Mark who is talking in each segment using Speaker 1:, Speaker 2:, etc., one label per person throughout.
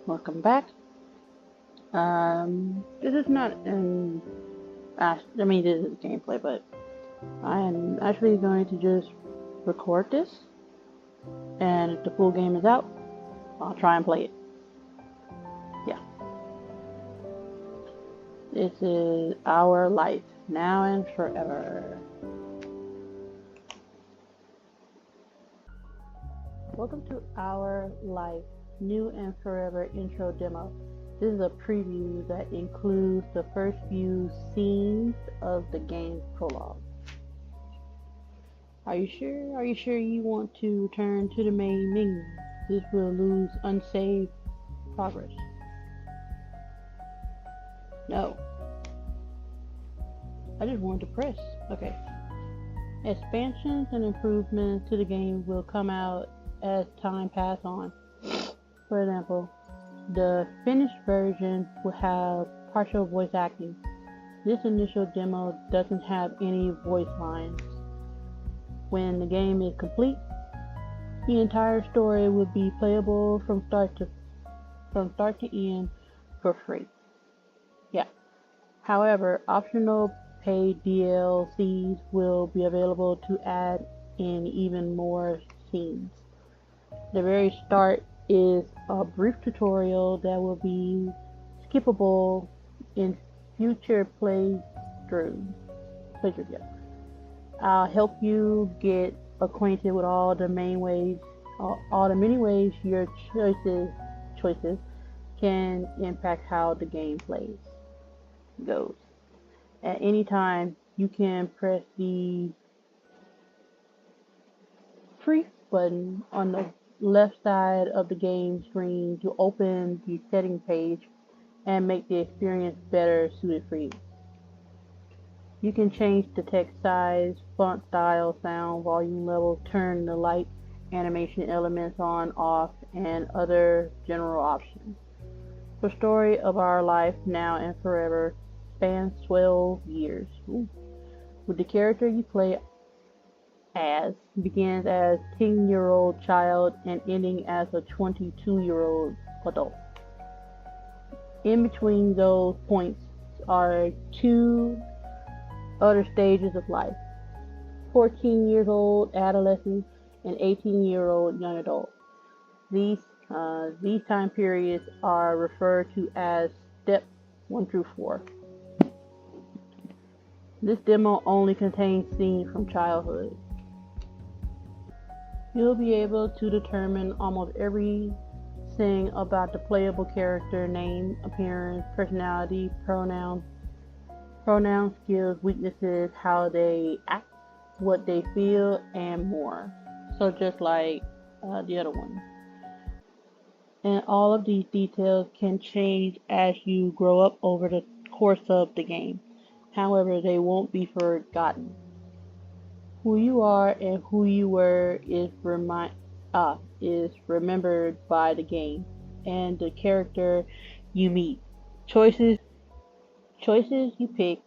Speaker 1: Welcome back. This is not this is gameplay, but I am actually going to just record this, and if the full game is out, I'll try and play it. Yeah. This is Our Life, Now and Forever. Welcome to Our Life, New and Forever intro demo. This is a preview that includes the first few scenes of the game's prologue. Are you sure? Are you sure you want to return to the main menu? This will lose unsaved progress. No. I just wanted to press. Okay. Expansions and improvements to the game will come out as time passes on. For example, the finished version will have partial voice acting. This initial demo doesn't have any voice lines. When the game is complete, the entire story will be playable from start to end for free. Yeah. However, optional paid DLCs will be available to add in even more scenes. The very start is a brief tutorial that will be skippable in future playthroughs. Yeah. I'll help you get acquainted with all the many ways your choices can impact how the game goes. At any time, you can press the free button on the left side of the game screen to open the setting page and make the experience better suited for you. You can change the text size, font style, sound, volume level, turn the light animation elements on, off, and other general options. The story of Our Life, Now and Forever spans 12 years. With the character you play as begins as a 10-year-old child and ending as a 22-year-old adult. In between those points are two other stages of life: 14 years old adolescent and 18-year-old young adult. These time periods are referred to as steps 1 through 4. This demo only contains scenes from childhood. You'll be able to determine almost everything about the playable character: name, appearance, personality, pronouns, skills, weaknesses, how they act, what they feel, and more. So just like the other one. And all of these details can change as you grow up over the course of the game. However, they won't be forgotten. Who you are and who you were is remembered by the game and the character you meet. Choices you pick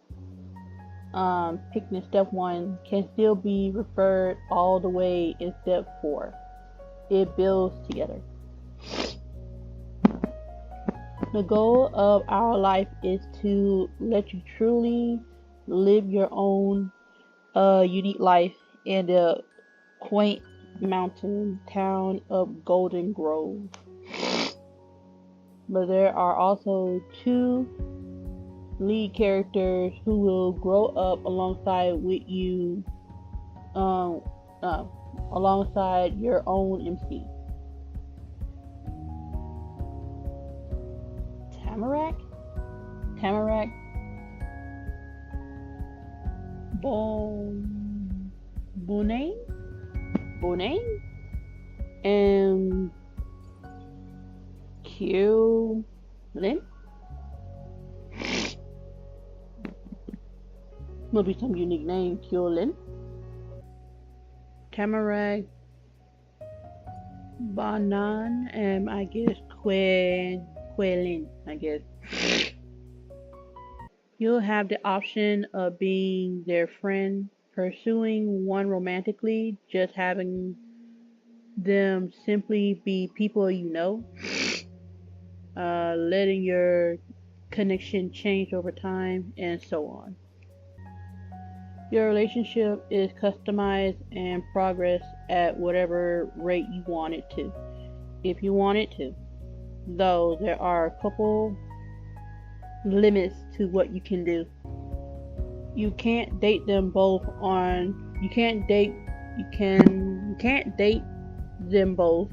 Speaker 1: in step 1 can still be referred all the way in step 4. It builds together. The goal of Our Life is to let you truly live your own unique life in the quaint mountain town of Golden Grove. But there are also two lead characters who will grow up alongside with you, alongside your own MC. Tamarack, Bonane, and Kyolin. Must be some unique name, Kyolin. Tamarack, Banan, and I guess Quellin, I guess. You'll have the option of being their friend, pursuing one romantically, just having them simply be people you know. letting your connection change over time, and so on. Your relationship is customized and progress at whatever rate you want it to, if you want it to. Though there are a couple limits to what you can do. You can't date them both on you can't date them both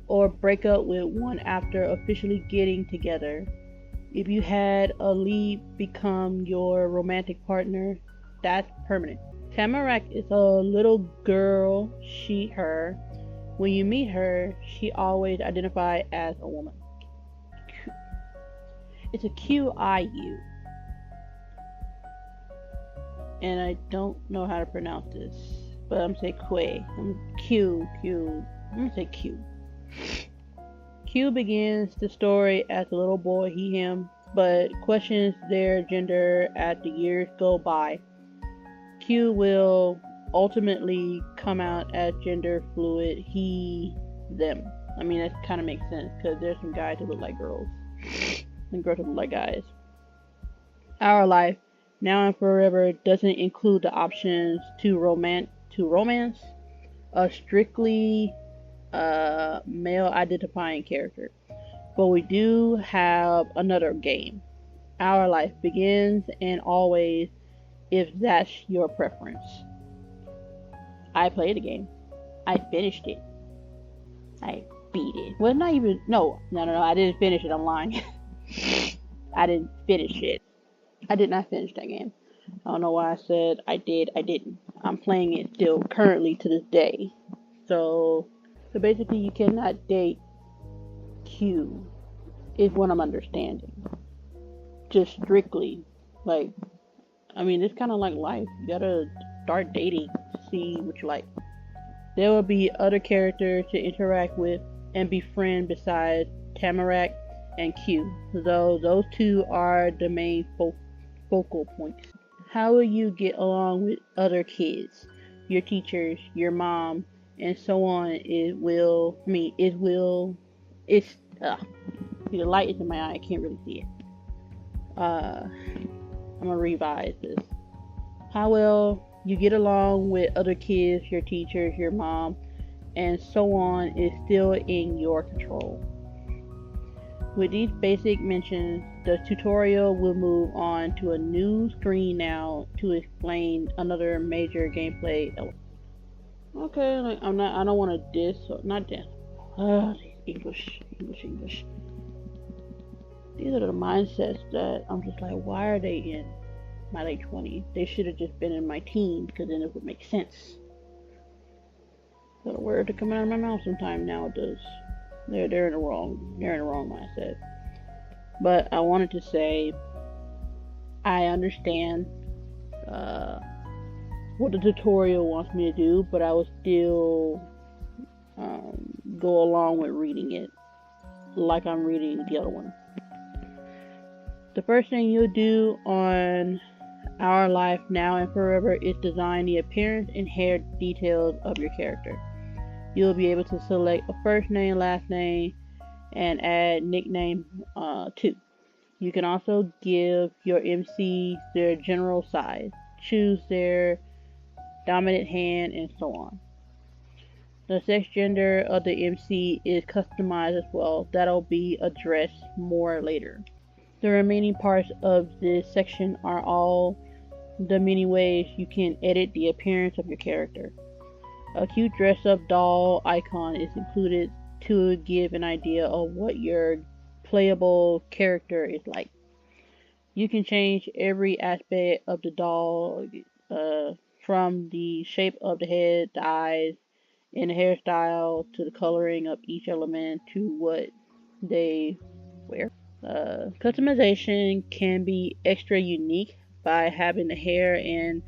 Speaker 1: or break up with one after officially getting together. If you had a lead become your romantic partner, that's permanent. Tamarack is a little girl, she, her. When you meet her, she always identifies as a woman. It's a QIU. And I don't know how to pronounce this, but I'm gonna say Quay. I'm gonna say Q. Q begins the story as a little boy, he, him, but questions their gender as the years go by. Q will ultimately come out as gender fluid, he, them. I mean, that kind of makes sense because there's some guys who look like girls and girls who look like guys. Our life, now and forever, doesn't include the options to romance a strictly male identifying character, but we do have another game. Our life begins and always, if that's your preference. I played the game. I finished it. I beat it. Well, not even. No. I didn't finish it. I'm lying. I didn't finish it. I did not finish that game. I don't know why I said I did. I didn't. I'm playing it still currently to this day. So basically, you cannot date Q, is what I'm understanding. Just strictly, like, I mean, it's kind of like life. You gotta start dating to see what you like. There will be other characters to interact with and befriend besides Tamarack and Q, though those two are the main focal points. How will you get along with other kids, your teachers, your mom, and so on? The light is in my eye, I can't really see it. I'm gonna revise this. How will you get along with other kids, your teachers, your mom, and so on is still in your control. With these basic mentions, the tutorial will move on to a new screen now to explain another major gameplay element. Okay, I don't want to not diss. English. These are the mindsets that I'm just like, why are they in my late 20s? They should have just been in my teens, because then it would make sense. Got a word to come out of my mouth sometime now, it does. They're in the wrong mindset. But I wanted to say, I understand what the tutorial wants me to do, but I will still go along with reading it like I'm reading the other one. The first thing you'll do on Our Life Now and Forever is design the appearance and hair details of your character. You'll be able to select a first name, last name, and add nickname too. You can also give your MC their general size, choose their dominant hand, and so on. The sex gender of the MC is customized as well. That'll be addressed more later. The remaining parts of this section are all the many ways you can edit the appearance of your character. A cute dress-up doll icon is included to give an idea of what your playable character is like. You can change every aspect of the doll, from the shape of the head, the eyes, and the hairstyle, to the coloring of each element, to what they wear. Customization can be extra unique by having the hair and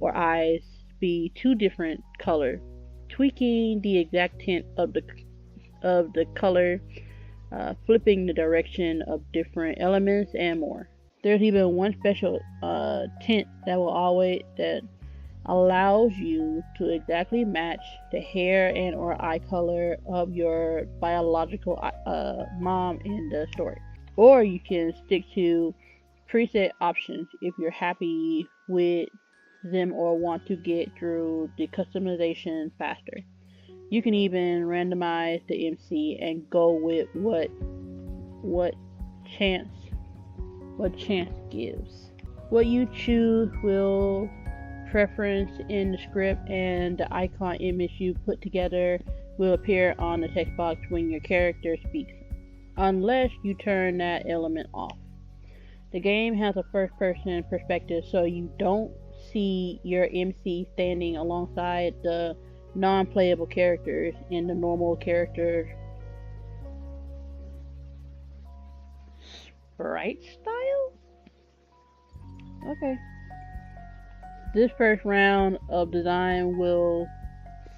Speaker 1: or eyes be two different colors, tweaking the exact tint of the color, flipping the direction of different elements, and more. There's even one special tint that allows you to exactly match the hair and or eye color of your biological mom in the story. Or you can stick to preset options if you're happy with them or want to get through the customization faster. You can even randomize the MC and go with what chance gives. What you choose will preference in the script, and the icon image you put together will appear on the text box when your character speaks, unless you turn that element off. The game has a first person perspective, so you don't see your MC standing alongside the non-playable characters in the normal character sprite style? Okay. This first round of design will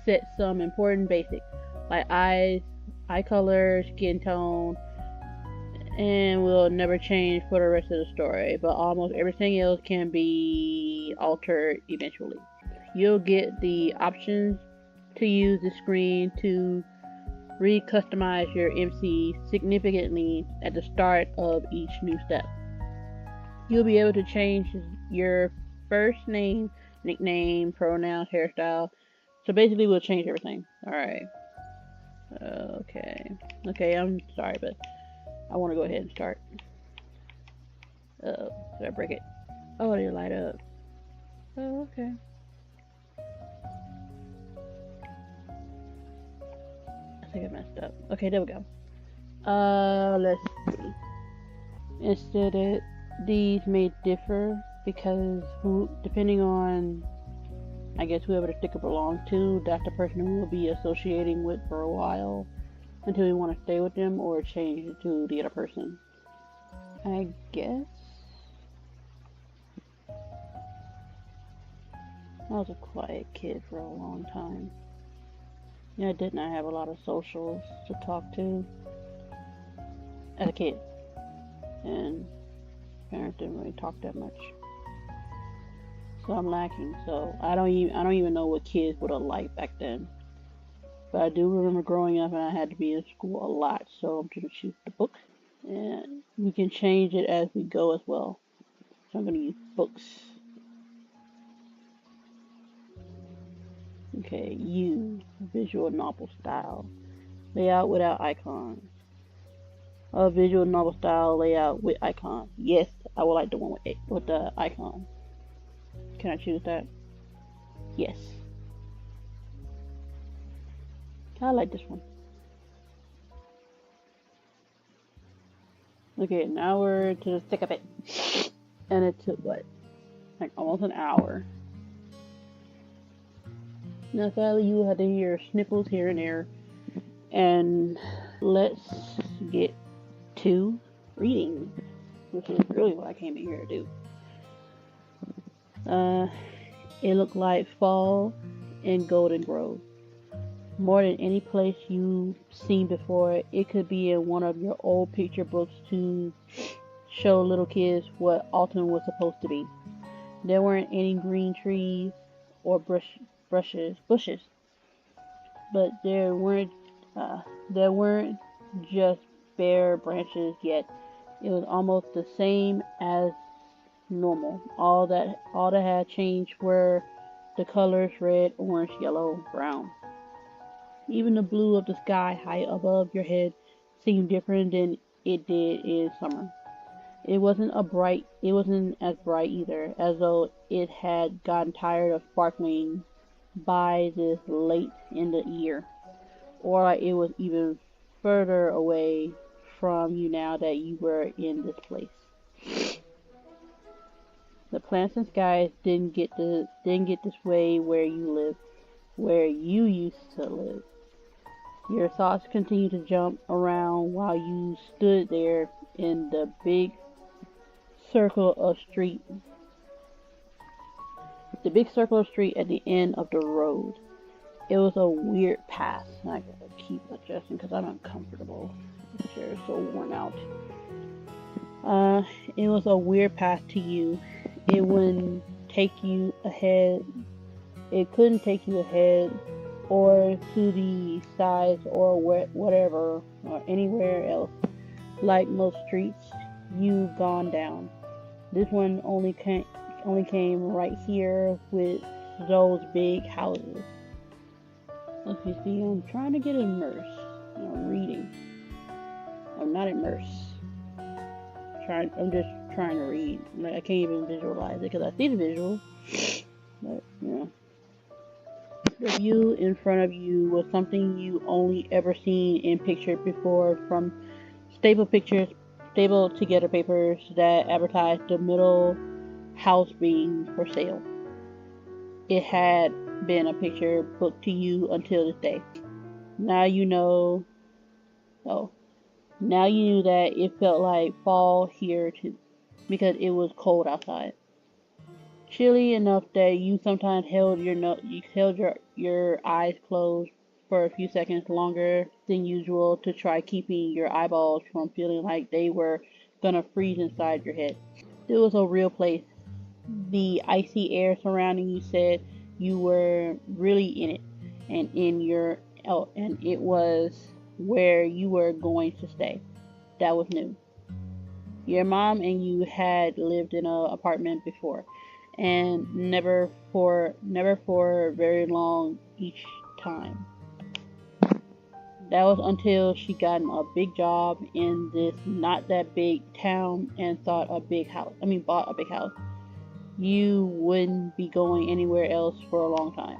Speaker 1: set some important basics like eyes, eye color, skin tone, and will never change for the rest of the story, but almost everything else can be altered eventually. You'll get the options to use the screen to re-customize your MC significantly at the start of each new step. You'll be able to change your first name, nickname, pronouns, hairstyle. So basically we'll change everything. Alright. Okay, I'm sorry, but I want to go ahead and start. Did I break it? Oh, it didn't light up. Oh, okay. I think I messed up. Okay, there we go. Let's see. Instead, these may differ because depending on, I guess, whoever the sticker belongs to, that's the person will be associating with for a while until you want to stay with them or change it to the other person. I guess I was a quiet kid for a long time. Yeah, I did not have a lot of socials to talk to as a kid, and parents didn't really talk that much. So I'm lacking. So I don't even know what kids would have liked back then. But I do remember growing up and I had to be in school a lot, so I'm gonna choose the book. And we can change it as we go as well. So I'm gonna use books. Okay, visual novel style. Layout without icons. Visual novel style layout with icons. Yes, I would like the one with the icon. Can I choose that? Yes. I like this one. Okay, now we're to the thick of it. And it took what? Like almost an hour. Now sadly you will have to hear snipples here and there. And let's get to reading, which is really what I came in here to do. It looked like fall in Golden Grove. More than any place you've seen before, it could be in one of your old picture books to show little kids what autumn was supposed to be. There weren't any green trees or bushes, but there weren't just bare branches yet. It was almost the same as normal. All that had changed were the colors red, orange, yellow, brown. Even the blue of the sky high above your head seemed different than it did in summer. It wasn't as bright either, as though it had gotten tired of sparkling by this late in the year, or like it was even further away from you now that you were in this place. The plants and skies didn't get this way where you used to live. Your thoughts continued to jump around while you stood there in the big circle of street. The big circle of street at the end of the road. It was a weird path. I gotta keep adjusting because I'm uncomfortable. The chair is so worn out. It was a weird path to you. It wouldn't take you ahead It couldn't take you ahead or to the sides or whatever or anywhere else. Like most streets you've gone down, this one only came right here with those big houses. Okay, see, I'm trying to get immersed. I'm reading. I'm not immersed. I'm just trying to read. Like, I can't even visualize it because I see the visual. But, the view in front of you was something you only ever seen in picture before from staple together papers that advertised the middle house being for sale. It had been a picture booked to you until this day. Now you know. Oh, now you knew that it felt like fall here too, because it was cold outside. Chilly enough that you sometimes held your eyes closed for a few seconds longer than usual to try keeping your eyeballs from feeling like they were gonna freeze inside your head. It was a real place. The icy air surrounding you said you were really in it, and and it was where you were going to stay. That was new. Your mom and you had lived in an apartment before, and never for very long each time. That was until she got a big job in this not that big town and bought a big house. You wouldn't be going anywhere else for a long time.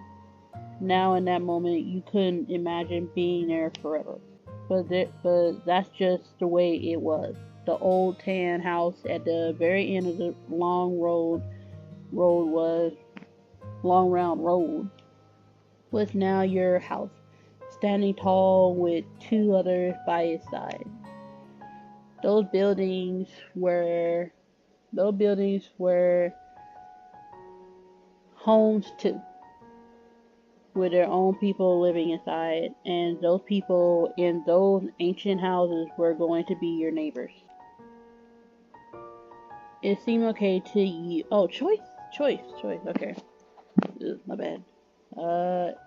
Speaker 1: Now in that moment you couldn't imagine being there forever. But that's just the way it was. The old tan house at the very end of the long round road was now your house, standing tall with two others by its side. Those buildings were homes too, with their own people living inside, and those people in those ancient houses were going to be your neighbors. It seemed okay to you. Oh, choice. Okay, ugh, my bad.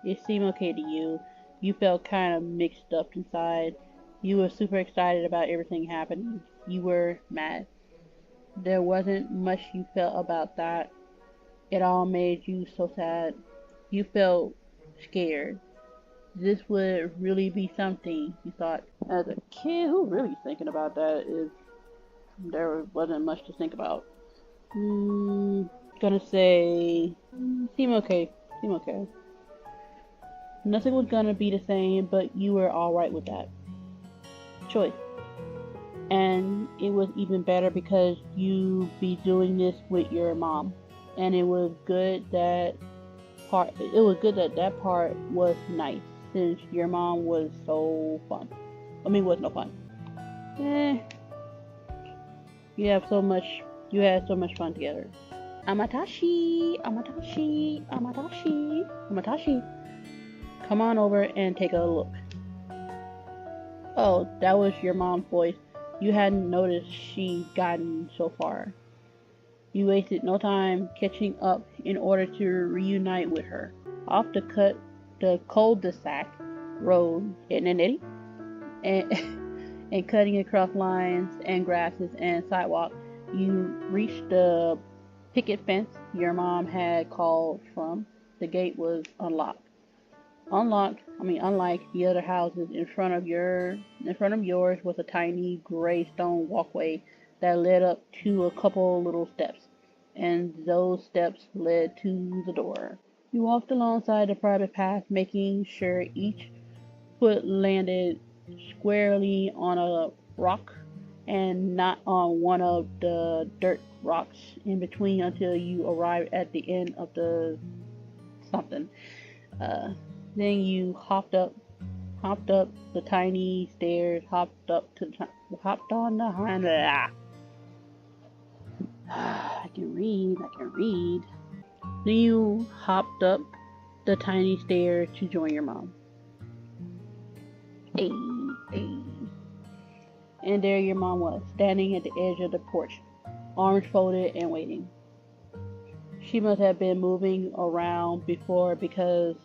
Speaker 1: It seemed okay to you. You felt kind of mixed up inside. You were super excited about everything happening. You were mad. There wasn't much you felt about that. It all made you so sad. You felt scared. This would really be something, you thought. As a kid, who really thinking about that is there wasn't much to think about. Gonna say, seem okay. Nothing was gonna be the same, but you were alright with that choice. And it was even better because you be doing this with your mom. And it was good that part was nice, since your mom was so fun. Was no fun. You had so much fun together. Amatashi. Come on over and take a look. Oh, that was your mom's voice. You hadn't noticed she'd gotten so far. You wasted no time catching up in order to reunite with her. Off the cul-de-sac road, and and cutting across lines and grasses and sidewalk, you reached the picket fence your mom had called from. The gate was unlocked. Unlike the other houses in front of yours was a tiny gray stone walkway that led up to a couple little steps, and those steps led to the door. You walked alongside the private path, making sure each foot landed squarely on a rock and not on one of the dirt rocks in between until you arrived at the end of the something. Then you hopped up the tiny stairs, hopped on the hind. I can read. Then you hopped up the tiny stairs to join your mom. Hey. And there your mom was, standing at the edge of the porch, arms folded and waiting. She must have been moving around before because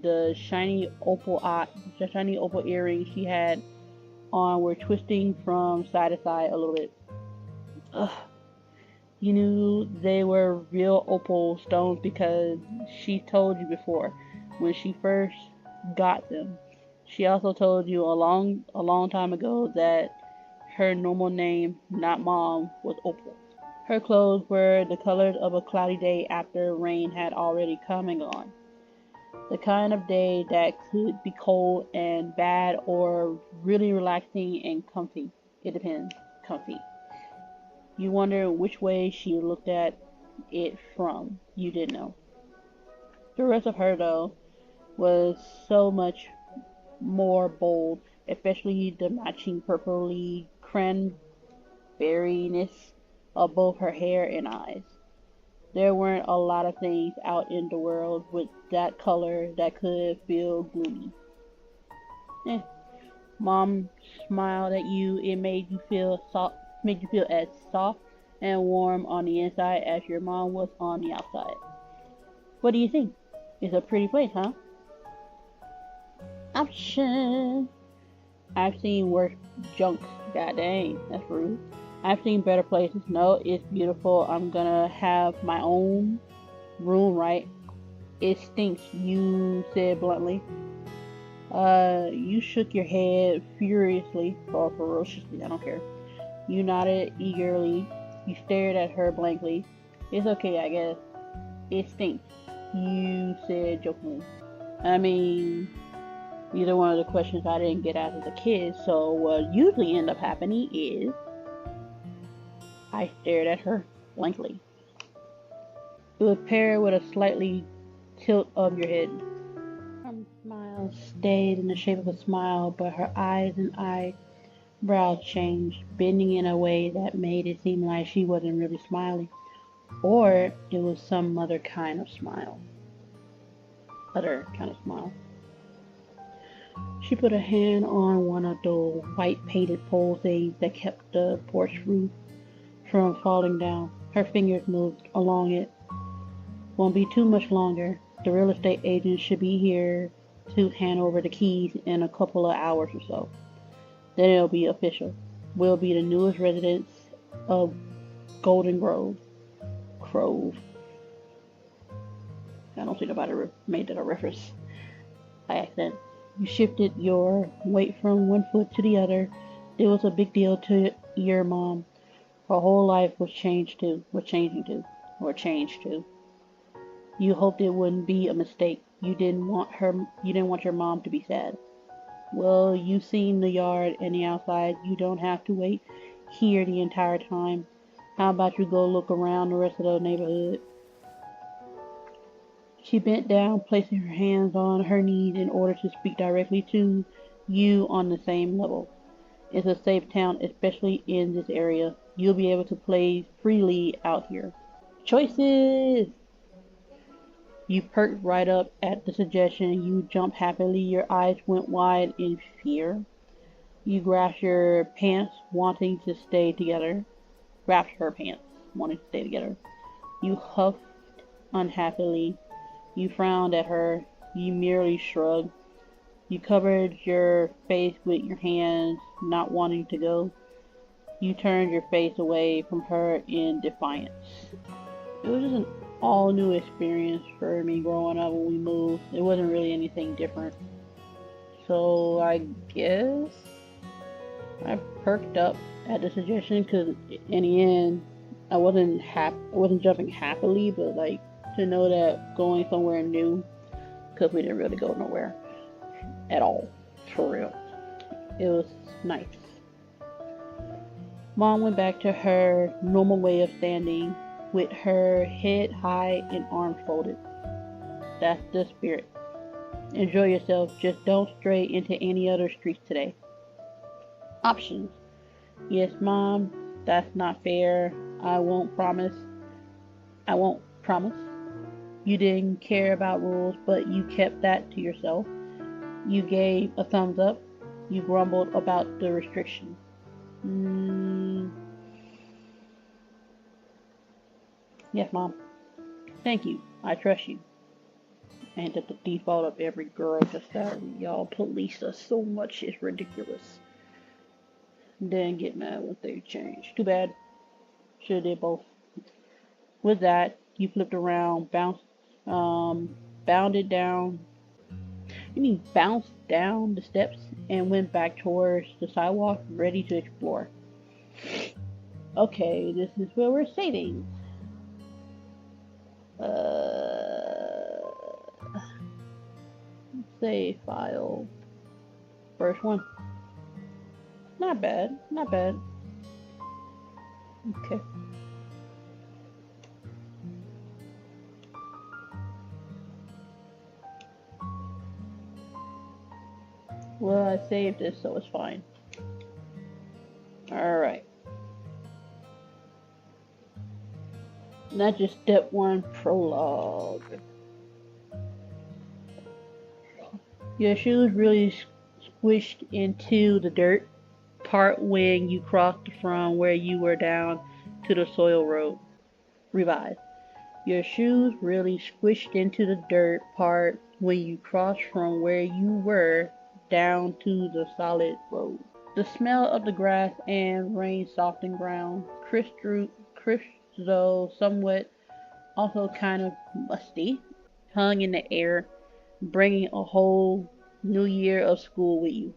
Speaker 1: the shiny opal earrings she had on were twisting from side to side a little bit. Ugh. You knew they were real opal stones because she told you before when she first got them. She also told you a long time ago that her normal name, not Mom, was Opal. Her clothes were the colors of a cloudy day after rain had already come and gone. The kind of day that could be cold and bad or really relaxing and comfy. It depends. Comfy. You wonder which way she looked at it from. You didn't know. The rest of her, though, was so much more bold, especially the matching purpley cranberryness of both her hair and eyes. There weren't a lot of things out in the world with that color that could feel gloomy. Eh. Mom smiled at you. It made you feel as soft and warm on the inside as your mom was on the outside. What do you think? It's a pretty place, huh? Option. I've seen worse junk. God dang, that's rude. I've seen better places. No, it's beautiful. I'm gonna have my own room, right? It stinks, you said bluntly. You shook your head furiously, or ferociously, I don't care. You nodded eagerly. You stared at her blankly. It's okay, I guess. It stinks, you said jokingly. I mean, either one of the questions I didn't get out as a kid, so what usually end up happening is I stared at her blankly. It was paired with a slightly tilt of your head. Her smile stayed in the shape of a smile, but her eyes and eyebrows changed, bending in a way that made it seem like she wasn't really smiling, or it was some other kind of smile. Other kind of smile. She put a hand on one of the white painted pole things that kept the porch roof from falling down. Her fingers moved along it. Won't be too much longer. The real estate agent should be here to hand over the keys in a couple of hours or so. Then it'll be official. We'll be the newest residents of Golden Grove. Grove. I don't think nobody made that a reference by accident. You shifted your weight from one foot to the other. It was a big deal to your mom. Her whole life was changed too. Was changing too. Or changed too. You hoped it wouldn't be a mistake. You didn't want your mom to be sad. Well, you've seen the yard and the outside. You don't have to wait here the entire time. How about you go look around the rest of the neighborhood? She bent down, placing her hands on her knees in order to speak directly to you on the same level. It's a safe town, especially in this area. You'll be able to play freely out here. Choices! You perked right up at the suggestion. You jumped happily. Your eyes went wide in fear. You grasped your pants, wanting to stay together. Grasped her pants, wanting to stay together. You huffed unhappily. You frowned at her. You merely shrugged. You covered your face with your hands, not wanting to go. You turned your face away from her in defiance. It was just an all new experience for me growing up when we moved. It wasn't really anything different. So I guess I perked up at the suggestion because in the end I wasn't jumping happily, but like to know that going somewhere new, because we didn't really go nowhere at all, for real. It was nice. Mom went back to her normal way of standing with her head high and arms folded. That's the spirit. Enjoy yourself, just don't stray into any other streets today. Options. Yes, Mom, that's not fair. I won't promise. I won't promise. You didn't care about rules, but you kept that to yourself. You gave a thumbs up. You grumbled about the restriction. Yes, Mom. Thank you. I trust you. Ain't that the default of every girl? Just that y'all police us so much, it's ridiculous. Then get mad when they change. Too bad. Should've did both. With that, you flipped around, bounded down. You mean bounced down the steps and went back towards the sidewalk, ready to explore. Okay, this is where we're saving. Save file. First one. Not bad, not bad. Okay. Well, I saved this, so it's fine. Alright. That's just step one, prologue. Your shoes really squished into the dirt part when you crossed from where you were down to the soil road. Revise. Your shoes really squished into the dirt part when you crossed from where you were down to the solid road. The smell of the grass and rain softened ground, crisp though somewhat also kind of musty, hung in the air, bringing a whole new year of school with you.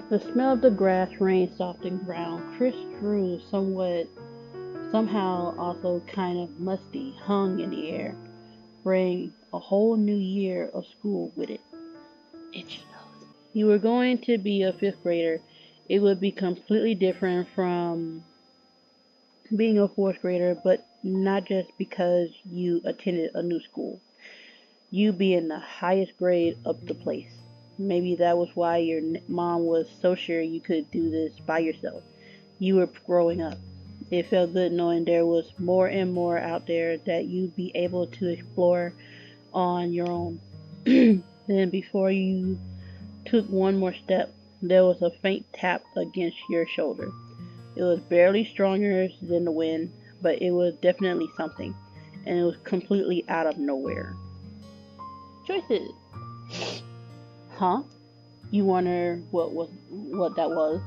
Speaker 1: The smell of the grass, rain, softened ground, crisp drew somehow also kind of musty, hung in the air, bringing a whole new year of school with it. Itchy nose. You were going to be a fifth grader. It would be completely different from being a fourth grader, but not just because you attended a new school. You be in the highest grade of the place. Maybe that was why your mom was so sure you could do this by yourself. You were growing up. It felt good knowing there was more and more out there that you'd be able to explore on your own. Then before you took one more step, there was a faint tap against your shoulder. It was barely stronger than the wind, but it was definitely something, and it was completely out of nowhere. Choices. Huh? You wonder what that was.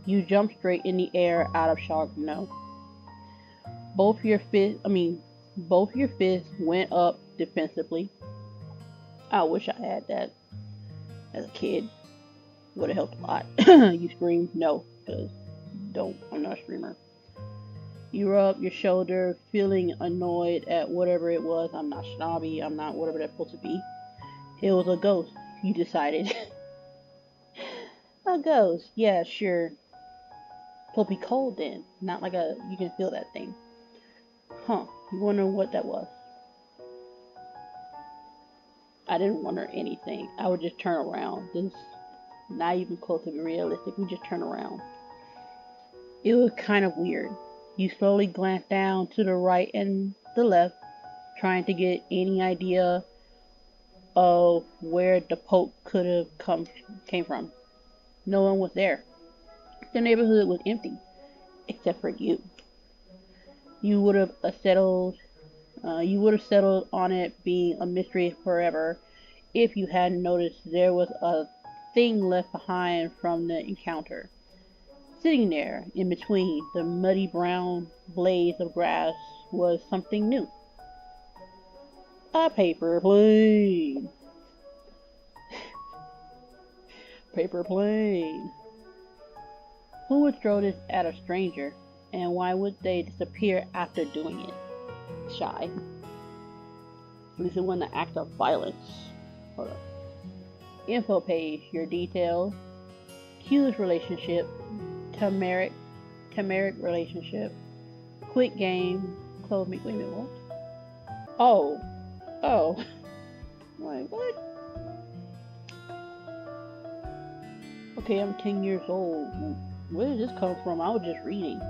Speaker 1: You jumped straight in the air out of shock. No. Both your fists went up defensively. I wish I had that as a kid. Would have helped a lot. You screamed no, because I'm not a screamer. You rubbed your shoulder, feeling annoyed at whatever it was. I'm not snobby. I'm not whatever that's supposed to be. It was a ghost, you decided. A ghost. Yeah, sure. It'll be cold then. Not like you can feel that thing. Huh. You wonder what that was. I didn't wonder anything. I would just turn around. This not even close to be realistic. We just turn around. It was kind of weird. You slowly glanced down to the right and the left, trying to get any idea of where the poke could have came from. No one was there. The neighborhood was empty, except for you. You would have settled on it being a mystery forever if you hadn't noticed there was a thing left behind from the encounter. Sitting there, in between the muddy brown blades of grass, was something new. A paper plane. Paper plane. Who would throw this at a stranger, and why would they disappear after doing it? Shy. This is when the act of violence. Hold up. Info page, your details. Q's relationship. Tamaric relationship. Quick game. Close me. Wait a minute, what? Oh. Wait, what? Okay, I'm 10 years old. Where did this come from? I was just reading.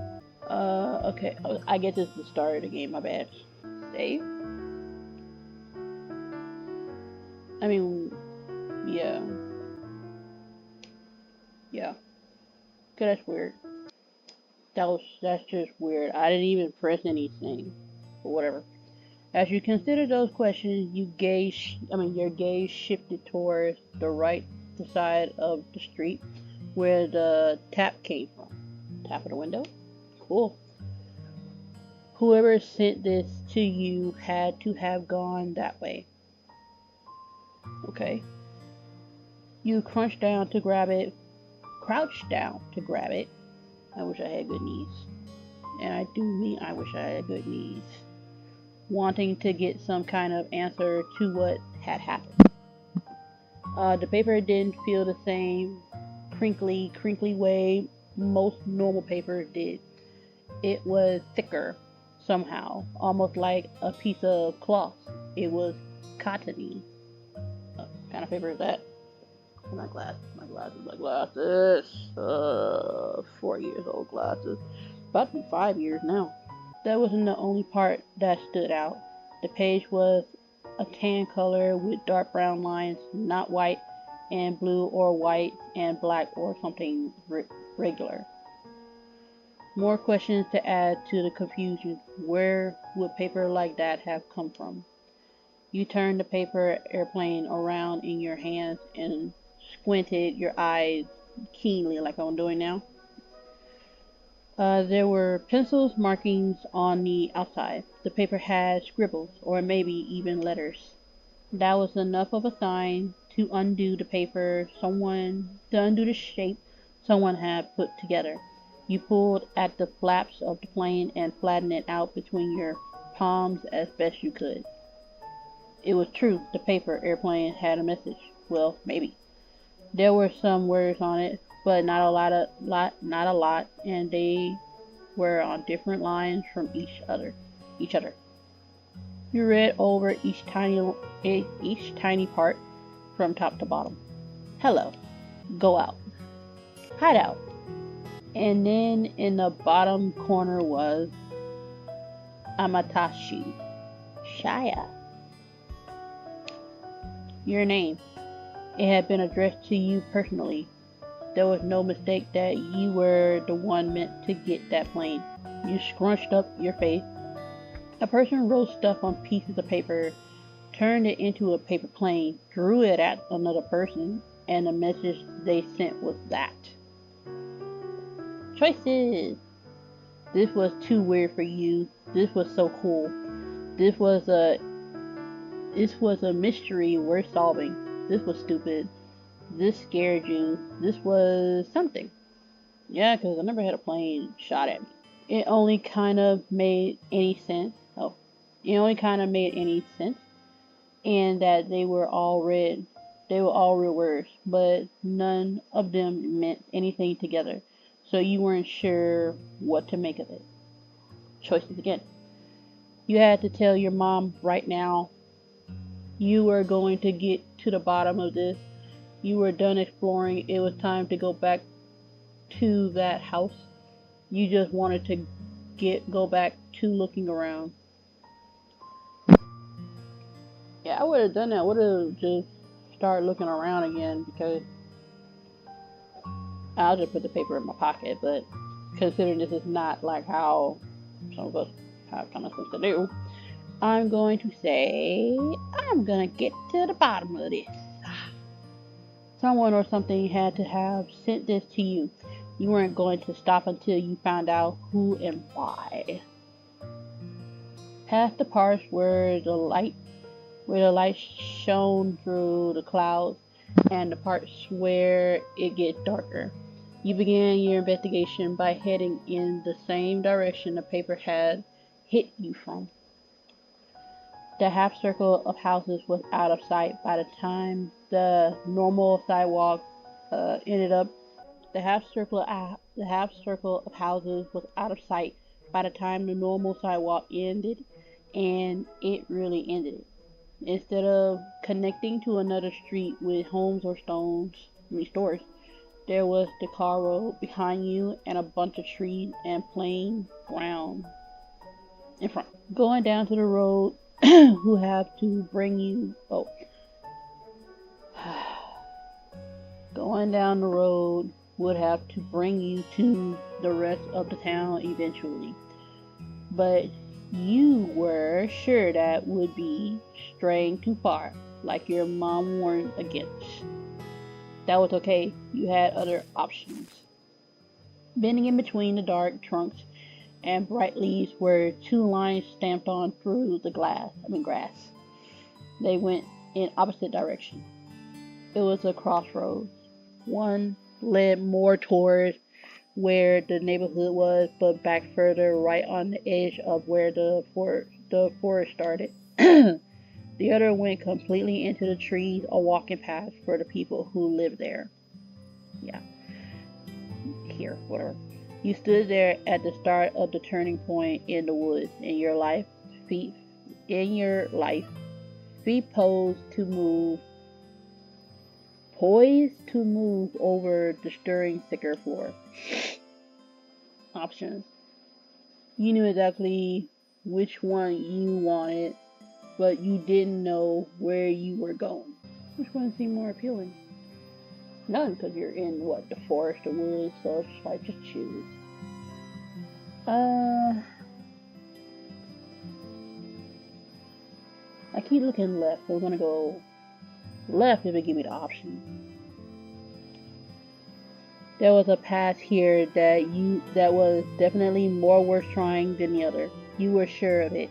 Speaker 1: Okay. I guess this is the start of the game, my bad. Save? I mean, yeah. Yeah. Okay, that's weird. That's just weird. I didn't even press anything. Or whatever. As you consider those questions, your gaze shifted towards the right side of the street where the tap came from. Tap of the window? Cool. Whoever sent this to you had to have gone that way. Okay. You crouched down to grab it. I wish I had good knees. And I do mean I wish I had good knees. Wanting to get some kind of answer to what had happened. The paper didn't feel the same crinkly way most normal paper did. It was thicker somehow, almost like a piece of cloth. It was cottony. What kind of paper is that? My glasses. 4 years old glasses. About to be 5 years now. That wasn't the only part that stood out. The page was a tan color with dark brown lines, not white and blue or white and black or something regular. More questions to add to the confusion. Where would paper like that have come from? You turned the paper airplane around in your hands and squinted your eyes keenly like I'm doing now. There were pencils markings on the outside. The paper had scribbles, or maybe even letters. That was enough of a sign to undo the shape someone had put together. You pulled at the flaps of the plane and flattened it out between your palms as best you could. It was true. The paper airplane had a message. Well, maybe. There were some words on it, but not a lot, and they were on different lines from each other. You read over each tiny part from top to bottom. Hello, go out, hide out, and then in the bottom corner was Amatashi, Shaya. Your name. It had been addressed to you personally. There was no mistake that you were the one meant to get that plane. You scrunched up your face. A person wrote stuff on pieces of paper, turned it into a paper plane, drew it at another person, and the message they sent was that. Choices! This was too weird for you. This was so cool. This was a mystery worth solving. This was stupid. This scared you. This was something. Yeah, because I never had a plane shot at me. It only kind of made any sense. And that they were all real words, but none of them meant anything together. So you weren't sure what to make of it. Choices again. You had to tell your mom right now. You were going to get to the bottom of this. You were done exploring. It was time to go back to that house. You just wanted to go back to looking around. Yeah, I would have done that. I would have just started looking around again, because I'll just put the paper in my pocket. But considering this is not like how some of us have kind of things to do, I'm going to say I'm going to get to the bottom of this. Someone or something had to have sent this to you. You weren't going to stop until you found out who and why. Past the parts where the light shone through the clouds, and the parts where it gets darker. You began your investigation by heading in the same direction the paper had hit you from. The half circle of houses was out of sight by the time the normal sidewalk ended up. The half circle of houses was out of sight by the time the normal sidewalk ended, and it really ended. Instead of connecting to another street with homes or stores, there was the car road behind you and a bunch of trees and plain ground in front. Going down to the road would have to bring you to the rest of the town eventually. But You were sure that would be straying too far, like your mom warned against. That was okay, you had other options. Bending in between the dark trunks and bright leaves were two lines stamped on through the grass. They went in opposite directions. It was a crossroads. One led more toward where the neighborhood was, but back further, right on the edge of where the forest started. The other went completely into the trees, a walking path for the people who lived there. Yeah, here, whatever. You stood there at the start of the turning point in the woods feet in your life, feet poised to move over the stirring thicker floor. Options. You knew exactly which one you wanted, but you didn't know where you were going. Which one seemed more appealing? None, because you're in the forest or woods, so it's like just choose. I keep looking left, so we're gonna go left if it give me the option. There was a path here that was definitely more worth trying than the other. You were sure of it.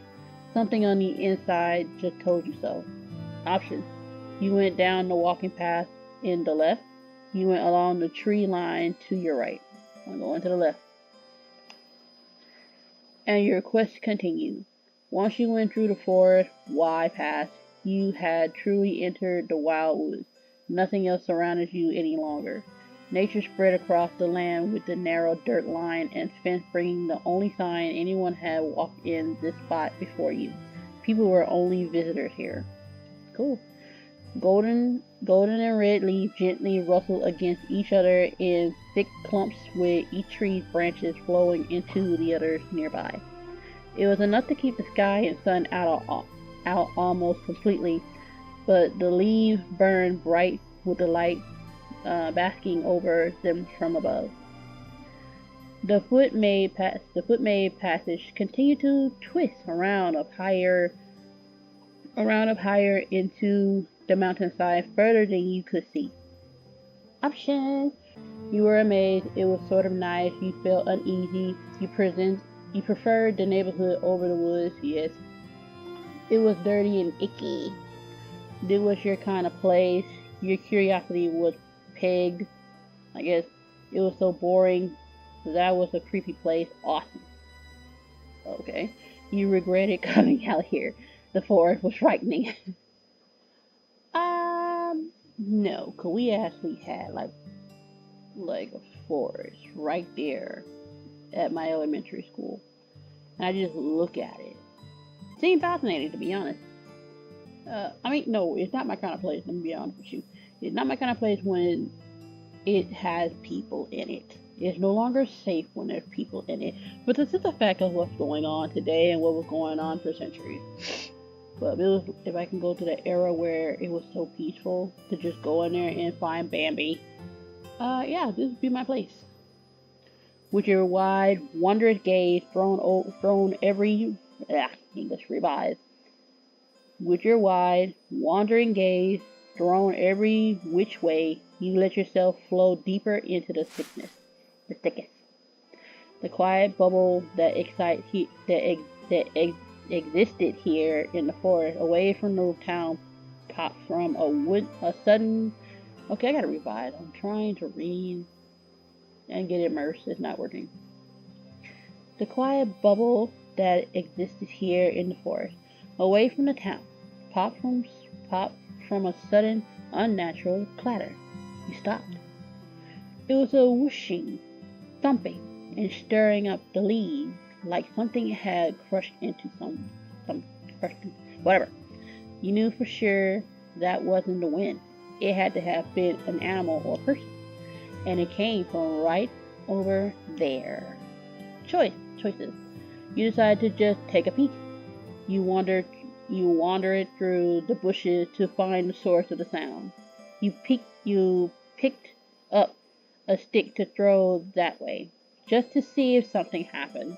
Speaker 1: Something on the inside just told you so. Option. You went down the walking path in the left. You went along the tree line to your right. I'm going to the left. And your quest continued. Once you went through the forest wide path, you had truly entered the wild woods. Nothing else surrounded you any longer. Nature spread across the land with the narrow dirt line and fence bringing the only sign anyone had walked in this spot before you. People were only visitors here. Cool. Golden and red leaves gently rustled against each other in thick clumps with each tree's branches flowing into the others nearby. It was enough to keep the sky and sun out almost completely, but the leaves burned bright with the light basking over them from above. The foot-made passage continued to twist around up higher into the mountainside further than you could see. Option. You were amazed. It was sort of nice. You felt uneasy. You preferred the neighborhood over the woods. Yes. It was dirty and icky. This was your kind of place. Your curiosity was pegged. I guess it was so boring. That was a creepy place. Awesome. Okay. You regretted coming out here. The forest was frightening. No, cause we actually had like a forest right there at my elementary school, and I just look at it. It seemed fascinating, to be honest. No, it's not my kind of place. Let me be honest with you. It's not my kind of place when it has people in it. It's no longer safe when there's people in it. But this is the fact of what's going on today and what was going on for centuries. But if I can go to the era where it was so peaceful to just go in there and find Bambi, yeah, this would be my place. With your wide, wondrous gaze English revised. With your wide, wandering gaze thrown every which way, you let yourself flow deeper into the thickest. The quiet bubble that existed here in the forest, away from the town, popped from a sudden. Okay, I gotta revise. I'm trying to read and get immersed. It's not working. The quiet bubble that existed here in the forest, away from the town, popped from a sudden, unnatural clatter. You stopped. It was a whooshing, thumping, and stirring up the leaves like something had crushed into whatever. You knew for sure that wasn't the wind. It had to have been an animal or a person, and it came from right over there. Choices. You decided to just take a peek. You wandered through the bushes to find the source of the sound. You picked up a stick to throw that way, just to see if something happened.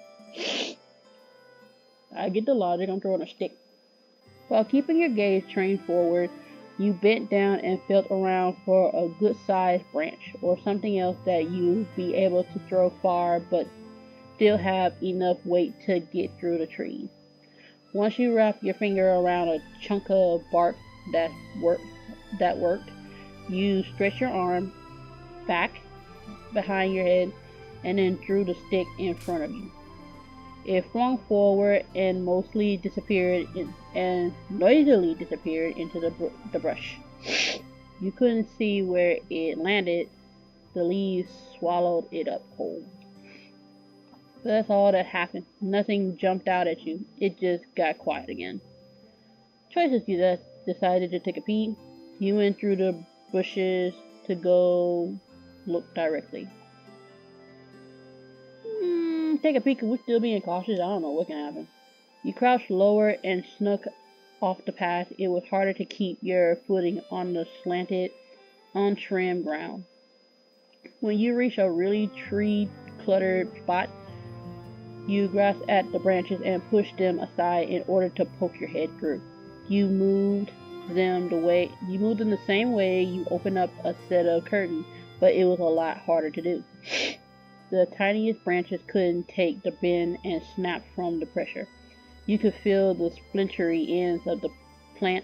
Speaker 1: I get the logic, I'm throwing a stick. While keeping your gaze trained forward, you bent down and felt around for a good-sized branch or something else that you'd be able to throw far but still have enough weight to get through the trees. Once you wrap your finger around a chunk of bark that worked, you stretch your arm back behind your head and then threw the stick in front of you. It flung forward and noisily disappeared into the brush. You couldn't see where it landed. The leaves swallowed it up whole. But that's all that happened. Nothing jumped out at you. It just got quiet again. Choices you decided to take a peek. You went through the bushes to go look directly. Take a peek, we're still being cautious. I don't know what can happen. You crouched lower and snuck off the path. It was harder to keep your footing on the slanted, untrimmed ground. When you reached a really tree-cluttered spot, you grasped at the branches and pushed them aside in order to poke your head through. You moved them the same way you opened up a set of curtains, but it was a lot harder to do. The tiniest branches couldn't take the bend and snap from the pressure. You could feel the splintery ends of the plant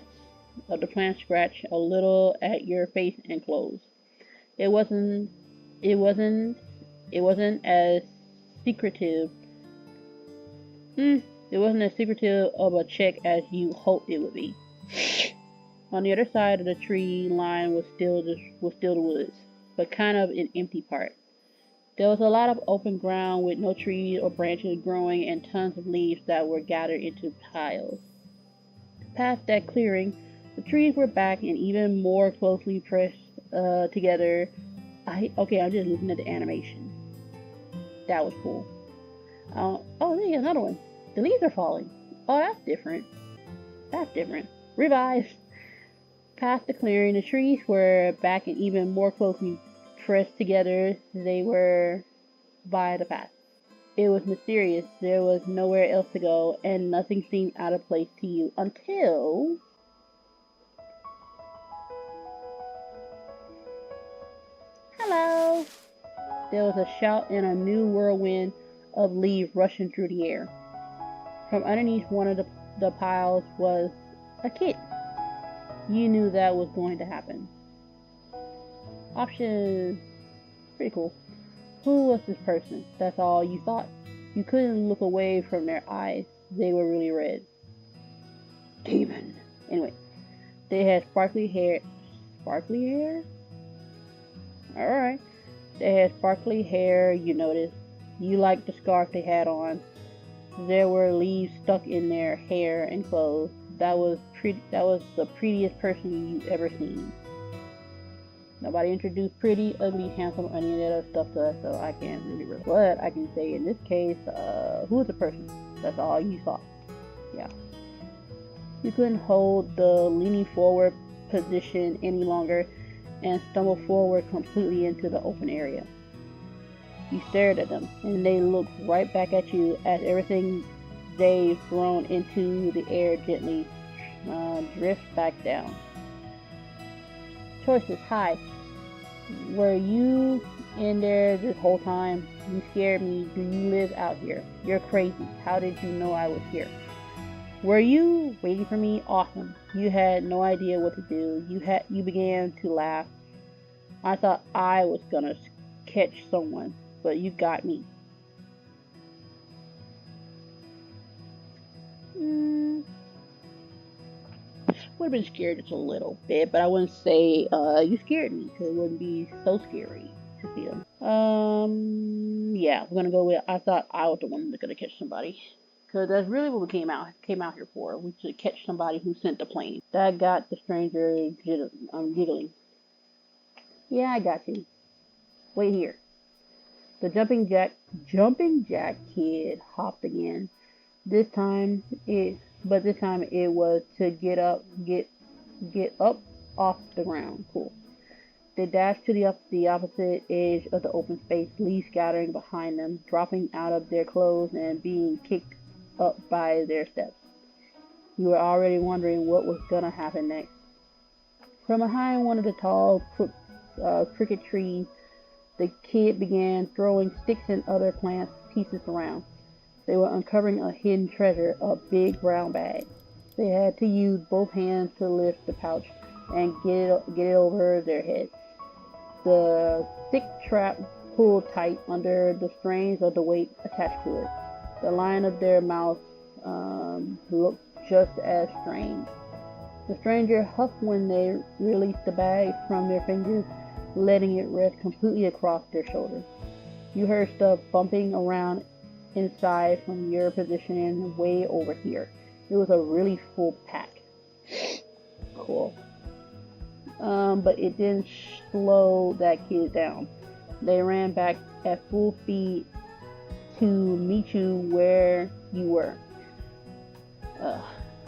Speaker 1: scratch a little at your face and clothes. It wasn't as secretive. It wasn't as secretive of a check as you hoped it would be. On the other side of the tree line was still the woods, but kind of an empty part. There was a lot of open ground with no trees or branches growing and tons of leaves that were gathered into piles. Past that clearing, the trees were back and even more closely pressed together. I'm just looking at the animation. That was cool. There's another one. The leaves are falling. Oh, that's different. Revise. Past the clearing, the trees were back and even more closely pressed together. They were by the path. It was mysterious. There was nowhere else to go, and nothing seemed out of place to you until... Hello! There was a shout and a new whirlwind of leaves rushing through the air. From underneath one of the piles was a kid. You knew that was going to happen. Options. Pretty cool. Who was this person? That's all you thought. You couldn't look away from their eyes. They were really red. Demon. Anyway, they had sparkly hair. Sparkly hair? Alright. They had sparkly hair, you noticed. You liked the scarf they had on. There were leaves stuck in their hair and clothes. That was the prettiest person you've ever seen. Nobody introduced pretty, ugly, handsome, or any of that other stuff to us, so I can't really relate. But I can say in this case, who is the person? That's all you saw. Yeah. You couldn't hold the leaning forward position any longer and stumbled forward completely into the open area. You stared at them, and they looked right back at you as everything they've thrown into the air gently drifts back down. Choices. Hi. Were you in there this whole time? You scared me. Do you live out here? You're crazy. How did you know I was here? Were you waiting for me? Awesome. You had no idea what to do. You began to laugh. I thought I was gonna catch someone, but you got me. Would have been scared just a little bit, but I wouldn't say you scared me, because it wouldn't be so scary to see them. Yeah, we're gonna go with I thought I was the one that's gonna catch somebody, because that's really what we came out here for. We should catch somebody who sent the plane. That got the stranger giggling. Yeah, I got you. Wait here. The jumping jack kid hopped again. This time it was to get up off the ground. Cool. They dashed to the opposite edge of the open space, leaves scattering behind them, dropping out of their clothes and being kicked up by their steps. You were already wondering what was gonna happen next. From behind one of the tall cricket trees, the kid began throwing sticks and other plant pieces around. They were uncovering a hidden treasure, a big brown bag. They had to use both hands to lift the pouch and get it over their heads. The stick trap pulled tight under the strains of the weight attached to it. The line of their mouths looked just as strange. The stranger huffed when they released the bag from their fingers, letting it rest completely across their shoulders. You heard stuff bumping around inside from your position way over here. It was a really full pack. Cool. But it didn't slow that kid down. They ran back at full speed to meet you where you were.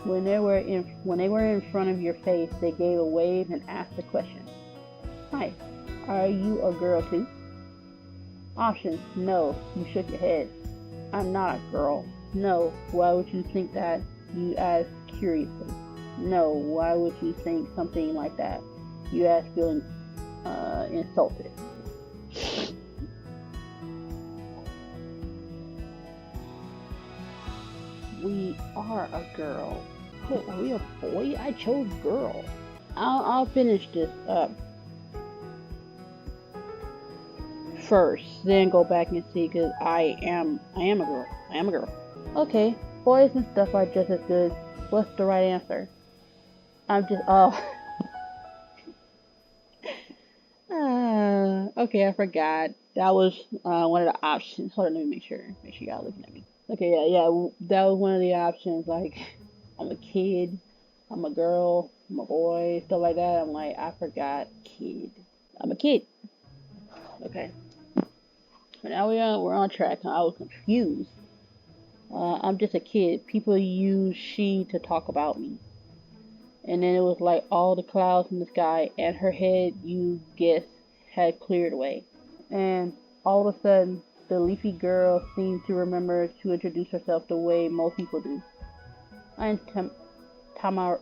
Speaker 1: When they were in front of your face, they gave a wave and asked a question. Hi, are you a girl too? Options: no. You shook your head. I'm not a girl. No. Why would you think that? You asked curiously. No. Why would you think something like that? You asked feeling insulted. We are a girl. Oh, are we a boy? I chose girl. I'll finish this up first, then go back and see, because I am a girl. I am a girl. Okay, boys and stuff are just as good. What's the right answer? I'm just okay, I forgot. That was one of the options. Hold on, let me make sure y'all looking at me. Okay, yeah, that was one of the options. Like, I'm a kid, I'm a girl, I'm a boy, stuff like that. I'm like, I forgot kid. I'm a kid. Okay. So now we're on track. I was confused. I'm just a kid. People use she to talk about me. And then it was like all the clouds in the sky, and her head, you guess, had cleared away. And all of a sudden, the leafy girl seemed to remember to introduce herself the way most people do. I'm Tamarack.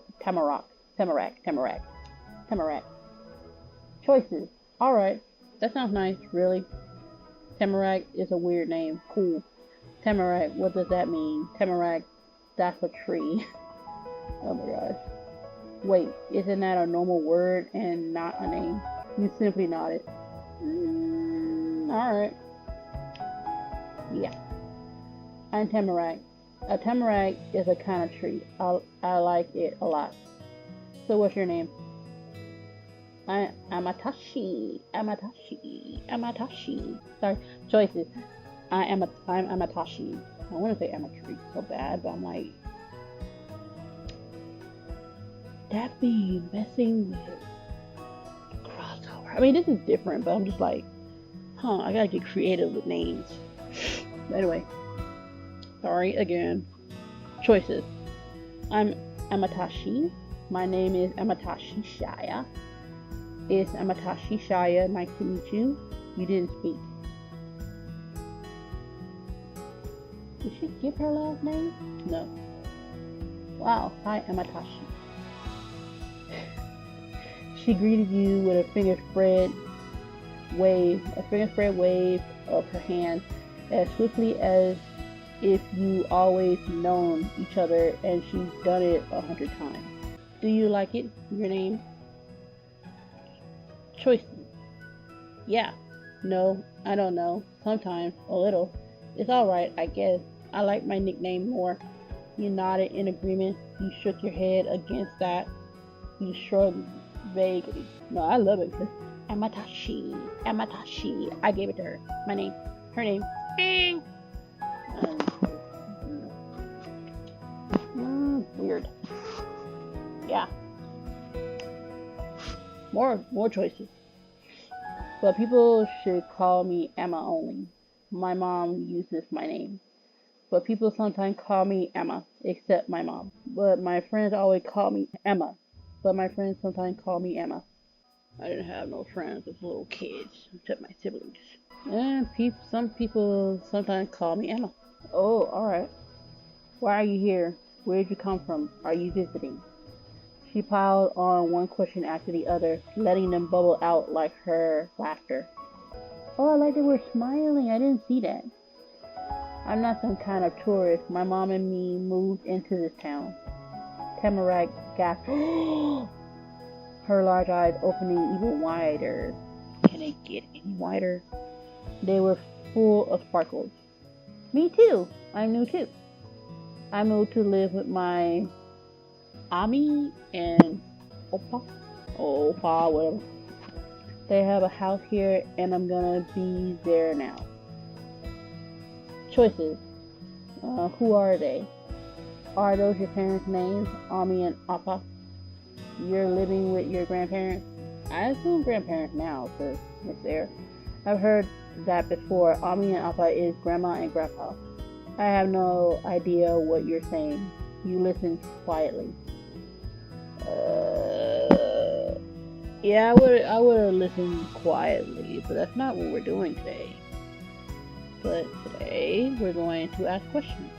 Speaker 1: Choices. Alright. That sounds nice, really. Tamarack is a weird name. Cool. Tamarack, what does that mean? Tamarack, that's a tree. Oh my gosh. Wait, isn't that a normal word and not a name? You simply nodded. Alright. Yeah. I'm Tamarack. A tamarack is a kind of tree. I like it a lot. So what's your name? I'm Amatashi. Sorry, choices. I'm Amatashi. I want to say Amatari so bad, but I'm like, that be messing with crossover. I mean, this is different, but I'm just like, I gotta get creative with names. But anyway, sorry again. Choices. I'm Amatashi. My name is Amatashi Shaya. It's Amatashi Shaya. Nice to meet you. You didn't speak. Did she give her last name? No. Wow. Hi, Amatashi. She greeted you with a finger spread wave of her hand, as swiftly as if you always known each other and she's done it 100 times. Do you like it? Your name? Choices. Yeah. No, I don't know. Sometimes. A little. It's alright, I guess. I like my nickname more. You nodded in agreement. You shook your head against that. You shrugged vaguely. No, I love it. Amatashi. I gave it to her. My name. Her name. Bing. Weird. Yeah. More choices. But people should call me Emma only. My mom uses my name. But people sometimes call me Emma, except my mom. But my friends always call me Emma. But my friends sometimes call me Emma. I didn't have no friends as little kids, except my siblings. And some people sometimes call me Emma. Oh, alright. Why are you here? Where did you come from? Are you visiting? She piled on one question after the other, letting them bubble out like her laughter. Oh, I like that we're smiling. I didn't see that. I'm not some kind of tourist. My mom and me moved into this town. Tamarack gasped, her large eyes opening even wider. Can it get any wider? They were full of sparkles. Me too. I'm new too. I moved to live with my Ami and Opa. Opa, whatever. They have a house here and I'm gonna be there now. Choices. Who are they? Are those your parents' names? Ami and Appa? You're living with your grandparents? I assume grandparents now, because it's there. I've heard that before. Ami and Appa is grandma and grandpa. I have no idea what you're saying. You listen quietly. Yeah, I would have listened quietly, but that's not what we're doing today. But today we're going to ask questions.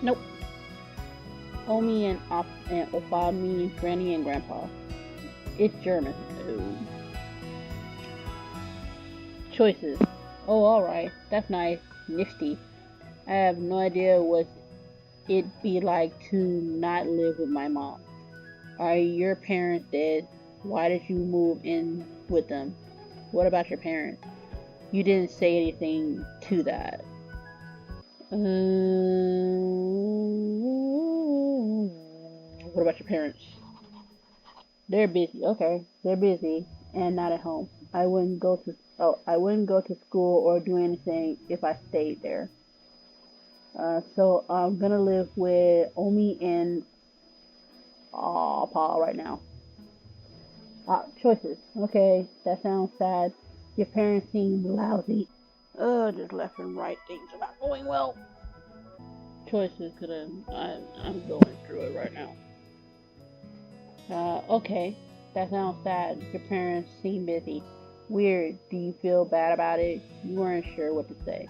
Speaker 1: Nope. Omi and Opa mean granny and grandpa. It's German. Oh. Choices. Oh, alright. That's nice. Nifty. I have no idea what it'd be like to not live with my mom. Are your parents dead? Why did you move in with them? What about your parents? You didn't say anything to that. What about your parents? They're busy. Okay, they're busy and not at home. I wouldn't go to school or do anything if I stayed there. So I'm gonna live with Omi and Paul right now. Choices. Okay, that sounds sad. Your parents seem lousy. Just left and right things are not going well. Choices, cause I'm going through it right now. Okay, that sounds sad. Your parents seem busy. Weird. Do you feel bad about it? You weren't sure what to say.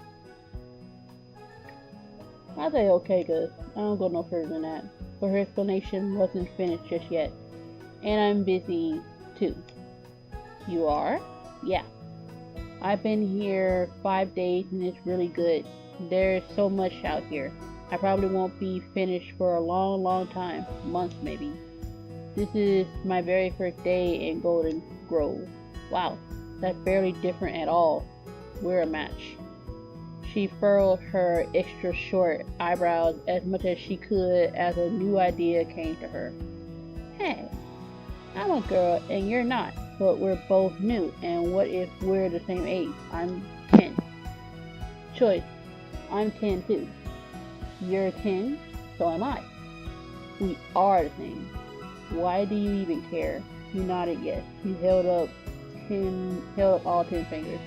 Speaker 1: I say okay, cause I don't go no further than that. But her explanation wasn't finished just yet. And I'm busy too. You are? Yeah. I've been here 5 days and it's really good. There's so much out here. I probably won't be finished for a long, long time. Months maybe. This is my very first day in Golden Grove. Wow, that's barely different at all. We're a match. She furrowed her extra short eyebrows as much as she could as a new idea came to her. Hey, I'm a girl and you're not, but we're both new, and what if we're the same age? I'm 10. Choice, I'm 10 too. You're 10, so am I. We are the same. Why do you even care? You nodded yes. You held up all 10 fingers.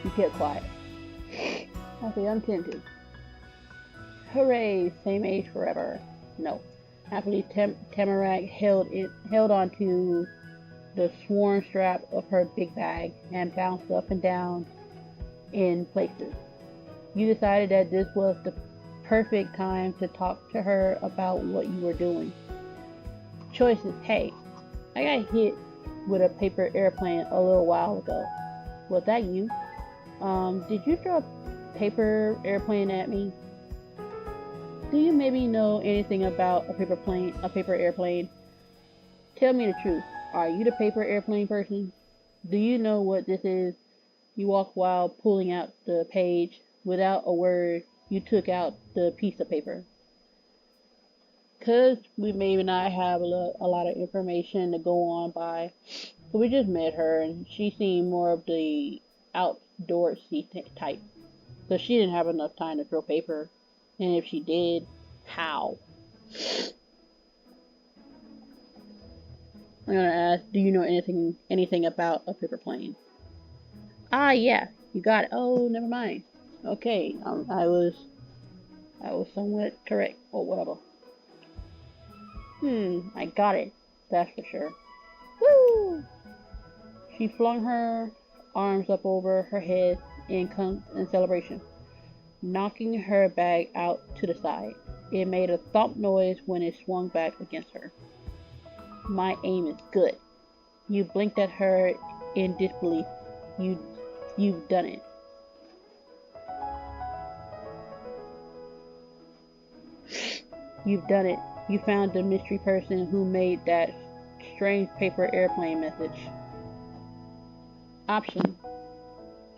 Speaker 1: You kept quiet. Okay, I'm 10 too. Hooray, same age forever. No. Happily, Tamarack held onto the sworn strap of her big bag and bounced up and down in places. You decided that this was the perfect time to talk to her about what you were doing. Choices. Hey, I got hit with a paper airplane a little while ago. Was that you? Did you throw a paper airplane at me? Do you maybe know anything about a paper airplane? Tell me the truth. Are you the paper airplane person? Do you know what this is? You walked while pulling out the page. Without a word, you took out the piece of paper. Because we maybe not have a lot of information to go on by. So we just met her, and she seemed more of the outdoorsy type. So she didn't have enough time to throw paper. And if she did, how? I'm gonna ask, do you know anything about a paper plane? Ah, yeah, you got it. Oh, never mind. Okay, I was somewhat correct, or whatever. I got it. That's for sure. Woo! She flung her arms up over her head in celebration. knocking her bag out to the side. It made a thump noise when it swung back against her. My aim is good. You blinked at her in disbelief. You've done it. You've done it. You found the mystery person who made that strange paper airplane message. Option.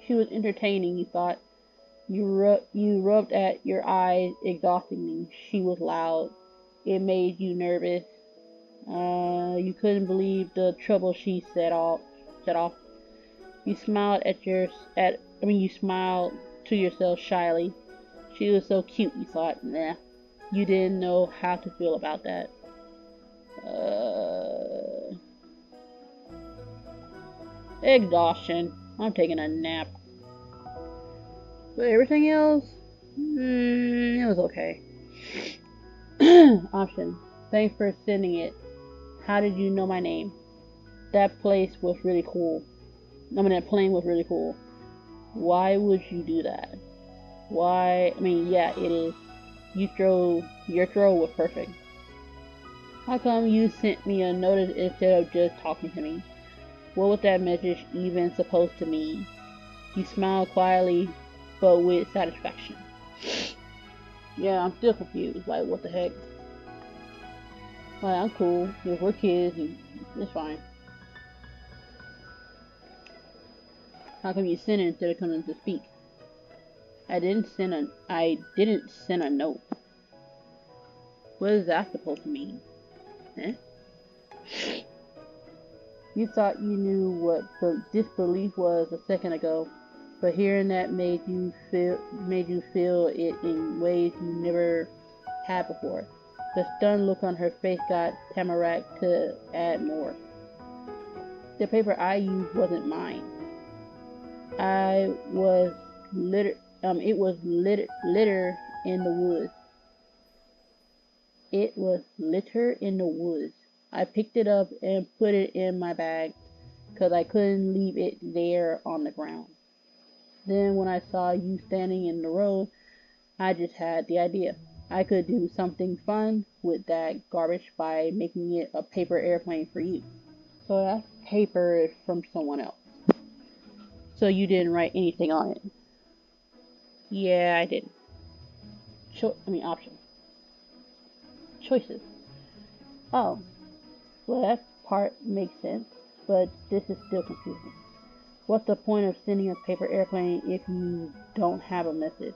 Speaker 1: She was entertaining, you thought. You rubbed at your eyes exhaustingly. She was loud. It made you nervous. You couldn't believe the trouble she set off. You smiled you smiled to yourself shyly. She was so cute, you thought. Nah. You didn't know how to feel about that. Exhaustion. I'm taking a nap. But everything else, it was okay. Option. Thanks for sending it. How did you know my name? That place was really cool. That plane was really cool. Why would you do that? Why? Yeah, it is. Your throw was perfect. How come you sent me a notice instead of just talking to me? What was that message even supposed to mean? You smiled quietly, but with satisfaction. Yeah, I'm still confused. Like, what the heck? Like, I'm cool. If we're kids, it's fine. How come you sent it instead of coming to speak? I didn't send a note. What is that supposed to mean? Eh? You thought you knew what disbelief was a second ago, but hearing that made you feel it in ways you never had before. The stunned look on her face got Tamarack to add more. The paper I used wasn't mine. It was litter in the woods. It was litter in the woods. I picked it up and put it in my bag, 'cause I couldn't leave it there on the ground. Then when I saw you standing in the road, I just had the idea. I could do something fun with that garbage by making it a paper airplane for you. So that paper is from someone else. So you didn't write anything on it? Yeah, I didn't. Options. Choices. Oh, well, that part makes sense, but this is still confusing. What's the point of sending a paper airplane if you don't have a message?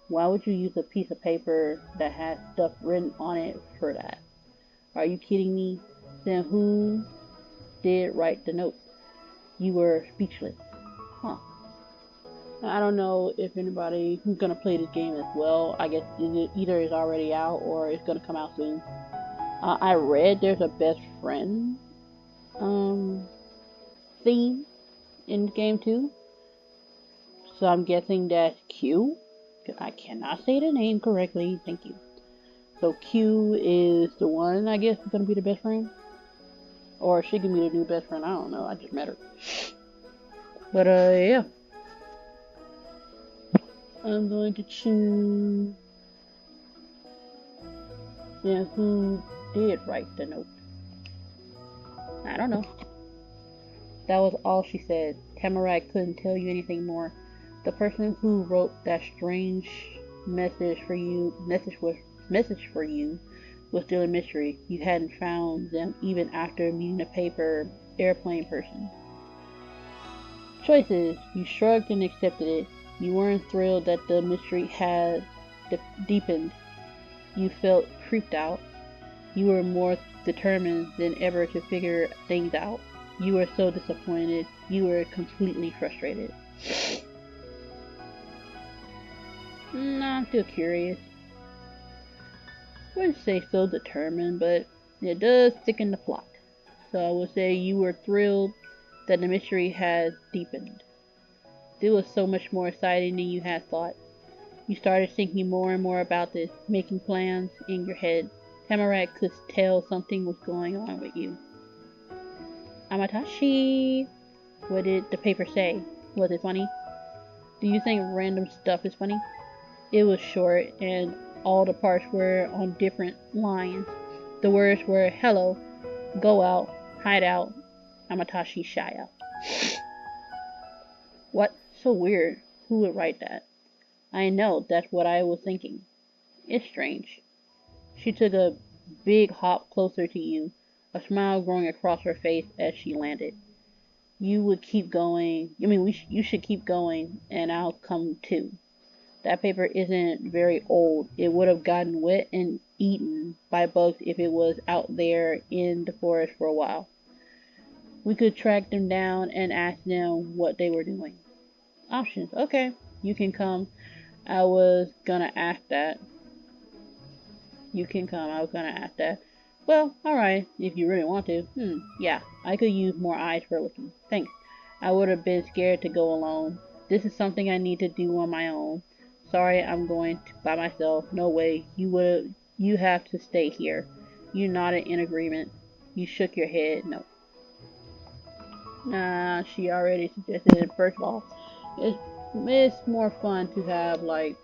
Speaker 1: Why would you use a piece of paper that has stuff written on it for that? Are you kidding me? Then who did write the note? You were speechless. Huh. I don't know if anybody who's gonna play this game as well. I guess either is already out or it's gonna come out soon. I read there's a best friend theme in the game too. So I'm guessing that's Q. I cannot say the name correctly. Thank you. So Q is the one, I guess, is gonna be the best friend. Or she can be the new best friend. I don't know. I just met her. But yeah. I'm going to choose who did write the note. I don't know. That was all she said. Tamarack couldn't tell you anything more. The person who wrote that strange message for you was still a mystery. You hadn't found them even after meeting the paper airplane person. Choices. You shrugged and accepted it. You weren't thrilled that the mystery had deepened. You felt creeped out. You were more determined than ever to figure things out. You were so disappointed. You were completely frustrated. I'm still curious. I wouldn't say so determined, but it does thicken the plot. So I would say you were thrilled that the mystery had deepened. It was so much more exciting than you had thought. You started thinking more and more about this, making plans in your head. Tamarack could tell something was going on with you. Amatashi! What did the paper say? Was it funny? Do you think random stuff is funny? It was short, and all the parts were on different lines. The words were hello, go out, hide out, Amatashi Shaya. What? So weird. Who would write that? I know, that's what I was thinking. It's strange. She took a big hop closer to you, a smile growing across her face as she landed. You would keep going. You should keep going, and I'll come too. That paper isn't very old. It would have gotten wet and eaten by bugs if it was out there in the forest for a while. We could track them down and ask them what they were doing. Options. Okay, you can come. I was gonna ask that. You can come. I was gonna ask that. Well, alright, if you really want to. Yeah, I could use more eyes for looking. Thanks. I would have been scared to go alone. This is something I need to do on my own. Sorry, I'm going by myself. No way. You have to stay here. You nodded in agreement. You shook your head. No. Nah, she already suggested it. First of all, it's more fun to have like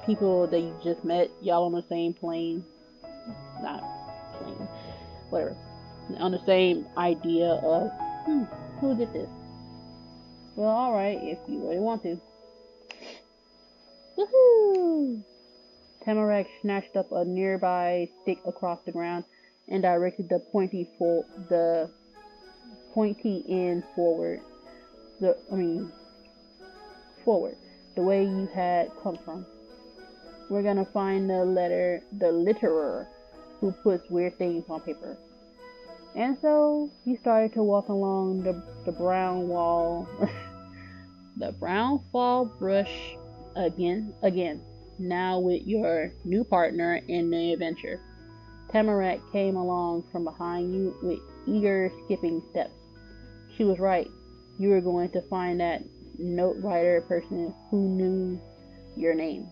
Speaker 1: people that you just met, y'all on the same plane, not plane, whatever, on the same idea of who did this. Well, alright, if you really want to. Woohoo! Tamarack snatched up a nearby stick across the ground and directed the pointy end forward. Forward, the way you had come from. We're gonna find the litterer who puts weird things on paper. And so you started to walk along the brown wall, the brown fall brush again, now with your new partner in the adventure. Tamarack came along from behind you with eager, skipping steps. She was right. You were going to find that note writer person who knew your name.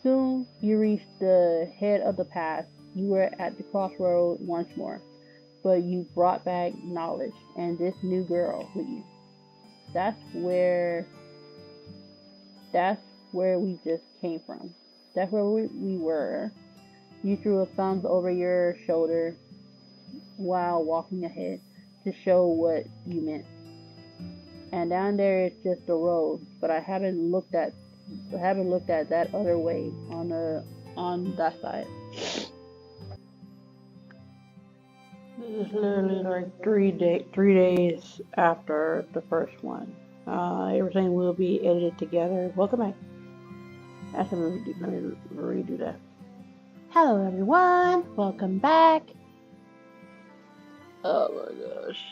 Speaker 1: Soon you reached the head of the path. You were at the crossroad once more, but you brought back knowledge and this new girl with you. That's where we just came from. That's where we were. You threw a thumbs over your shoulder while walking ahead to show what you meant. And down there is just the road, but I haven't looked at that other way on that side. This is literally like 3 days after the first one. Everything will be edited together. Welcome back. Actually, let me redo that. Hello everyone, welcome back. Oh my gosh.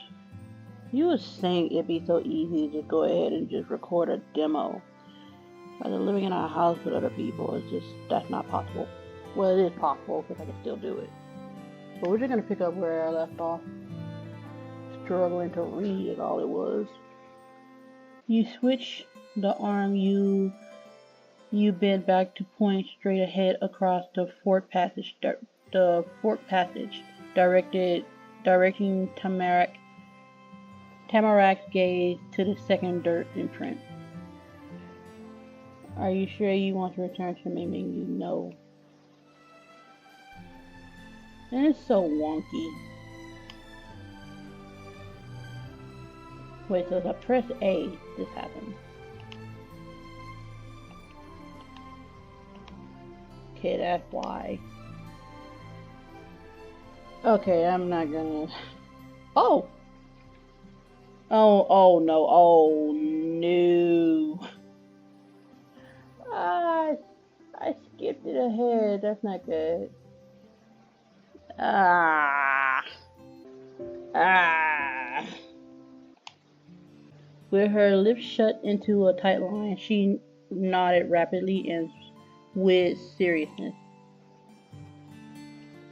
Speaker 1: You would think it'd be so easy to just go ahead and just record a demo. But living in a house with other people, that's not possible. Well, it is possible because I can still do it. But we're just going to pick up where I left off. Struggling to read is all it was. You switch the arm you bent back to point straight ahead across the fork passage. Directing Tamarack's gaze to the second dirt imprint. Are you sure you want to return to Miming? You know. And it's so wonky. Wait, so if I press A, this happens. Okay, that's why. Okay, I'm not gonna... Oh! Oh no, oh no. I skipped it ahead, that's not good. With her lips shut into a tight line, she nodded rapidly and with seriousness.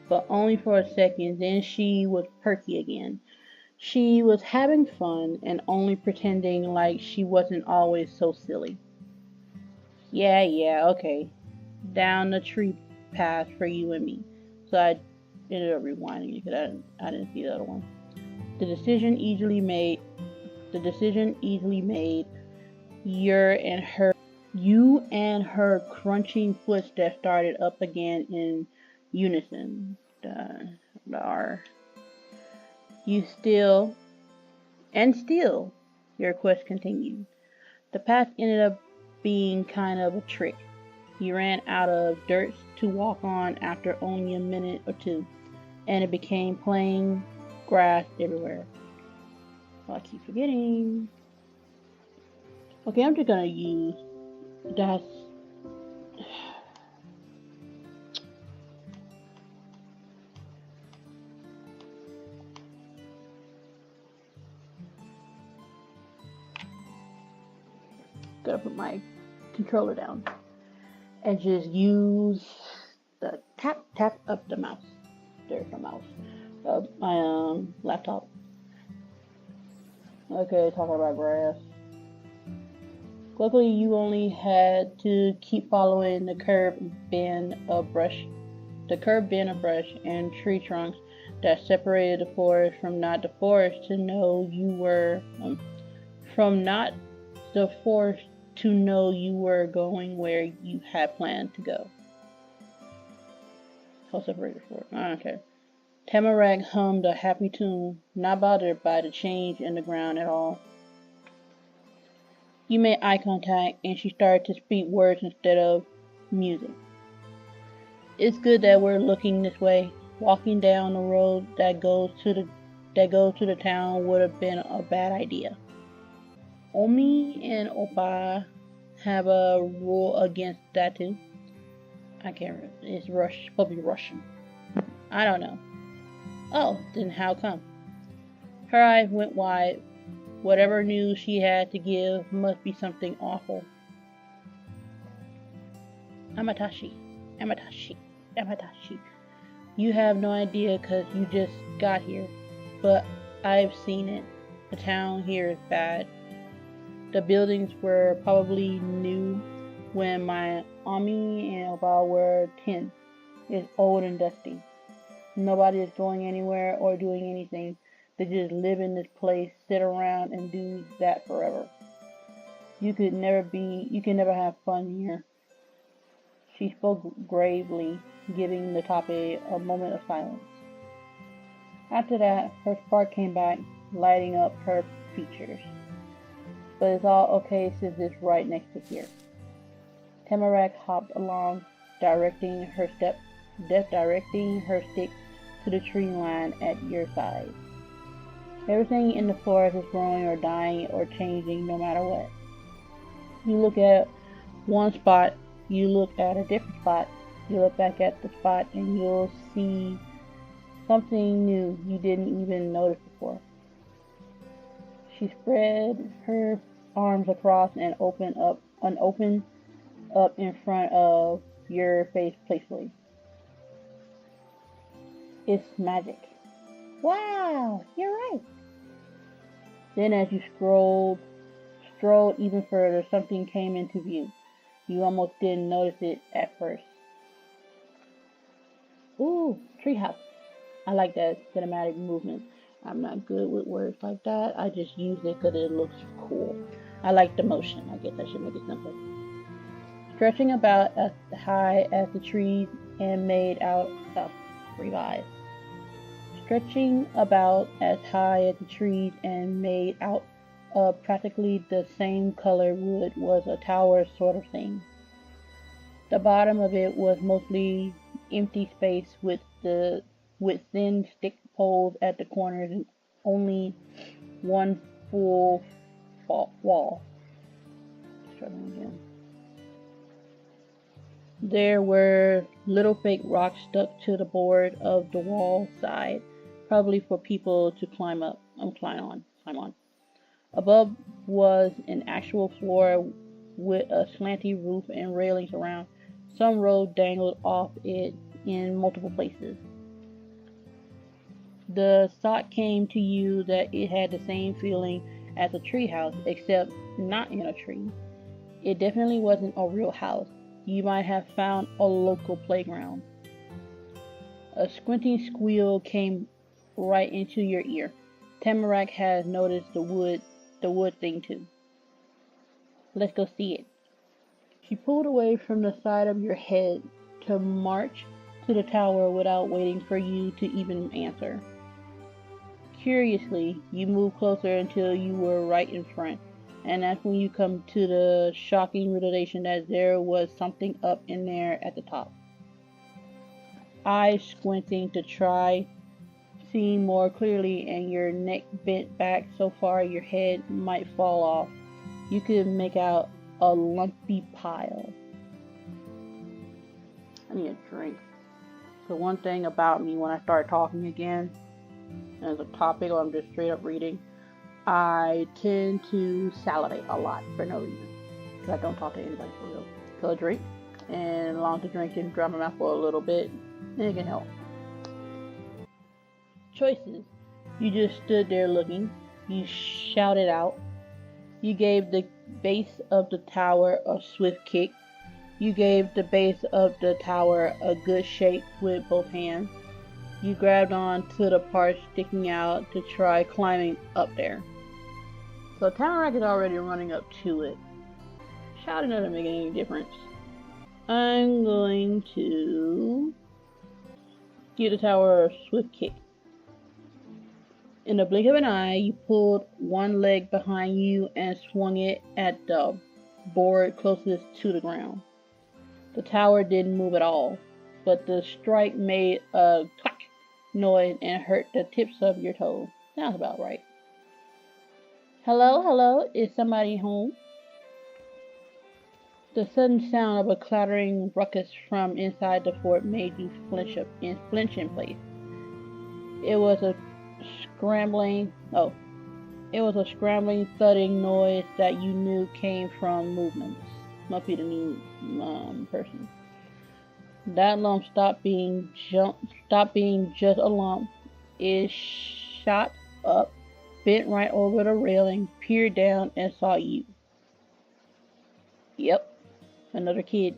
Speaker 1: But only for a second, then she was perky again. She was having fun and only pretending like she wasn't always so silly. Yeah, okay. Down the tree path for you and me. So I ended up rewinding it because I didn't see the other one. The decision easily made. You and her crunching footsteps started up again in unison. The R. You still and still, your quest continued. The path ended up being kind of a trick. You ran out of dirt to walk on after only a minute or two, and it became plain grass everywhere. I keep forgetting. Okay, I'm just gonna use that's gonna put my controller down and just use the tap of the mouse. There's the mouse of my laptop. Okay, talking about grass. Luckily, you only had to keep following the curved bend of brush and tree trunks that separated the forest from not the forest to know you were from not the forest to know you were going where you had planned to go. How separated forest? Okay. Tamarack hummed a happy tune, not bothered by the change in the ground at all. You made eye contact, and she started to speak words instead of music. It's good that we're looking this way. Walking down the road that goes to the town would have been a bad idea. Omi and Opa have a rule against that too. I can't remember. It's probably Russian. I don't know. Oh, then how come? Her eyes went wide. Whatever news she had to give must be something awful. Amatashi. You have no idea because you just got here. But I've seen it. The town here is bad. The buildings were probably new when my Ami and Oba were 10. It's old and dusty. Nobody is going anywhere or doing anything. They just live in this place, sit around, and do that forever. You can never have fun here. She spoke gravely, giving the topic a moment of silence. After that, her spark came back, lighting up her features. But it's all okay since it's right next to here. Tamarack hopped along, directing her stick to the tree line at your side. Everything in the forest is growing or dying or changing no matter what. You look at one spot, you look at a different spot, you look back at the spot and you'll see something new you didn't even notice before. She spread her arms across and opened up in front of your face playfully. It's magic. Wow, you're right. Then as you strolled even further, something came into view. You almost didn't notice it at first. Ooh, treehouse. I like that cinematic movement. I'm not good with words like that. I just use it because it looks cool. I like the motion. I guess I should make it simple. Stretching about as high as the trees and made out of revive. Stretching about as high as the trees and made out of practically the same color wood was a tower sort of thing. The bottom of it was mostly empty space with thin stick poles at the corners and only one full wall. There were little fake rocks stuck to the board of the wall side, probably for people to climb on. Above was an actual floor with a slanty roof and railings around. Some road dangled off it in multiple places. The thought came to you that it had the same feeling as a treehouse, except not in a tree. It definitely wasn't a real house. You might have found a local playground. A squinting squeal came right into your ear. Tamarack has noticed the wood thing too. Let's go see it. She pulled away from the side of your head to march to the tower without waiting for you to even answer. Curiously, you moved closer until you were right in front, and that's when you come to the shocking realization that there was something up in there at the top. Eyes squinting to try seeing more clearly, and your neck bent back so far your head might fall off. You could make out a lumpy pile. I need a drink. The one thing about me when I start talking again, as a topic or I'm just straight up reading, I tend to salivate a lot for no reason. Because I don't talk to anybody for real. So a drink, and along with the drinking, dry my mouth for a little bit, and it can help. Choices. You just stood there looking. You shouted out. You gave the base of the tower a swift kick. You gave the base of the tower a good shake with both hands. You grabbed on to the part sticking out to try climbing up there. So Tamarack is already running up to it. Shouting doesn't make any difference. I'm going to give the tower a swift kick. In the blink of an eye, you pulled one leg behind you and swung it at the board closest to the ground. The tower didn't move at all, but the strike made a clack noise and hurt the tips of your toes. Sounds about right. Hello, hello, is somebody home? The sudden sound of a clattering ruckus from inside the fort made you flinch in place. It was a scrambling, thudding noise that you knew came from movements. Must be the new person. That lump stopped being just a lump. It shot up, bent right over the railing, peered down, and saw you. Yep, another kid.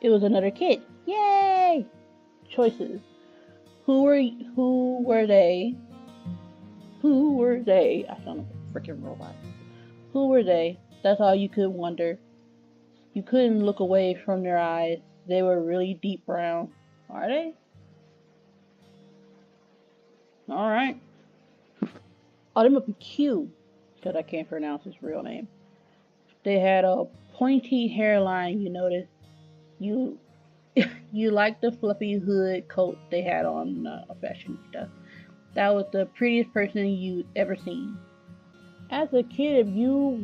Speaker 1: It was another kid. Yay! Choices. Who were they? I sound like a freaking robot. Who were they? That's all you could wonder. You couldn't look away from their eyes. They were really deep brown. Are they? Alright. Oh, they must be Q, because I can't pronounce his real name. They had a pointy hairline, you noticed. You liked the fluffy hood coat they had on, fashionista. That was the prettiest person you'd ever seen. As a kid, if you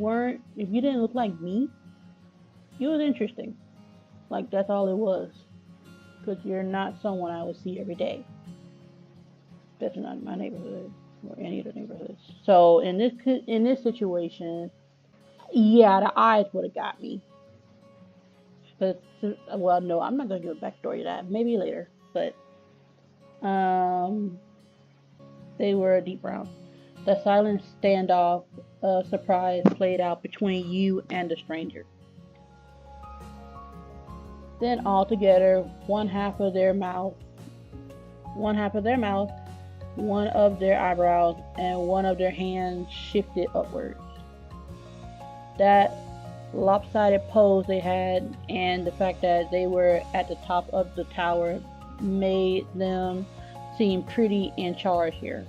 Speaker 1: didn't look like me, you was interesting. Like, that's all it was. Because you're not someone I would see every day. That's not in my neighborhood or any of the neighborhoods. So in this situation, yeah, the eyes would have got me. But well, no, I'm not gonna give a backstory to that. Maybe later. But they were a deep brown. The silent standoff surprise played out between you and the stranger. Then all together, one half of their mouth, one of their eyebrows, and one of their hands shifted upwards. That lopsided pose they had and the fact that they were at the top of the tower made them seem pretty in charge here.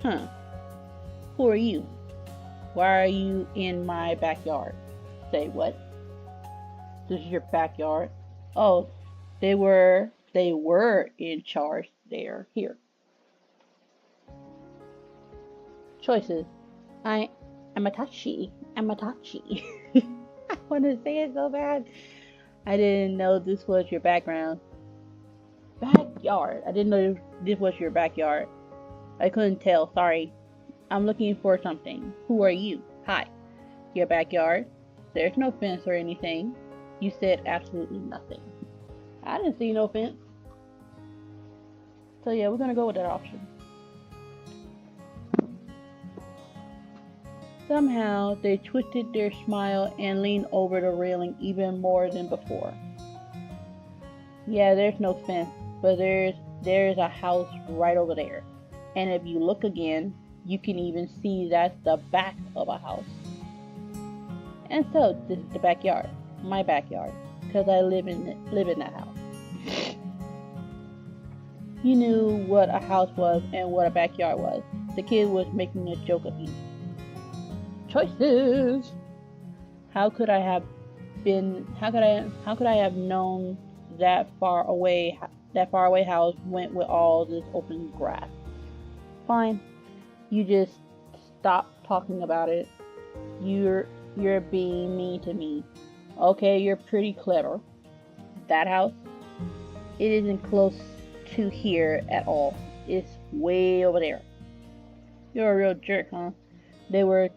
Speaker 1: Huh. Who are you? Why are you in my backyard? Say what? This is your backyard? Oh, they were in charge. They're here. Choices. I'm Amatachi. I want to say it so bad. I didn't know this was your background. Backyard. I didn't know this was your backyard. I couldn't tell. Sorry. I'm looking for something. Who are you? Hi. Your backyard. There's no fence or anything. You said absolutely nothing. I didn't see no fence. So yeah, we're gonna go with that option. Somehow, they twisted their smile and leaned over the railing even more than before. Yeah, there's no fence, but there's a house right over there. And if you look again, You can even see that's the back of a house. And so this is the backyard, my backyard, because I live in that house. You knew what a house was and what a backyard was. The kid was making a joke of you. Choices. How could I have known that far away house went with all this open grass? Fine. You just stop talking about it. You're being mean to me. Okay, you're pretty clever. That house, it isn't close to here at all. It's way over there. You're a real jerk, huh? They were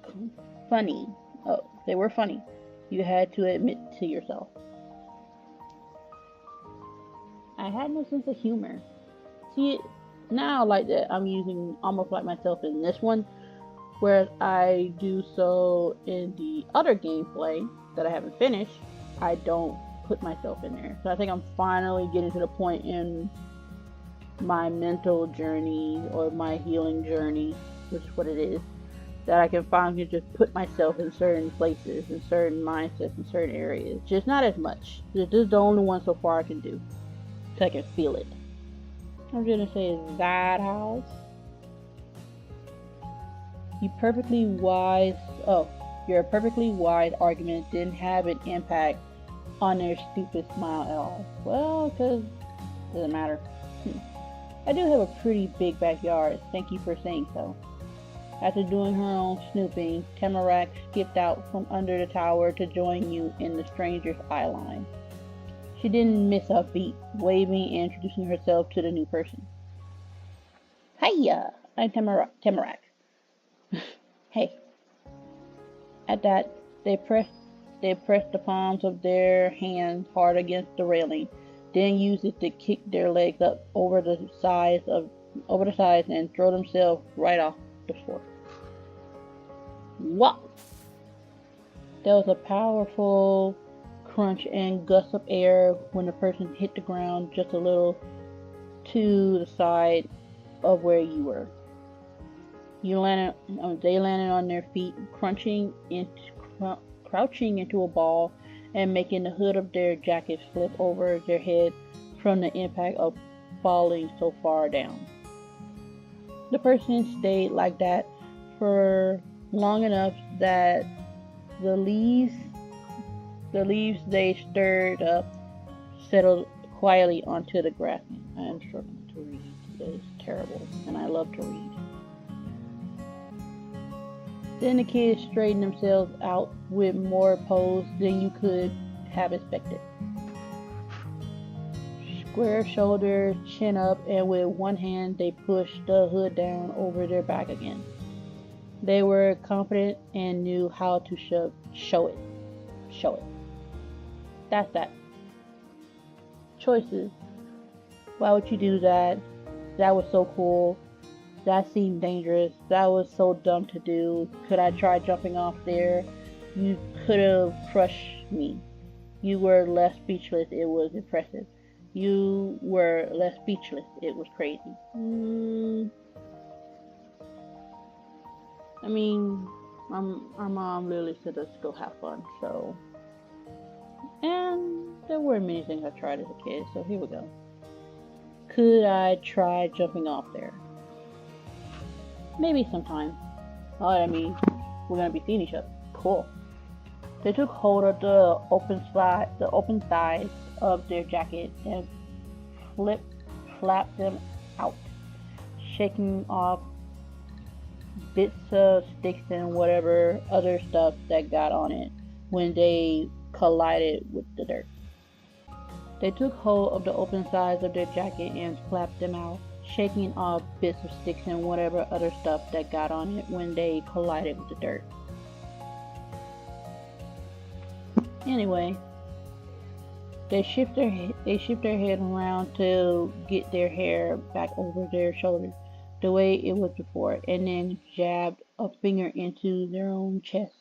Speaker 1: funny. Oh, they were funny. You had to admit to yourself. I had no sense of humor. See, now like that, I'm using almost like myself in this one, whereas I do so in the other gameplay that I haven't finished. I don't put myself in there. So I think I'm finally getting to the point in my mental journey or my healing journey, which is what it is, that I can finally just put myself in certain places, in certain mindsets, in certain areas. Just not as much. This is the only one so far I can do. So I can feel it. I'm gonna say that house. Your perfectly wise argument didn't have an impact on their stupid smile at all. Well, because it doesn't matter. I do have a pretty big backyard. Thank you for saying so. After doing her own snooping, Tamarack skipped out from under the tower to join you in the stranger's eye line. She didn't miss a beat, waving and introducing herself to the new person. Hiya! I'm Tamarack. Hey. At that, they pressed the palms of their hands hard against the railing, then used it to kick their legs up over the sides and throw themselves right off the floor. Wow! There was a powerful crunch and gust of air when the person hit the ground just a little to the side of where you were. They landed on their feet, crouching into a ball and making the hood of their jackets flip over their head from the impact of falling so far down. The person stayed like that for long enough that the leaves they stirred up settled quietly onto the grass. I am struggling to read. It is terrible, and I love to read. Then the kids straightened themselves out with more pose than you could have expected. Square shoulders, chin up, and with one hand they pushed the hood down over their back again. They were confident and knew how to show it. That's that. Choices. Why would you do that? That was so cool. That seemed dangerous. That was so dumb to do. Could I try jumping off there? You could have crushed me. You were left speechless. It was impressive. You were left speechless. It was crazy. I mean, our mom literally said let's go have fun. So, and there were many things I tried as a kid. So here we go. Could I try jumping off there? Maybe sometime. Oh, I mean, we're gonna be seeing each other. Cool. They took hold of the open sides of their jacket and flapped them out, shaking off bits of sticks and whatever other stuff that got on it when they collided with the dirt. They took hold of the open sides of their jacket and flapped them out, shaking off bits of sticks and whatever other stuff that got on it when they collided with the dirt. Anyway, they shift their head around to get their hair back over their shoulders the way it was before, and then jabbed a finger into their own chest.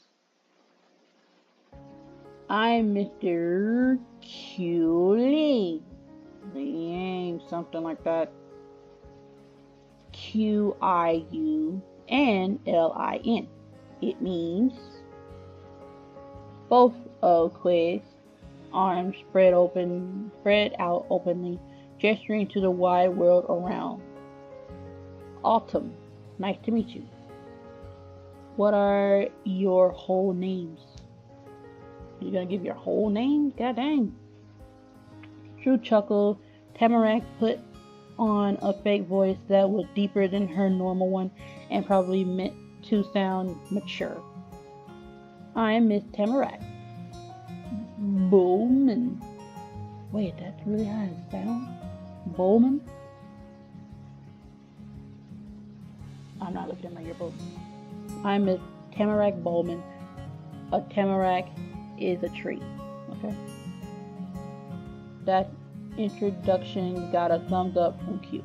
Speaker 1: I'm Mr. Q-Ling. Something like that. Qiu. and L-I-N. It means both of Quig's arms spread out openly, gesturing to the wide world around. Autumn, nice to meet you. What are your whole names? You gonna give your whole name? God dang. True chuckled. Tamarack put on a fake voice that was deeper than her normal one and probably meant to sound mature. I'm Miss Tamarack. Bowman. Wait, that's really how it sounds. Bowman? I'm not looking at my yearbook. I'm Miss Tamarack Bowman. A tamarack is a tree. Okay. That introduction got a thumbs up from Q.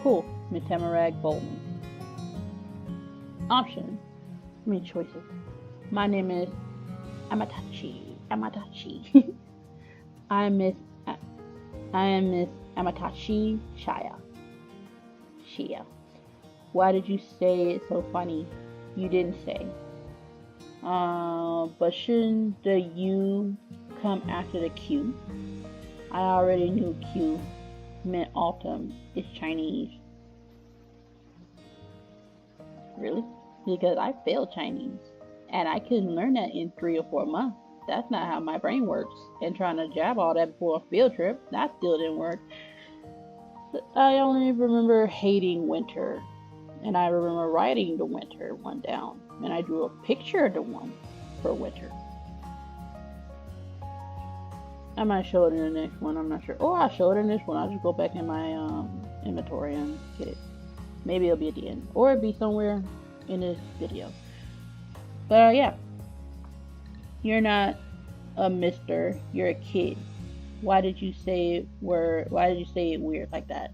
Speaker 1: Cool, Miss Tamarack Bowman. Choices. My name is Amatachi. I am Miss Amatachi Shia. Why did you say it so funny? You didn't say. But shouldn't the U come after the Q? I already knew Q meant autumn. It's Chinese. Really? Because I failed Chinese. And I couldn't learn that in 3 or 4 months. That's not how my brain works. And trying to jab all that before a field trip, that still didn't work. I only remember hating winter. And I remember writing the winter one down. And I drew a picture of the one for winter. I might show it in the next one, I'm not sure. Or I'll show it in this one. I'll just go back in my inventory and get it. Maybe it'll be at the end. Or it'll be somewhere in this video. But yeah. You're not a mister, you're a kid. Why did you say it weird like that?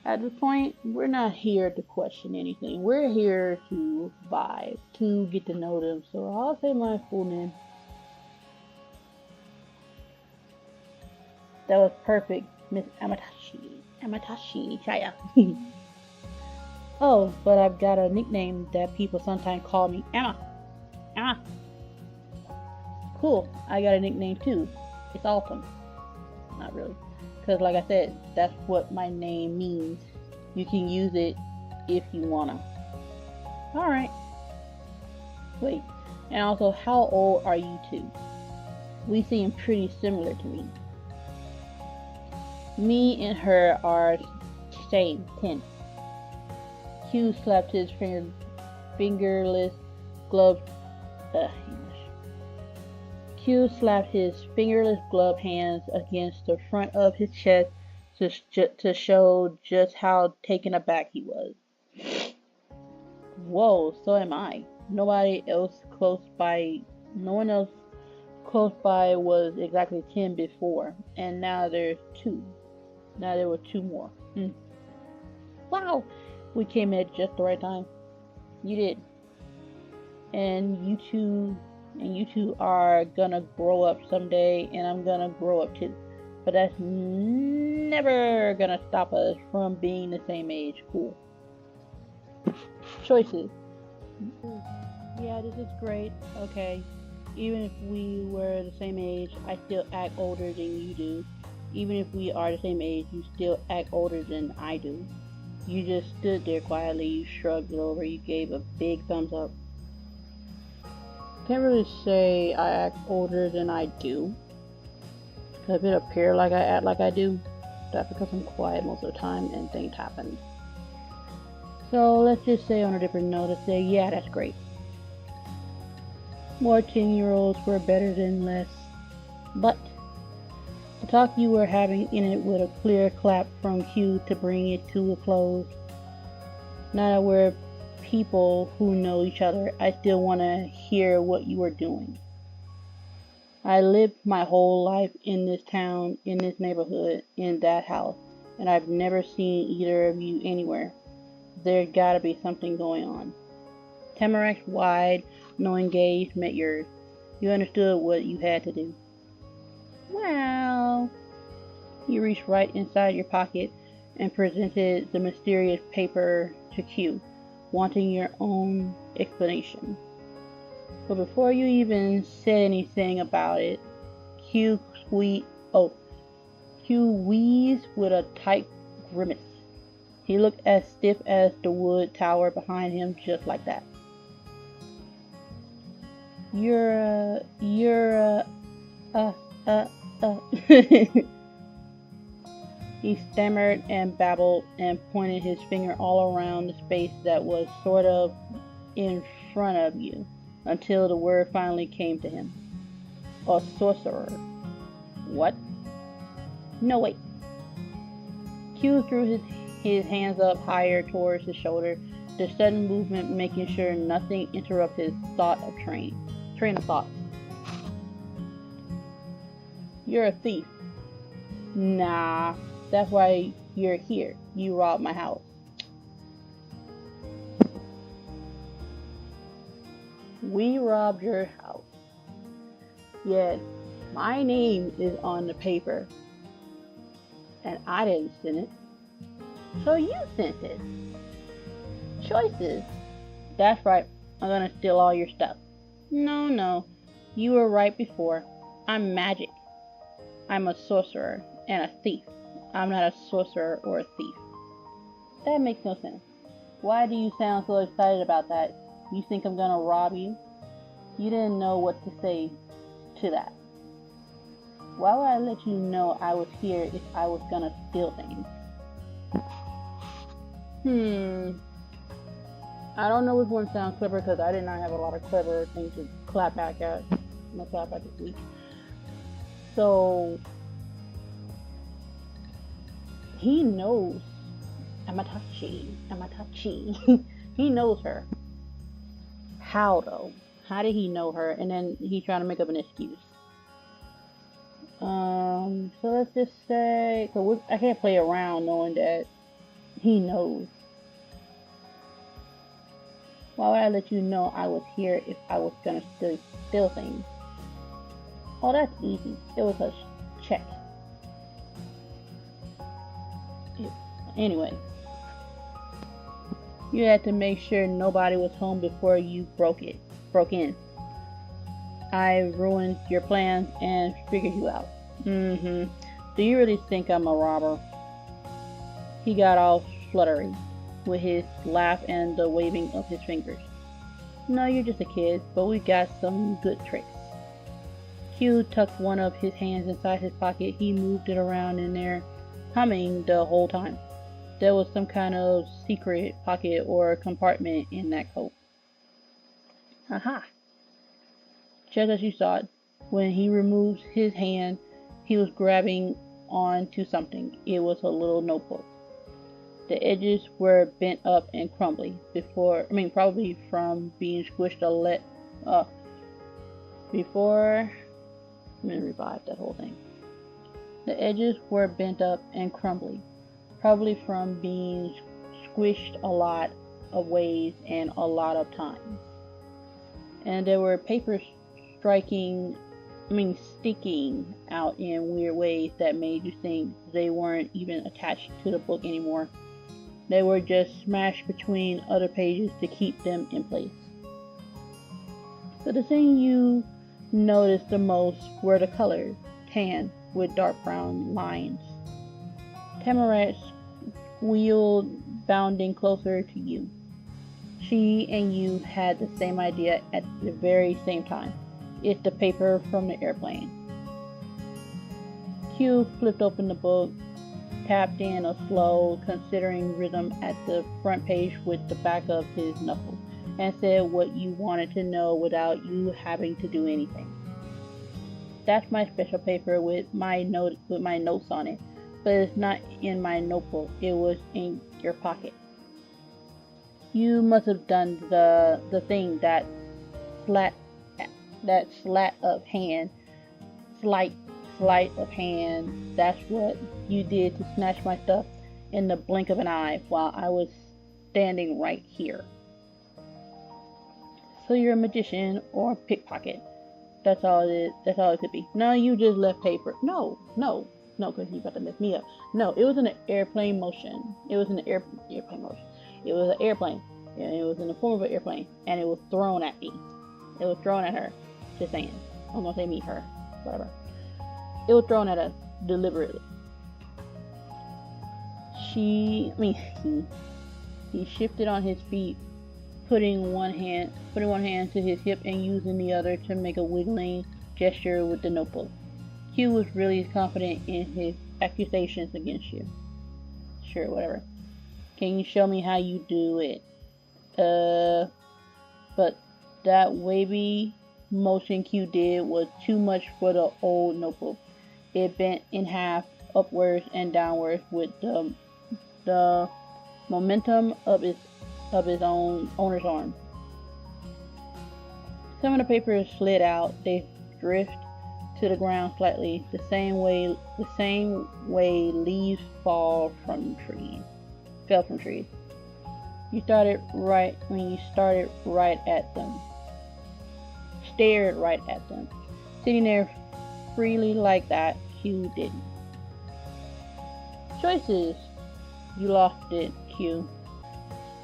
Speaker 1: At this point, we're not here to question anything. We're here to vibe, to get to know them. So I'll say my full name. That was perfect, Miss Amatachi Chaya. Oh, but I've got a nickname that people sometimes call me Emma. Cool, I got a nickname too. It's Autumn. Not really. Because like I said, that's what my name means. You can use it if you wanna. Alright. Wait, and also, how old are you two? We seem pretty similar to me. Me and her are same, 10. Q slapped his fingerless gloved hands against the front of his chest to show just how taken aback he was. Whoa, so am I. No one else close by was exactly 10 before, and now there's 2. Now there were 2 more. Wow, we came at just the right time. You did. And you two are gonna grow up someday, and I'm gonna grow up too. But that's never gonna stop us from being the same age. Cool. Choices. Yeah, this is great. Okay. Even if we were the same age, I still act older than you do. Even if we are the same age, you still act older than I do. You just stood there quietly, you shrugged it over, you gave a big thumbs up. Can't really say I act older than I do. Does it appear like I act like I do? That's because I'm quiet most of the time and things happen. So let's just say on a different note, let's say, yeah, that's great. More 10-year-olds were better than less. But the talk you were having ended with a clear clap from Q to bring it to a close. Now that we're people who know each other, I still want to hear what you were doing. I lived my whole life in this town, in this neighborhood, in that house, and I've never seen either of you anywhere. There's gotta be something going on. Tamarack's wide, knowing gaze met yours. You understood what you had to do. Well, you reached right inside your pocket and presented the mysterious paper to Q. wanting your own explanation. But before you even said anything about it, Q wheezed with a tight grimace. He looked as stiff as the wood tower behind him, just like that. He stammered and babbled and pointed his finger all around the space that was sort of in front of you, until the word finally came to him. A sorcerer. What? No, wait. Q threw his hands up higher towards his shoulder, the sudden movement making sure nothing interrupted his train of thought. You're a thief. Nah, that's why you're here. You robbed my house. We robbed your house. Yes, my name is on the paper. And I didn't send it. So you sent it. Choices. That's right. I'm gonna steal all your stuff. No. You were right before. I'm magic. I'm a sorcerer and a thief. I'm not a sorcerer or a thief. That makes no sense. Why do you sound so excited about that? You think I'm gonna rob you? You didn't know what to say to that. Why would I let you know I was here if I was gonna steal things? I don't know which one sounds clever because I did not have a lot of clever things to clap back at. I'm gonna clap back this week. So he knows Amatachi. He knows her. How though? How did he know her? And then he's trying to make up an excuse. So let's just say, I can't play around knowing that he knows. Why would I let you know I was here if I was gonna steal things? Oh, that's easy. It was a check. Anyway, you had to make sure nobody was home before you broke in. I ruined your plans and figured you out. Do you really think I'm a robber? He got all fluttery with his laugh and the waving of his fingers. No, you're just a kid, but we got some good tricks. Q tucked one of his hands inside his pocket. He moved it around in there, humming the whole time. There was some kind of secret pocket or compartment in that coat. Aha! Just as you saw it, when he removed his hand, he was grabbing onto something. It was a little notebook. The edges were bent up and crumbly probably from being squished a let before. I'm gonna revive that whole thing. The edges were bent up and crumbly, probably from being squished a lot of ways and a lot of times. And there were papers sticking out in weird ways that made you think they weren't even attached to the book anymore. They were just smashed between other pages to keep them in place. So the thing you noticed the most were the colors, tan with dark brown lines. Tamarat squealed, bounding closer to you. She and you had the same idea at the very same time. It's the paper from the airplane. Q flipped open the book, tapped in a slow, considering rhythm at the front page with the back of his knuckles, and said what you wanted to know without you having to do anything. That's my special paper with my notes on it, but it's not in my notebook. It was in your pocket. You must have done the thing that sleight of hand. That's what you did to snatch my stuff in the blink of an eye while I was standing right here. So you're a magician or a pickpocket. That's all it is. That's all it could be. No, you just left paper. No, because you're about to mess me up. No, it was an airplane motion. It was an airplane motion. It was an airplane. And it was in the form of an airplane, and it was thrown at me. It was thrown at her. Just saying. I'm gonna say me, her, whatever. It was thrown at us deliberately. He shifted on his feet, putting one hand to his hip and using the other to make a wiggling gesture with the notebook. Q was really confident in his accusations against you. Sure, whatever. Can you show me how you do it? But that wavy motion Q did was too much for the old notebook. It bent in half, upwards and downwards, with the momentum of its own owner's arm. Some of the papers slid out. They drifted to the ground slightly, the same way leaves fell from trees. You started right at them. Stared right at them. Sitting there freely like that, Q didn't. Choices. You lost it, Q.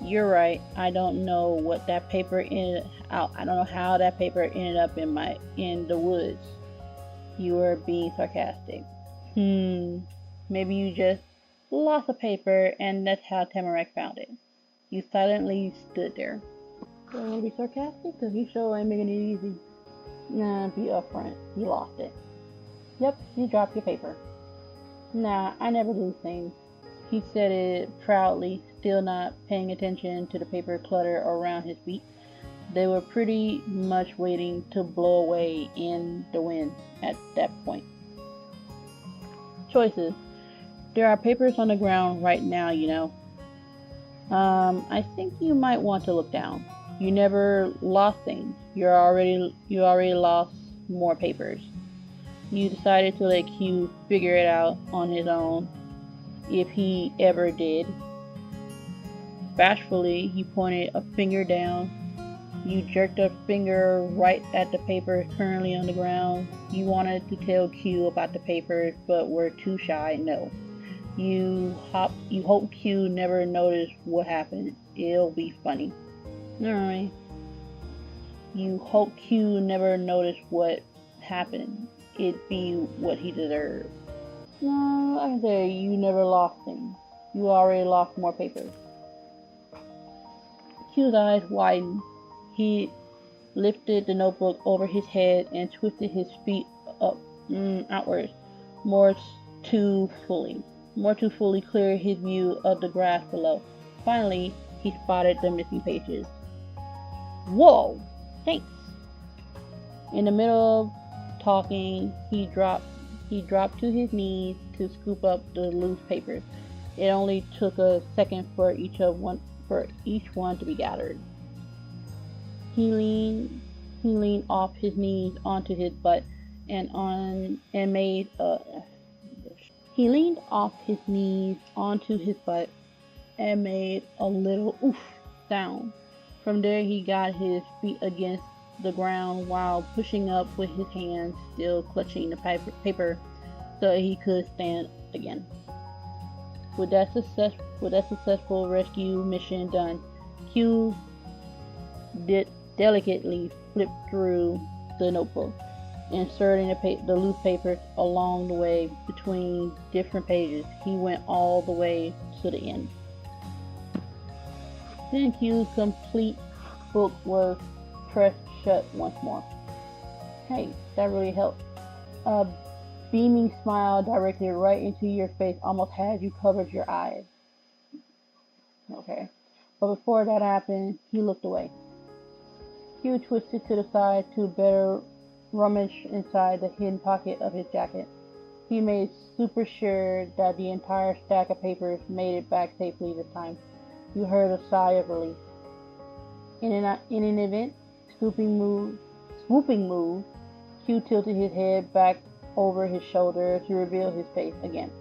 Speaker 1: You're right. I don't know what that paper ended out. I don't know how that paper ended up in the woods. You were being sarcastic. Maybe you just lost a paper and that's how Tamarack found it. You silently stood there. Don't want to be sarcastic? Because you sure ain't making it easy. Nah, be upfront. You lost it. Yep, you dropped your paper. Nah, I never lose things. He said it proudly, still not paying attention to the paper clutter around his feet. They were pretty much waiting to blow away in the wind at that point. Choices. There are papers on the ground right now, you know. I think you might want to look down. You never lost things. You already lost more papers. You decided to let Q figure it out on his own, if he ever did. Bashfully, you pointed a finger down. You jerked a finger right at the papers currently on the ground. You wanted to tell Q about the papers, but were too shy. No. You hope Q never noticed what happened. It'll be funny. Alright. You hope Q never noticed what happened. It'd be what he deserved. No, I can say you never lost things. You already lost more papers. Q's eyes widened. He lifted the notebook over his head and twisted his feet outwards, more to fully clear his view of the grass below. Finally, he spotted the missing pages. Whoa! Thanks. In the middle of talking, he dropped to his knees to scoop up the loose papers. It only took a second for each one to be gathered. He leaned off his knees onto his butt He leaned off his knees onto his butt and made a little oof sound. From there, he got his feet against the ground while pushing up with his hands still clutching the paper so he could stand again. With that successful rescue mission done, Q delicately flipped through the notebook, inserting the loose papers along the way between different pages. He went all the way to the end. Then Q's complete book was pressed shut once more. Hey, that really helped. A beaming smile directed right into your face almost had you covered your eyes. Okay. But before that happened, he looked away. Q twisted to the side to better rummage inside the hidden pocket of his jacket. He made super sure that the entire stack of papers made it back safely this time. You heard a sigh of relief. In an event swooping move, Q tilted his head back over his shoulder to reveal his face again.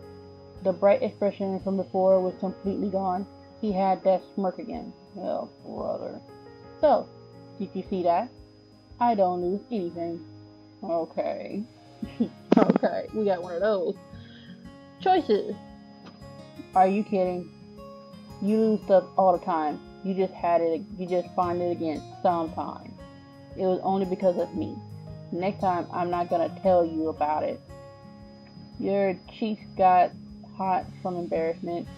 Speaker 1: The bright expression from before was completely gone. He had that smirk again. Oh, brother. So, did you see that? I don't lose anything. Okay. Okay, we got one of those. Choices. Are you kidding? You lose stuff all the time. You just had it. You just find it again sometime. It was only because of me. Next time, I'm not gonna tell you about it. Your cheeks got hot from embarrassment.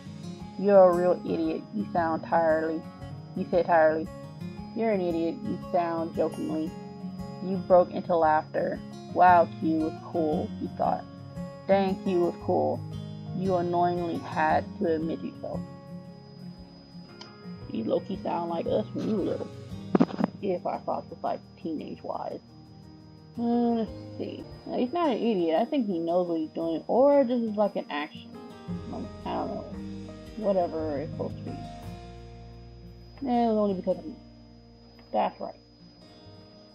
Speaker 1: You're a real idiot. You sound tirely. You said tirely. You're an idiot. You sound jokingly. You broke into laughter. Wow, Q was cool, you thought. Dang, Q was cool. You annoyingly had to admit to yourself. You low-key sound like us when you were little. If our thoughts was like teenage-wise. Let's see. Now, he's not an idiot. I think he knows what he's doing. Or this is like an action. I don't know. Whatever it's supposed to be. It was only because of me. That's right.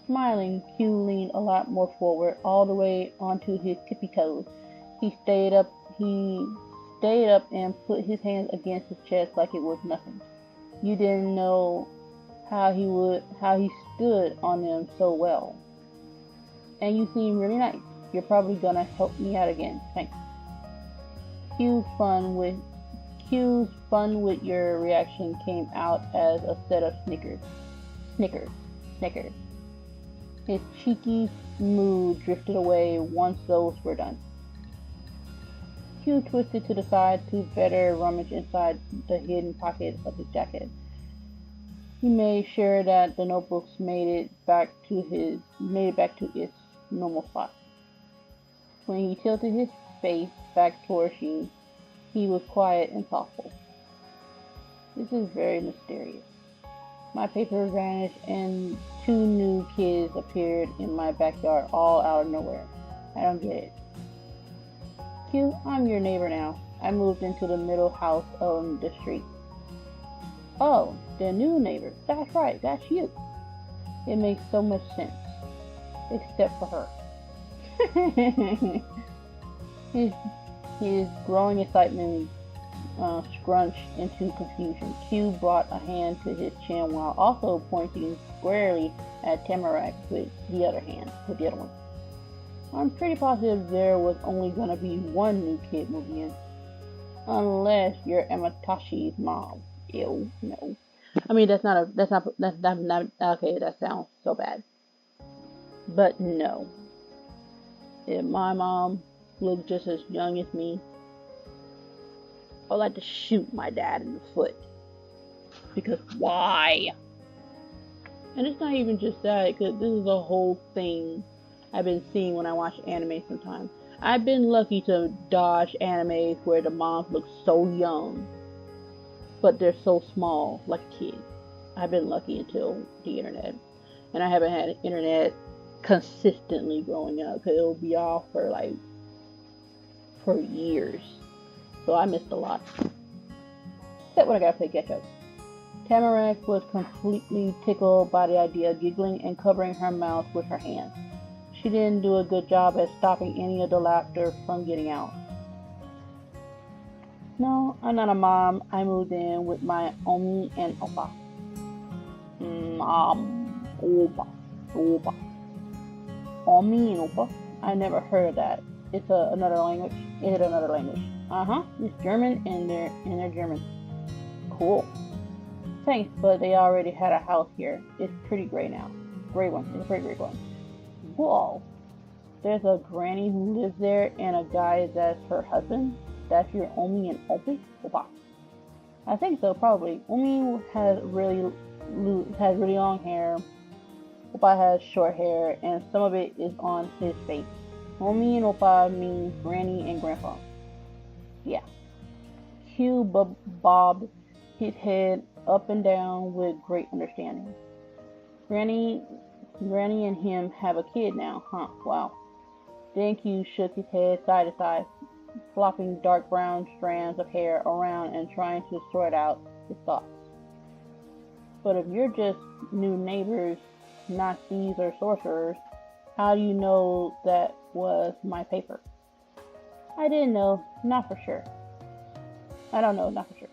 Speaker 1: Smiling, Q leaned a lot more forward, all the way onto his tippy toes. He stayed up and put his hands against his chest like it was nothing. You didn't know how he stood on them so well. And you seem really nice. You're probably gonna help me out again. Thanks. Q's fun with your reaction came out as a set of snickers. His cheeky mood drifted away once those were done. Q twisted to the side to better rummage inside the hidden pocket of his jacket. He made sure that the notebooks made it back to its normal spot. When he tilted his face back towards you, he was quiet and thoughtful. This is very mysterious. My paper vanished and 2 new kids appeared in my backyard all out of nowhere. I don't get it. Q, I'm your neighbor now. I moved into the middle house on the street. Oh, the new neighbor. That's right, that's you. It makes so much sense. Except for her. his growing excitement scrunched into confusion. Q brought a hand to his chin while also pointing squarely at Tamarack with the other one. I'm pretty positive there was only gonna be one new kid moving in. Unless you're Amatashi's mom. Ew, no. I mean, that's not, okay, that sounds so bad. But no. If my mom looked just as young as me, I'd like to shoot my dad in the foot. Because why? And it's not even just that, because this is a whole thing I've been seeing when I watch anime sometimes. I've been lucky to dodge animes where the moms look so young, but they're so small, like a kid. I've been lucky until the internet. And I haven't had internet consistently growing up, because it'll be off for years. So I missed a lot. Except when I gotta play catch up. Tamarack was completely tickled by the idea, giggling and covering her mouth with her hands. She didn't do a good job at stopping any of the laughter from getting out. No, I'm not a mom. I moved in with my Omi and Opa. Opa. Omi and Opa? I never heard of that. It's another language. Is it another language? It's German and they're German. Cool. Thanks, but they already had a house here. It's pretty great now. Great one. It's a pretty great one. Whoa. There's a granny who lives there and a guy that's her husband. That's your Omi and Opa? I think so, probably. Omi has really long hair. Opa has short hair, and some of it is on his face. Omi and Opa means granny and grandpa. Yeah. Q bobbed his head up and down with great understanding. Granny and him have a kid now, huh? Wow. Then Q shook his head side to side, flopping dark brown strands of hair around and trying to sort out his thoughts. But if you're just new neighbors, not thieves or sorcerers, how do you know that was my paper? I didn't know, not for sure. I don't know, not for sure.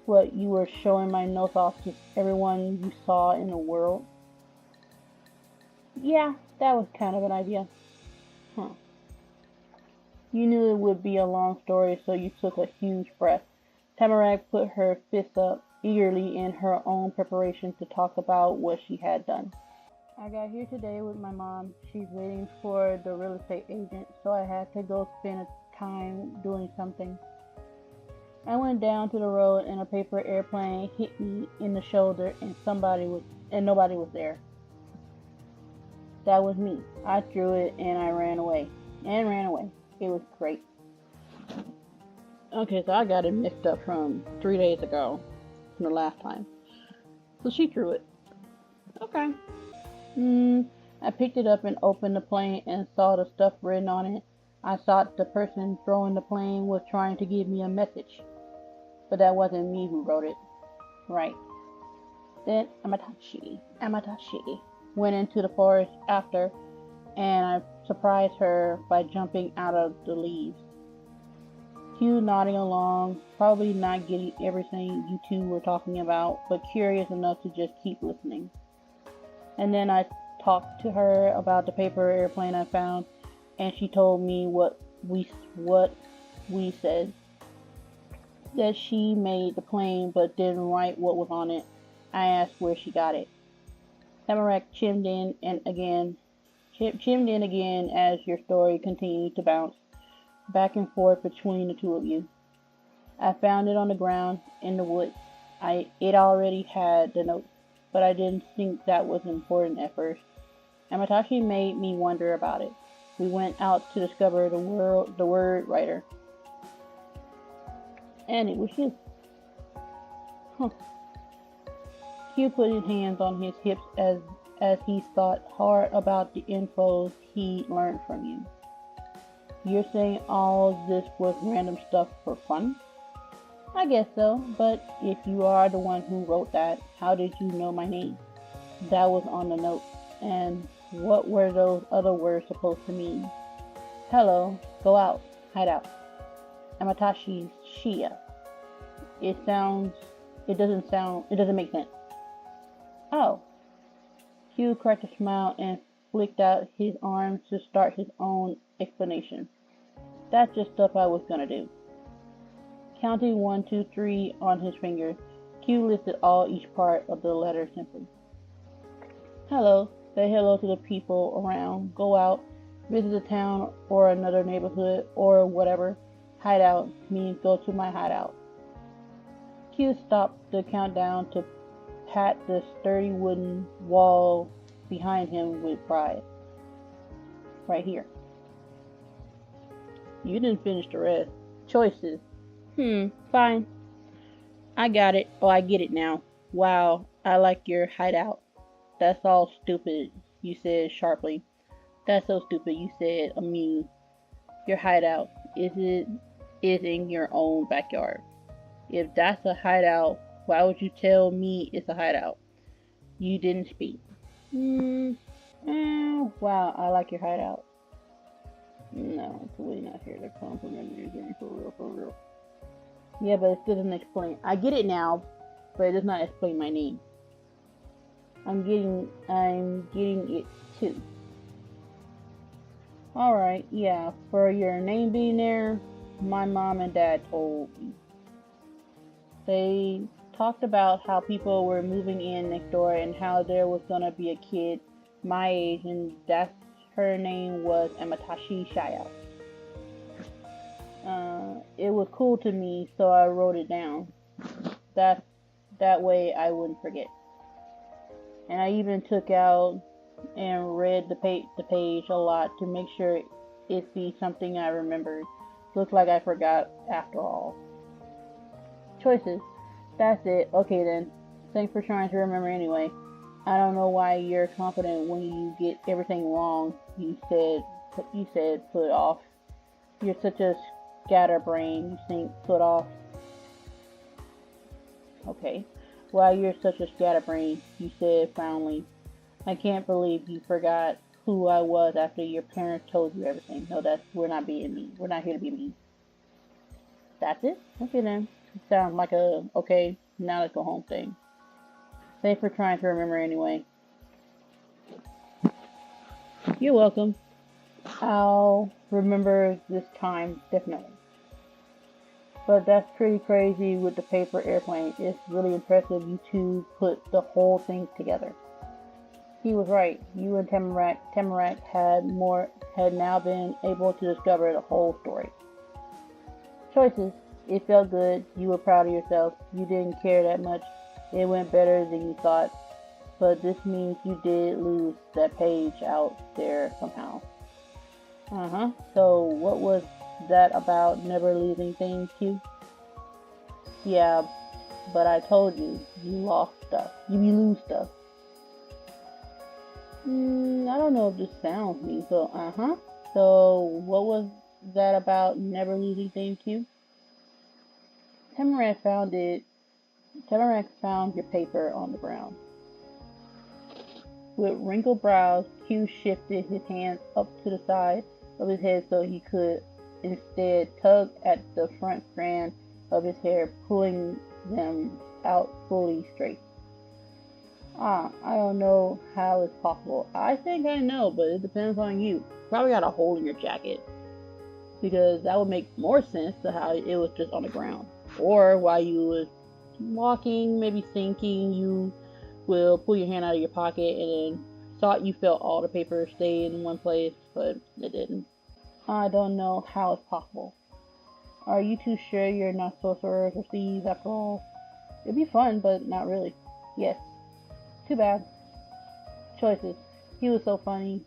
Speaker 1: What, you were showing my notes off to everyone you saw in the world? Yeah, that was kind of an idea. Huh. You knew it would be a long story, so you took a huge breath. Tamarack put her fist up. eagerly in her own preparation to talk about what she had done. I got here today with my mom. She's waiting for the real estate agent, so I had to go spend time doing something. I went down to the road and a paper airplane hit me in the shoulder and nobody was there. That was me. I threw it and I ran away. And ran away. It was great. Okay, so I got it mixed up from 3 days ago, from the last time. So she threw it. Okay. I picked it up and opened the plane and saw the stuff written on it. I thought the person throwing the plane was trying to give me a message. But that wasn't me who wrote it. Right. Then Amatashi went into the forest after, and I surprised her by jumping out of the leaves. Q nodding along, probably not getting everything you two were talking about, but curious enough to just keep listening. And then I talked to her about the paper airplane I found, and she told me what we said. That she made the plane but didn't write what was on it. I asked where she got it. Tamarack chimed in again as your story continued to bounce back and forth between the two of you. I found it on the ground in the woods. It already had the note, but I didn't think that was important at first. Amatashi made me wonder about it. We went out to discover the word writer. And it was you. Huh. Q put his hands on his hips as he thought hard about the info he learned from you. You're saying all this was random stuff for fun? I guess so, but if you are the one who wrote that, how did you know my name? That was on the note. And what were those other words supposed to mean? Hello, go out, hide out. Amatashi Shia. It doesn't make sense. Oh. Q cracked a smile and flicked out his arms to start his own explanation. That's just stuff I was gonna do. Counting 1, 2, 3 on his fingers, Q listed each part of the letter simply. Hello, say hello to the people around, go out, visit a town or another neighborhood or whatever. Hideout means go to my hideout. Q stopped the countdown to pat the sturdy wooden wall behind him with pride. Right here. You didn't finish the rest. Choices. Fine. I got it. Oh, I get it now. Wow, I like your hideout. That's all stupid, you said sharply. That's so stupid, you said, amused. Your hideout is in your own backyard. If that's a hideout, why would you tell me it's a hideout? You didn't speak. Wow, I like your hideout. No, it's really not here to compliment you, for real. Yeah, but it still doesn't explain. I get it now, but it does not explain my name. I'm getting it too. Alright, yeah, for your name being there, my mom and dad told me. They talked about how people were moving in next door and how there was gonna be a kid my age, and her name was Amatashi Shia. It was cool to me, so I wrote it down. That way I wouldn't forget. And I even took out and read the page a lot to make sure it be something I remembered. Looks like I forgot after all. Choices. That's it. Okay then. Thanks for trying to remember anyway. I don't know why you're confident when you get everything wrong. You said put off. You're such a scatterbrain. You think put off. Okay. Why you're such a scatterbrain, you said fondly. I can't believe you forgot who I was after your parents told you everything. No, we're not being mean. We're not here to be mean. That's it? Okay then. Sounds like a okay, now let's go home thing. Thanks for trying to remember anyway. You're welcome. I'll remember this time, definitely. But that's pretty crazy with the paper airplane. It's really impressive you two put the whole thing together. He was right. You and Tamarack had now been able to discover the whole story. Choices. It felt good. You were proud of yourself. You didn't care that much. It went better than you thought. But this means you did lose that page out there somehow. So what was that about never losing things, Q? Yeah, but I told you, you lost stuff. You lose stuff. I don't know if this sounds me, so So what was that about never losing things, Q? Tamarack found it. Tamarack found your paper on the ground. With wrinkled brows, Q shifted his hands up to the side of his head so he could instead tug at the front strand of his hair, pulling them out fully straight. I don't know how it's possible. I think I know, but it depends on you. Probably got a hole in your jacket. Because that would make more sense to how it was just on the ground. Or while you was walking, maybe thinking, you will pull your hand out of your pocket and then thought you felt all the paper stay in one place, but it didn't. I don't know how it's possible. Are you too sure you're not sorcerers or thieves after all? It'd be fun, but not really. Yes. Too bad. Choices. He was so funny.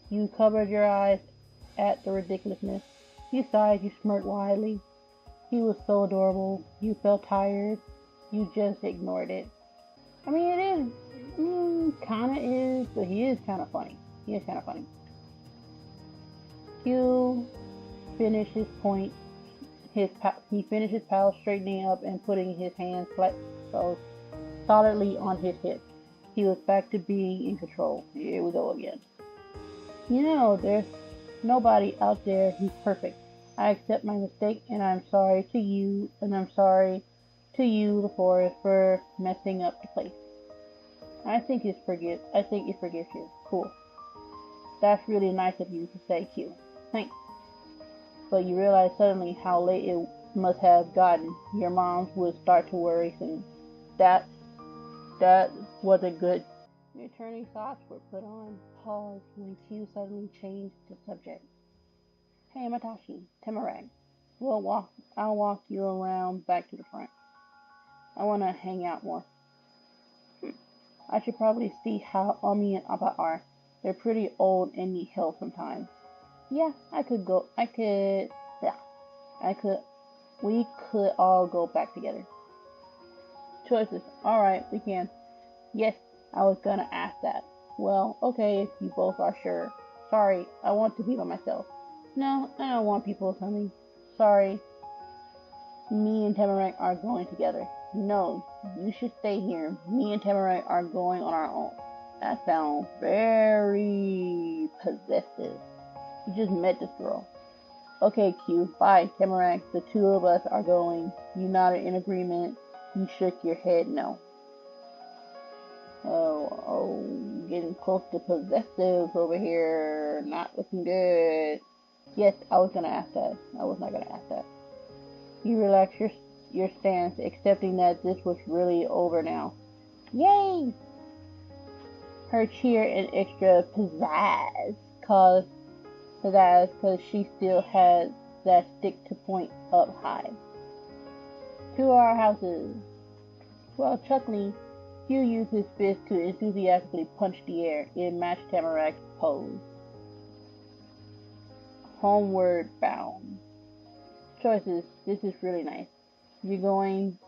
Speaker 1: You covered your eyes at the ridiculousness. You sighed, you smirked widely. He was so adorable. You felt tired. You just ignored it. I mean, it is, kinda is, but he is kinda funny. He is kinda funny. Q finished his point. He finished his pal, straightening up and putting his hands solidly on his hips. He was back to being in control. Here we go again. You know, there's nobody out there who's perfect. I accept my mistake, and I'm sorry to you, the forest, for messing up the place. I think it forgives you. Cool. That's really nice of you to say, Q. Thanks. But you realize suddenly how late it must have gotten. Your moms would start to worry soon. That wasn't good. Returning thoughts were put on pause when Q suddenly changed the subject. Hey, Matashi, Tamarack. I'll walk you around back to the front. I want to hang out more. I should probably see how Ami and Abba are. They're pretty old and need help sometimes. Yeah, we could all go back together. Choices. Alright, we can. Yes, I was gonna ask that. Well, okay, if you both are sure. Sorry, I want to be by myself. No, I don't want people coming. Sorry. Me and Tamarack are going together. No, you should stay here. Me and Tamarack are going on our own. That sounds very possessive. You just met this girl. Okay, Q. Bye, Tamarack. The two of us are going. You nodded in agreement. You shook your head no. Getting close to possessive over here. Not looking good. Yes, I was gonna ask that. I was not gonna ask that. You relax your stance, accepting that this was really over now. Yay! Her cheer and extra pizzazz cause she still had that stick to point up high. To our houses. While chuckling, Hugh used his fist to enthusiastically punch the air. It matched Tamarack's pose. Homeward bound. Choices. This is really nice. You're going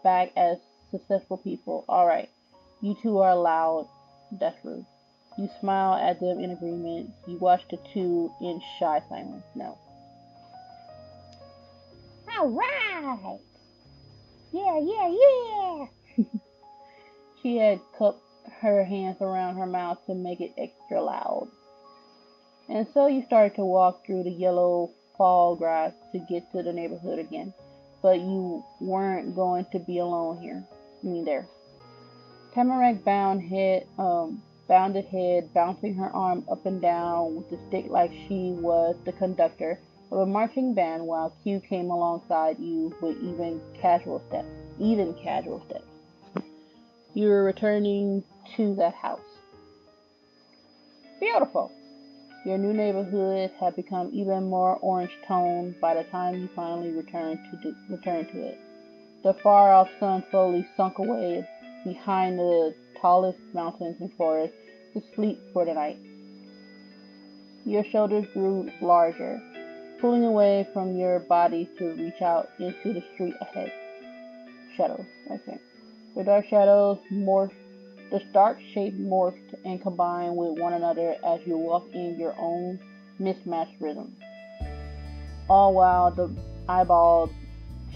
Speaker 1: back as successful people. Alright. You two are loud. That's rude. You smile at them in agreement. You watch the two in shy silence. No. Alright! Yeah! She had cupped her hands around her mouth to make it extra loud. And so you started to walk through the yellow fall grass to get to the neighborhood again. But you weren't going to be alone here. There. Tamarack bounded head, bouncing her arm up and down with the stick like she was the conductor of a marching band while Q came alongside you with even casual steps. You were returning to that house. Beautiful. Your new neighborhood had become even more orange toned by the time you finally returned to it. The far off sun slowly sunk away behind the tallest mountains and forests to sleep for the night. Your shoulders grew larger, pulling away from your body to reach out into the street ahead. Shadows. Okay. The dark shadows morphed. The dark shape morphed and combined with one another as you walked in your own mismatched rhythm. All while the eyeball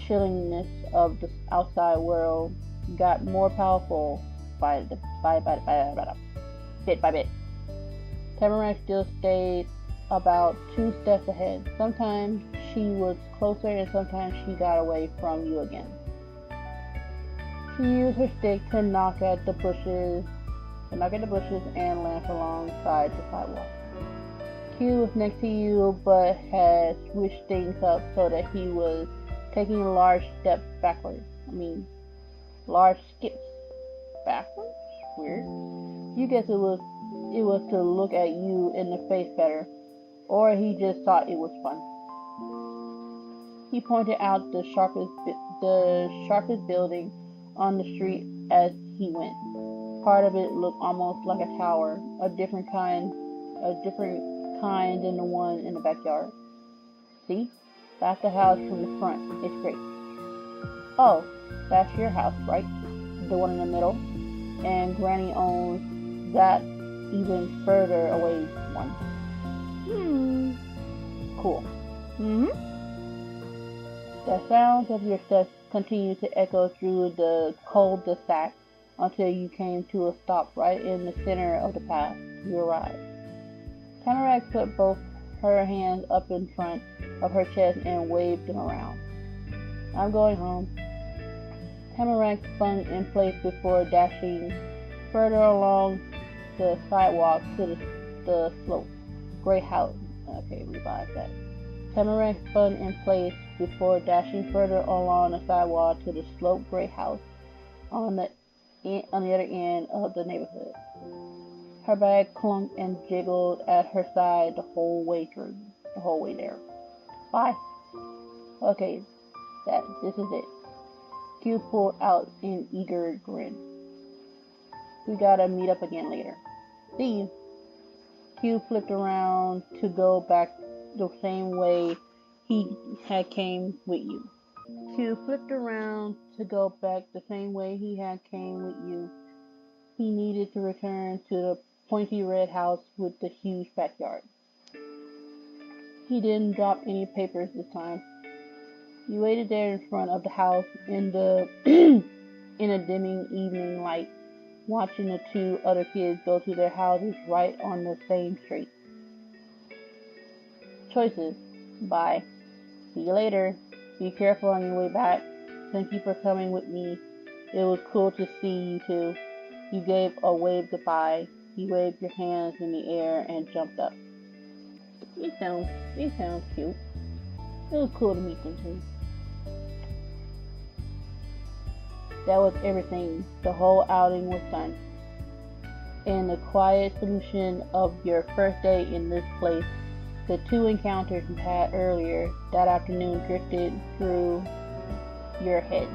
Speaker 1: chillingness of the outside world got more powerful bit by bit. Tamarack still stayed about 2 steps ahead. Sometimes she was closer and sometimes she got away from you again. She used her stick to knock at the bushes and lamp alongside the sidewalk. Q was next to you but had switched things up so that he was taking large skips backwards. Weird. You guess it was to look at you in the face better, or he just thought it was fun. He pointed out the sharpest building on the street as he went. Part of it looked almost like a tower, a different kind than the one in the backyard. See? That's the house from the front. It's great. Oh, that's your house, right? The one in the middle? And Granny owns that even further away one. Cool. The sounds of your steps continued to echo through the cul-de-sac until you came to a stop right in the center of the path. You arrived. Tamarack put both her hands up in front of her chest and waved them around. I'm going home. Tamarack spun in place before dashing further along the sidewalk to the slope. Gray house. Okay, revive that. Tamarack spun in place before dashing further along the sidewalk to the sloped gray house on the other end of the neighborhood. Her bag clunked and jiggled at her side the whole way there. Bye. Okay, this is it. Q pulled out an eager grin. We gotta meet up again later. See you. Q flipped around to go back the same way he had came with you. He needed to return to the pointy red house with the huge backyard. He didn't drop any papers this time. You waited there in front of the house in the in a dimming evening light, watching the 2 other kids go to their houses right on the same street. Choices. Bye. See you later. Be careful on your way back. Thank you for coming with me. It was cool to see you too. You gave a wave goodbye. You waved your hands in the air and jumped up. These sound cute. It was cool to meet them too. That was everything. The whole outing was done. In the quiet solution of your first day in this place, the 2 encounters you had earlier that afternoon drifted through your head.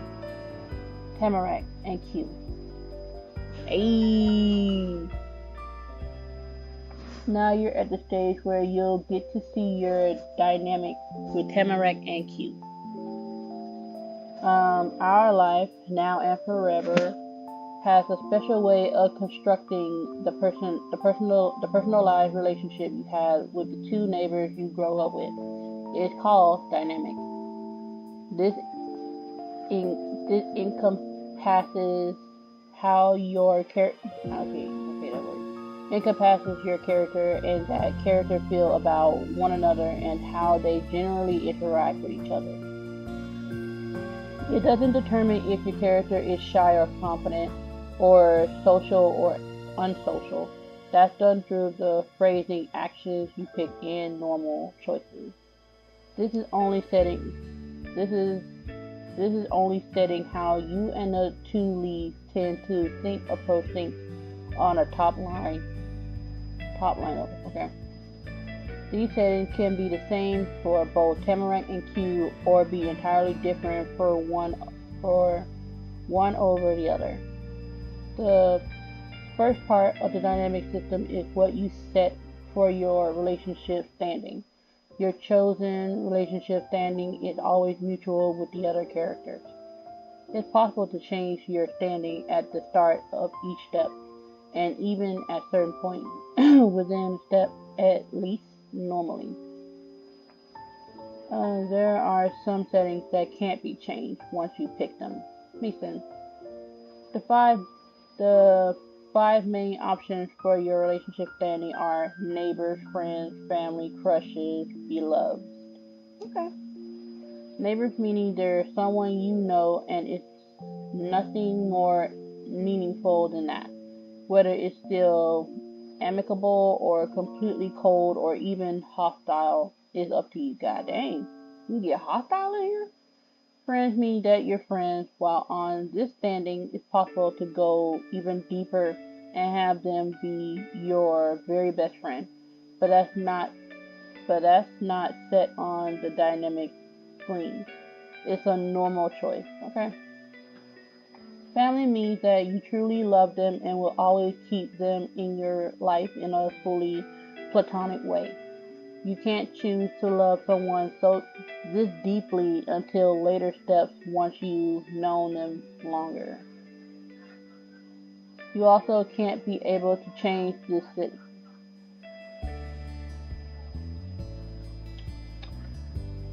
Speaker 1: Tamarack and Q. Hey. Now you're at the stage where you'll get to see your dynamic with Tamarack and Q. Our life, now and forever, has a special way of constructing the personalized relationship you had with the 2 neighbors you grow up with. It's called dynamic. This encompasses how your encompasses your character and that character feel about one another and how they generally interact with each other. It doesn't determine if your character is shy or confident, or social or unsocial. That's done through the phrasing, actions you pick, and normal choices. This is only setting. This is this is only setting how you and the two leads tend to approach things on a top line level. Okay. These settings can be the same for both Tamarack and Q, or be entirely different for one over the other. The first part of the dynamic system is what you set for your relationship standing. Your chosen relationship standing is always mutual with the other characters. It's possible to change your standing at the start of each step, and even at certain points within a step, at least normally. There are some settings that can't be changed once you pick them. Makes sense. The five the five main options for your relationship standing are neighbors, friends, family, crushes, beloved. Okay. Neighbors meaning there's someone you know and it's nothing more meaningful than that. Whether it's still amicable or completely cold or even hostile is up to you. God dang. You get hostile in here? Friends mean that you're friends, while on this standing it's possible to go even deeper and have them be your very best friend. But that's not set on the dynamic screen. It's a normal choice, okay? Family means that you truly love them and will always keep them in your life in a fully platonic way. You can't choose to love someone so this deeply until later steps once you've known them longer. You also can't be able to change this.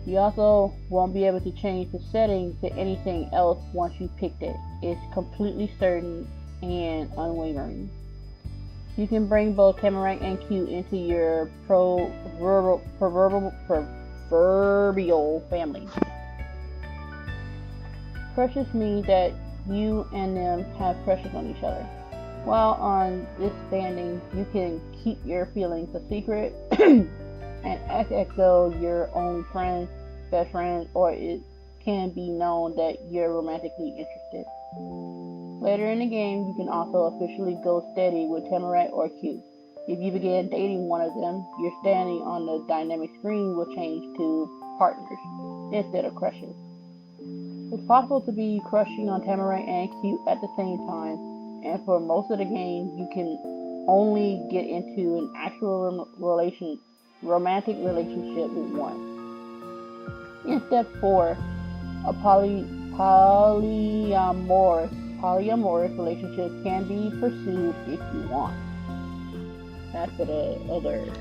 Speaker 1: You also won't be able to change the setting to anything else once you picked it. It's completely certain and unwavering. You can bring both Tamarack and Q into your proverbial family. Crushes mean that you and them have crushes on each other. While on this standing, you can keep your feelings a secret and act as though your own friend, best friend, or it can be known that you're romantically interested. Later in the game, you can also officially go steady with Tamarack or Q. If you begin dating one of them, your standing on the dynamic screen will change to partners instead of crushes. It's possible to be crushing on Tamarack and Q at the same time, and for most of the game, you can only get into an actual romantic relationship with one. In step 4, a polyamorous relationship can be pursued if you want. That's for the other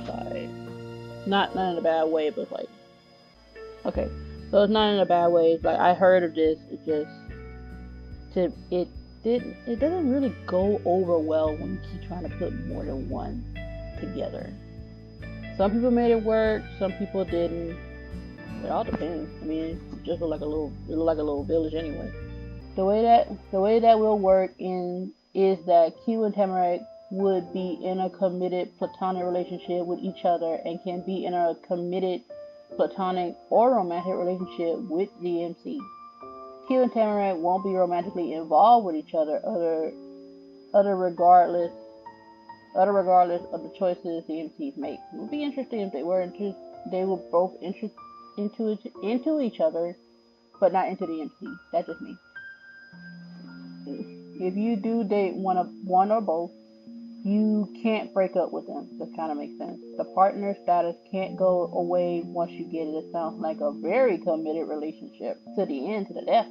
Speaker 1: side. Not in a bad way, but like, okay. So it's not in a bad way. It's like I heard of this. It just it doesn't really go over well when you keep trying to put more than one together. Some people made it work. Some people didn't. It all depends. I mean, it just look like a little village anyway. The way that will work in is that Q and Tamarack would be in a committed platonic relationship with each other and can be in a committed platonic or romantic relationship with DMC. Q and Tamarack won't be romantically involved with each other other regardless of the choices the MCs make. It would be interesting if they were both into each other, but not into the MC. That's just me. If you do date one or both, you can't break up with them. That kind of makes sense. The partner status can't go away once you get it. It sounds like a very committed relationship to the end, to the death.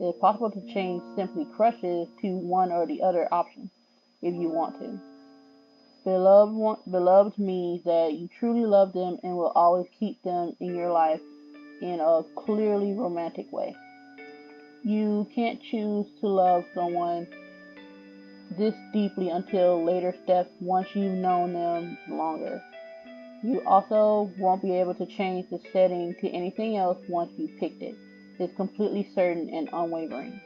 Speaker 1: It is possible to change simply crushes to one or the other option if you want to. Beloved means that you truly love them and will always keep them in your life in a clearly romantic way. You can't choose to love someone this deeply until later steps once you've known them longer. You also won't be able to change the setting to anything else once you picked it. It's completely certain and unwavering.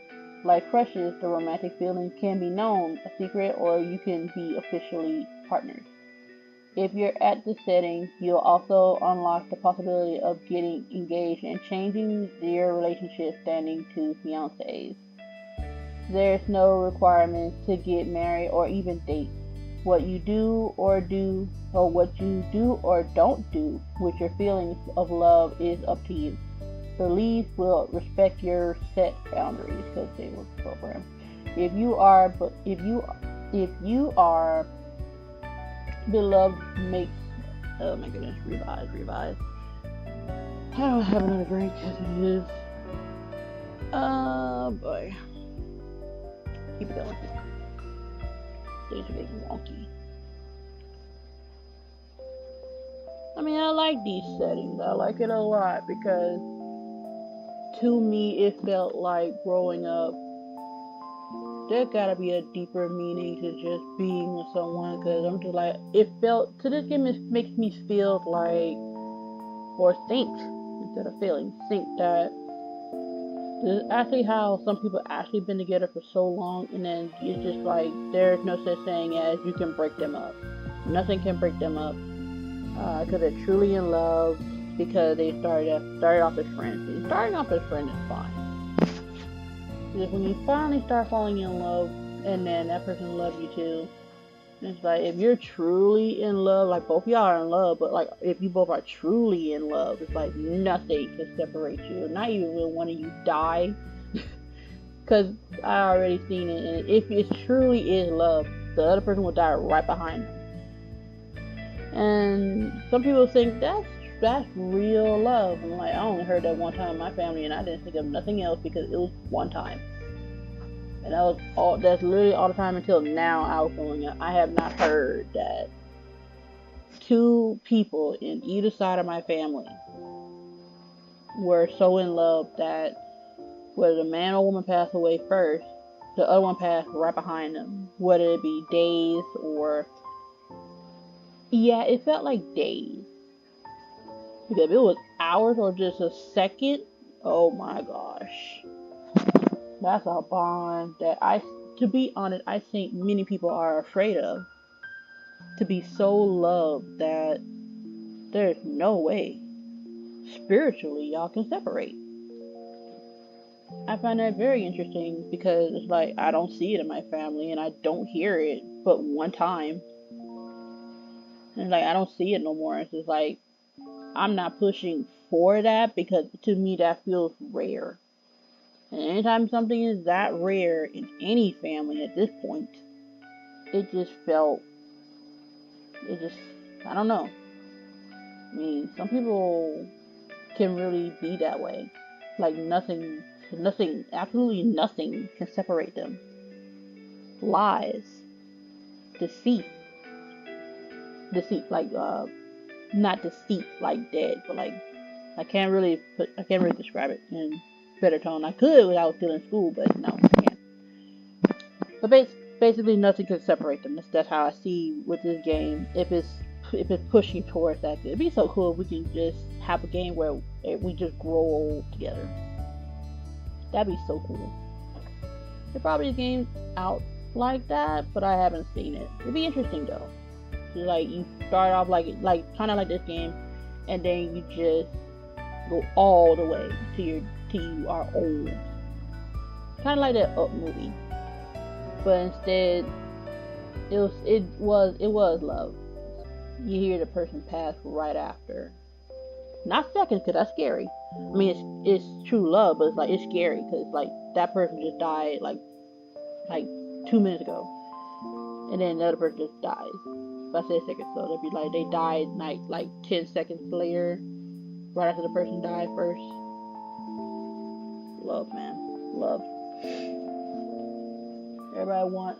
Speaker 1: Like crushes, the romantic feeling can be known, a secret, or you can be officially partners. If you're at the setting, you'll also unlock the possibility of getting engaged and changing your relationship standing to fiancés. There's no requirement to get married or even date. What you what you do or don't do with your feelings of love is up to you. The leads will respect your set boundaries because they were programmed. If you are, if you are beloved, makes. Oh my goodness! Revise. I don't have another drink because it is. Oh boy. Keep it going. Things are getting wonky. I mean, I like these settings. I like it a lot because to me, it felt like growing up. There gotta be a deeper meaning to just being with someone because I'm just like, it felt, to this game, it makes me feel like, or think, instead of feeling, think that this is actually how some people actually been together for so long, and then it's just like, there's no such thing as you can break them up. Nothing can break them up because they're truly in love because they started off as friends. And starting off as friends is fine. Because when you finally start falling in love, and then that person loves you too, it's like, if you're truly in love, like both y'all are in love, but like if you both are truly in love, it's like nothing can separate you. Not even when one of you die, because I already seen it. And if it truly is love, the other person will die right behind them. And some people think that's real love. I'm like, I only heard that one time in my family, and I didn't think of nothing else because it was one time. And that's literally all the time until now I was growing up. I have not heard that two people in either side of my family were so in love that whether the man or woman passed away first, the other one passed right behind them. Whether it be days or... Yeah, it felt like days. Because if it was hours or just a second, oh my gosh. That's a bond that to be honest, I think many people are afraid of. To be so loved that there's no way spiritually y'all can separate. I find that very interesting because it's like, I don't see it in my family and I don't hear it but one time. And it's like, I don't see it no more. It's just like, I'm not pushing for that because to me that feels rare. And anytime something is that rare in any family at this point, I don't know. I mean, some people can really be that way. Like absolutely nothing can separate them. Lies, deceit, like, not deceit like dead, but like, I can't really describe it in better tone. I could when I was still in school, but no, I can't. But basically, nothing can separate them. That's how I see with this game. If it's pushing towards that, it'd be so cool if we can just have a game where we just grow old together. That'd be so cool. There's probably a game out like that, but I haven't seen it. It'd be interesting though. Like, you start off like kind of like this game, and then you just go all the way till you are old. Kind of like that Up movie, but instead it was love. You hear the person pass right after, not seconds, because that's scary. I mean, it's true love, but it's scary because like that person just died like 2 minutes ago, and then the other person just dies. If I say seconds, so it'd be like they died like 10 seconds later, right after the person died first. Love, man. Love. Everybody wants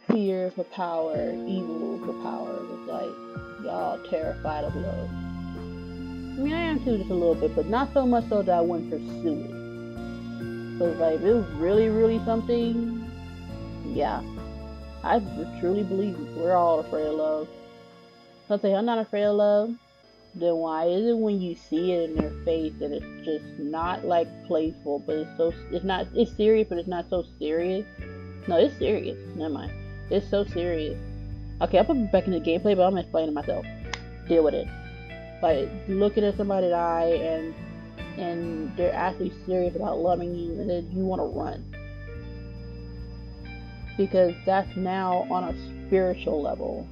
Speaker 1: fear for power, evil for power. It's like, y'all terrified of love. I mean, I am too, just a little bit, but not so much so that I wouldn't pursue it. So it's like, if it was really, really something, yeah. I truly believe we're all afraid of love. So I say, I'm not afraid of love. Then why is it when you see it in their face that it's just not like playful, but it's serious, but it's not so serious? No, it's serious. Never mind. It's so serious. Okay, I'll put it back in the gameplay, but I'm explaining myself. Deal with it. Like, looking at somebody die and they're actually serious about loving you, and then you want to run. Because that's now on a spiritual level.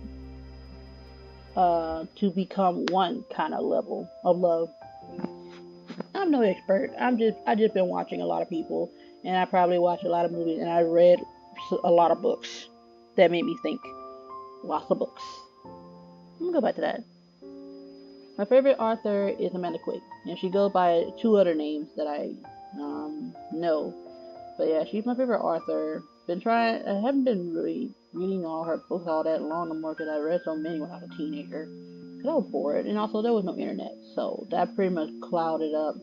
Speaker 1: To become one kind of level of love. I'm no expert. I just been watching a lot of people, and I probably watched a lot of movies, and I read a lot of books that made me think. Lots of books. I'm gonna go back to that. My favorite author is Amanda Quick, and she goes by 2 other names that I know. But yeah, she's my favorite author. I haven't been really reading all her books all that long no more, because I read so many when I was a teenager. Because I was bored, and also there was no internet, so that pretty much clouded up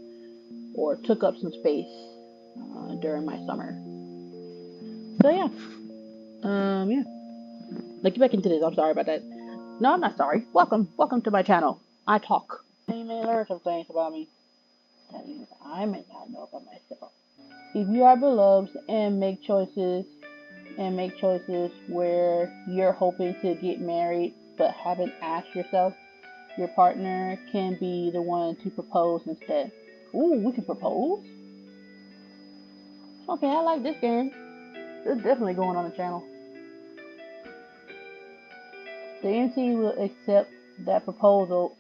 Speaker 1: or took up some space during my summer. So yeah, yeah. Like, get back into this. I'm sorry about that. No, I'm not sorry. Welcome to my channel. I talk. You may learn some things about me that I may not know about myself. If you are beloved and make choices where you're hoping to get married but haven't asked yourself, your partner can be the one to propose instead. Ooh, we can propose? Okay, I like this game. It's definitely going on the channel. The MC will accept that proposal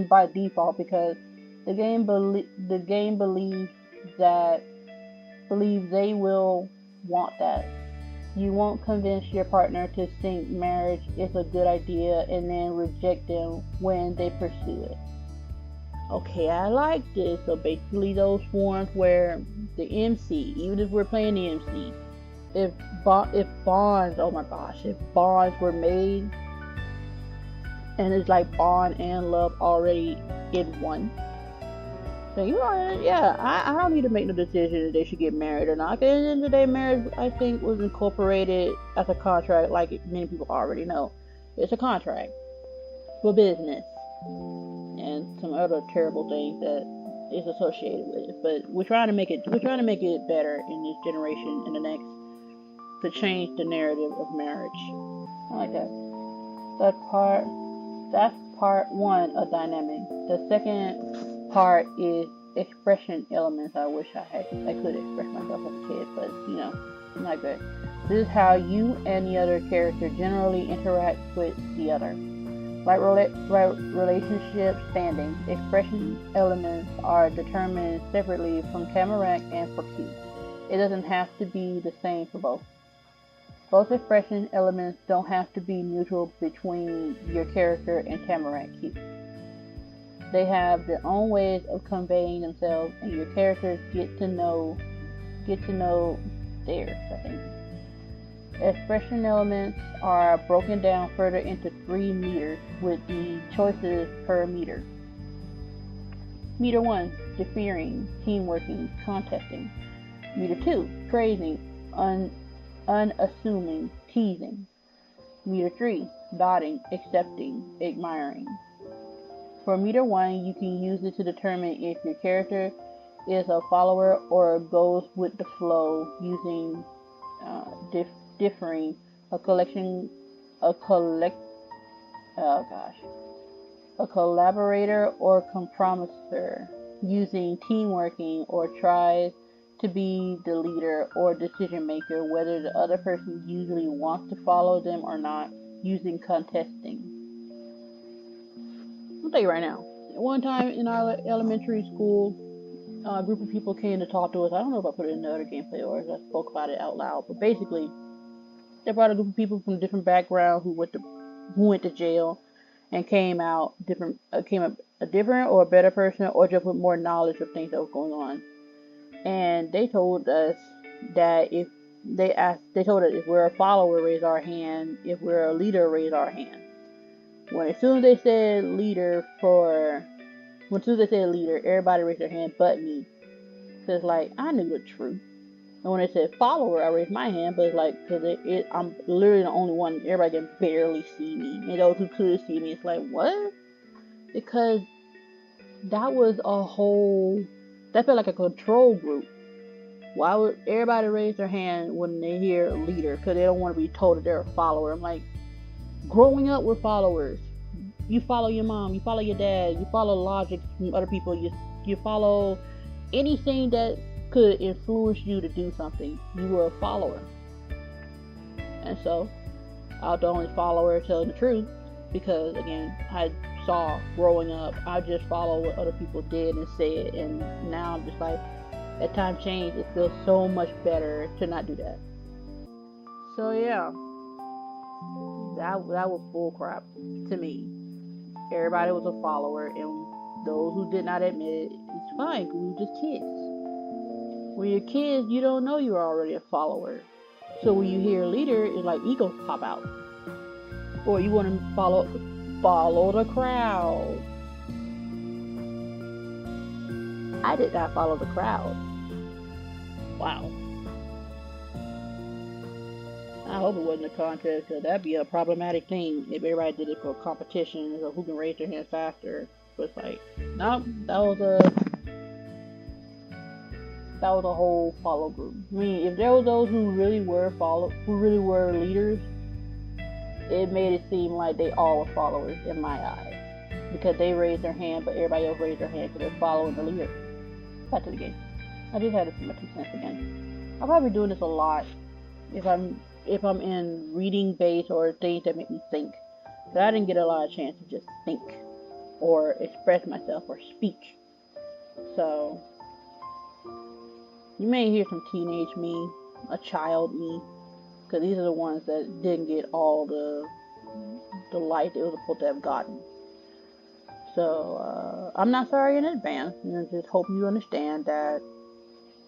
Speaker 1: by default, because the game believes they will want that. You won't convince your partner to think marriage is a good idea and then reject them when they pursue it. Okay, I like this. So basically those forms where the MC, even if we're playing the MC, if bonds, oh my gosh, if bonds were made, and it's like bond and love already in one. So I don't need to make no decision if they should get married or not. Because at the end of the day, marriage, I think, was incorporated as a contract, like many people already know. It's a contract for business and some other terrible things that is associated with it. But we're trying to make it better in this generation, in the next, to change the narrative of marriage. I like that. That's part one of dynamic. The second part is expression elements. I wish I could express myself as a kid, but not good. This is how you and the other character generally interact with the other. Like relationship standing, expression elements are determined separately from Tamarack and for Q. It doesn't have to be the same for both. Both expression elements don't have to be mutual between your character and Tamarack Q. They have their own ways of conveying themselves, and your characters get to know theirs, I think. Expression elements are broken down further into 3 meters with the choices per meter. Meter 1, deferring, teamworking, contesting. Meter 2, praising, unassuming, teasing. Meter 3, dotting, accepting, admiring. For meter 1, you can use it to determine if your character is a follower or goes with the flow, using differing, a collaborator or compromiser, using teamworking, or tries to be the leader or decision maker, whether the other person usually wants to follow them or not, using contesting. I'll tell you right now, one time in our elementary school, a group of people came to talk to us. I don't know if I put it in the other gameplay or if I spoke about it out loud, but basically, they brought a group of people from different backgrounds who went to jail and came a different or a better person, or just with more knowledge of things that were going on. And they told us that if we're a follower, raise our hand. If we're a leader, raise our hand. As soon as they said leader, everybody raised their hand but me. So it's like, I knew the truth. And when they said follower, I raised my hand, but it's like, because I'm literally the only one, everybody can barely see me. And those who could see me, it's like, what? Because that felt like a control group. Why would everybody raise their hand when they hear leader? Because they don't want to be told that they're a follower. I'm like, growing up with followers. You follow your mom, you follow your dad, you follow logic from other people, you follow anything that could influence you to do something. You were a follower. And so I'll the only follower telling the truth, because again, I saw growing up, I just follow what other people did and said, and now I'm just like, at time change, it feels so much better to not do that. So yeah, that was bull crap to me. Everybody was a follower, and those who did not admit it, it's fine. We were just kids. When you're kids, you don't know you're already a follower. So when you hear a leader, it's like egos pop out, or you want to follow the crowd. I did not follow the crowd. Wow. I hope it wasn't a contest, because that'd be a problematic thing if everybody did it for competition, or who can raise their hands faster. But it's like, no, that was a whole follow group. I mean, if there were those who really were leaders, it made it seem like they all were followers in my eyes, because they raised their hand, but everybody else raised their hand because they're following the leader. Back to the game. I just had to see my 2 cents again. I'll probably be doing this a lot if I'm in reading base or things that make me think. But I didn't get a lot of chance to just think or express myself or speak. So you may hear some teenage me, a child me, because these are the ones that didn't get all the light they were supposed to have gotten. So I'm not sorry in advance. Just hope you understand that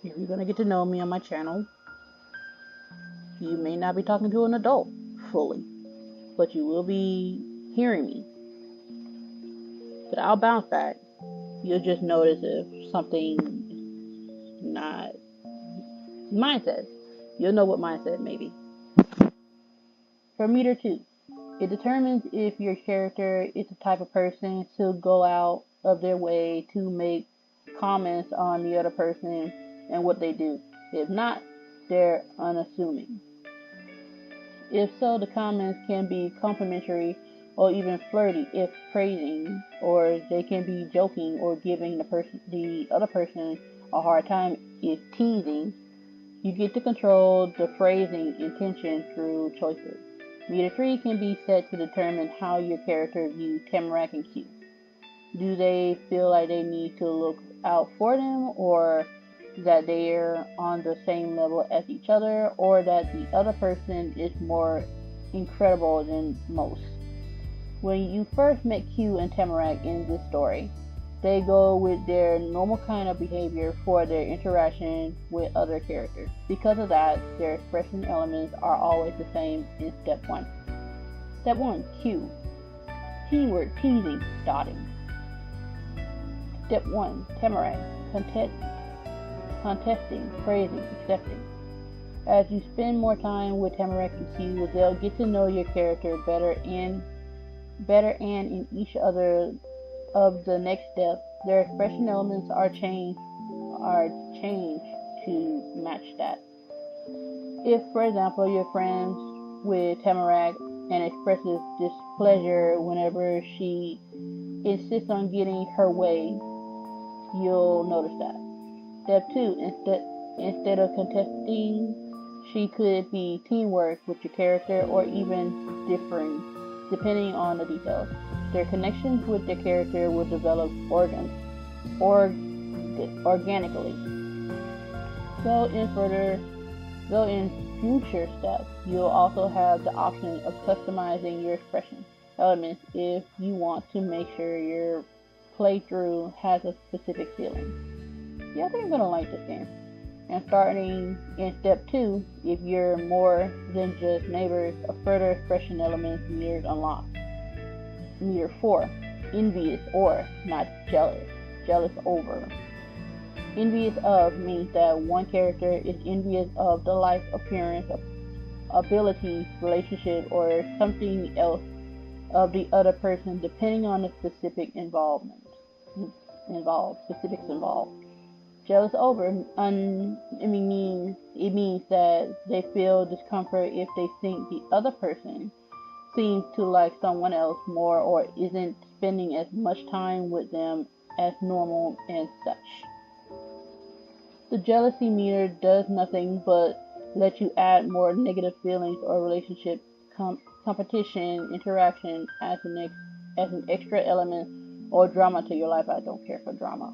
Speaker 1: if you're gonna get to know me on my channel, you may not be talking to an adult fully, but you will be hearing me. But I'll bounce back. You'll just notice if something not mindset. You'll know what mindset may be. For meter 2, it determines if your character is the type of person to go out of their way to make comments on the other person and what they do. If not, they're unassuming. If so, the comments can be complimentary or even flirty if praising, or they can be joking or giving the other person a hard time if teasing. You get to control the phrasing intention through choices. Meter 3 can be set to determine how your character views Tamarack and Q. Do they feel like they need to look out for them, or that they're on the same level as each other, or that the other person is more incredible than most? When you first met Q and Tamarack in this story, they go with their normal kind of behavior for their interaction with other characters. Because of that, their expression elements are always the same in step 1. Step 1, Q. Teamwork, teasing, dotting. Step 1, Tamarack. Contesting, praising, accepting. As you spend more time with Tamarack and Q, they'll get to know your character better and in each other of the next step, their expression elements are changed to match that. If, for example, you're friends with Tamarack and expresses displeasure whenever she insists on getting her way, you'll notice that. Step 2, instead of contesting, she could be teamwork with your character, or even differing, depending on the details. Their connections with their character will develop organically. So in future steps, you'll also have the option of customizing your expression elements if you want to make sure your playthrough has a specific feeling. Yeah, I think I'm gonna like this game. And starting in step 2, if you're more than just neighbors, a further expression element meters unlocked. Meter 4, envious or not jealous. Jealous over. Envious of means that one character is envious of the life appearance, ability, relationship, or something else of the other person, depending on the specifics involved. Jealous over it means that they feel discomfort if they think the other person seems to like someone else more or isn't spending as much time with them as normal and such. The jealousy meter does nothing but let you add more negative feelings or relationship competition interaction as an extra element or drama to your life. I don't care for drama.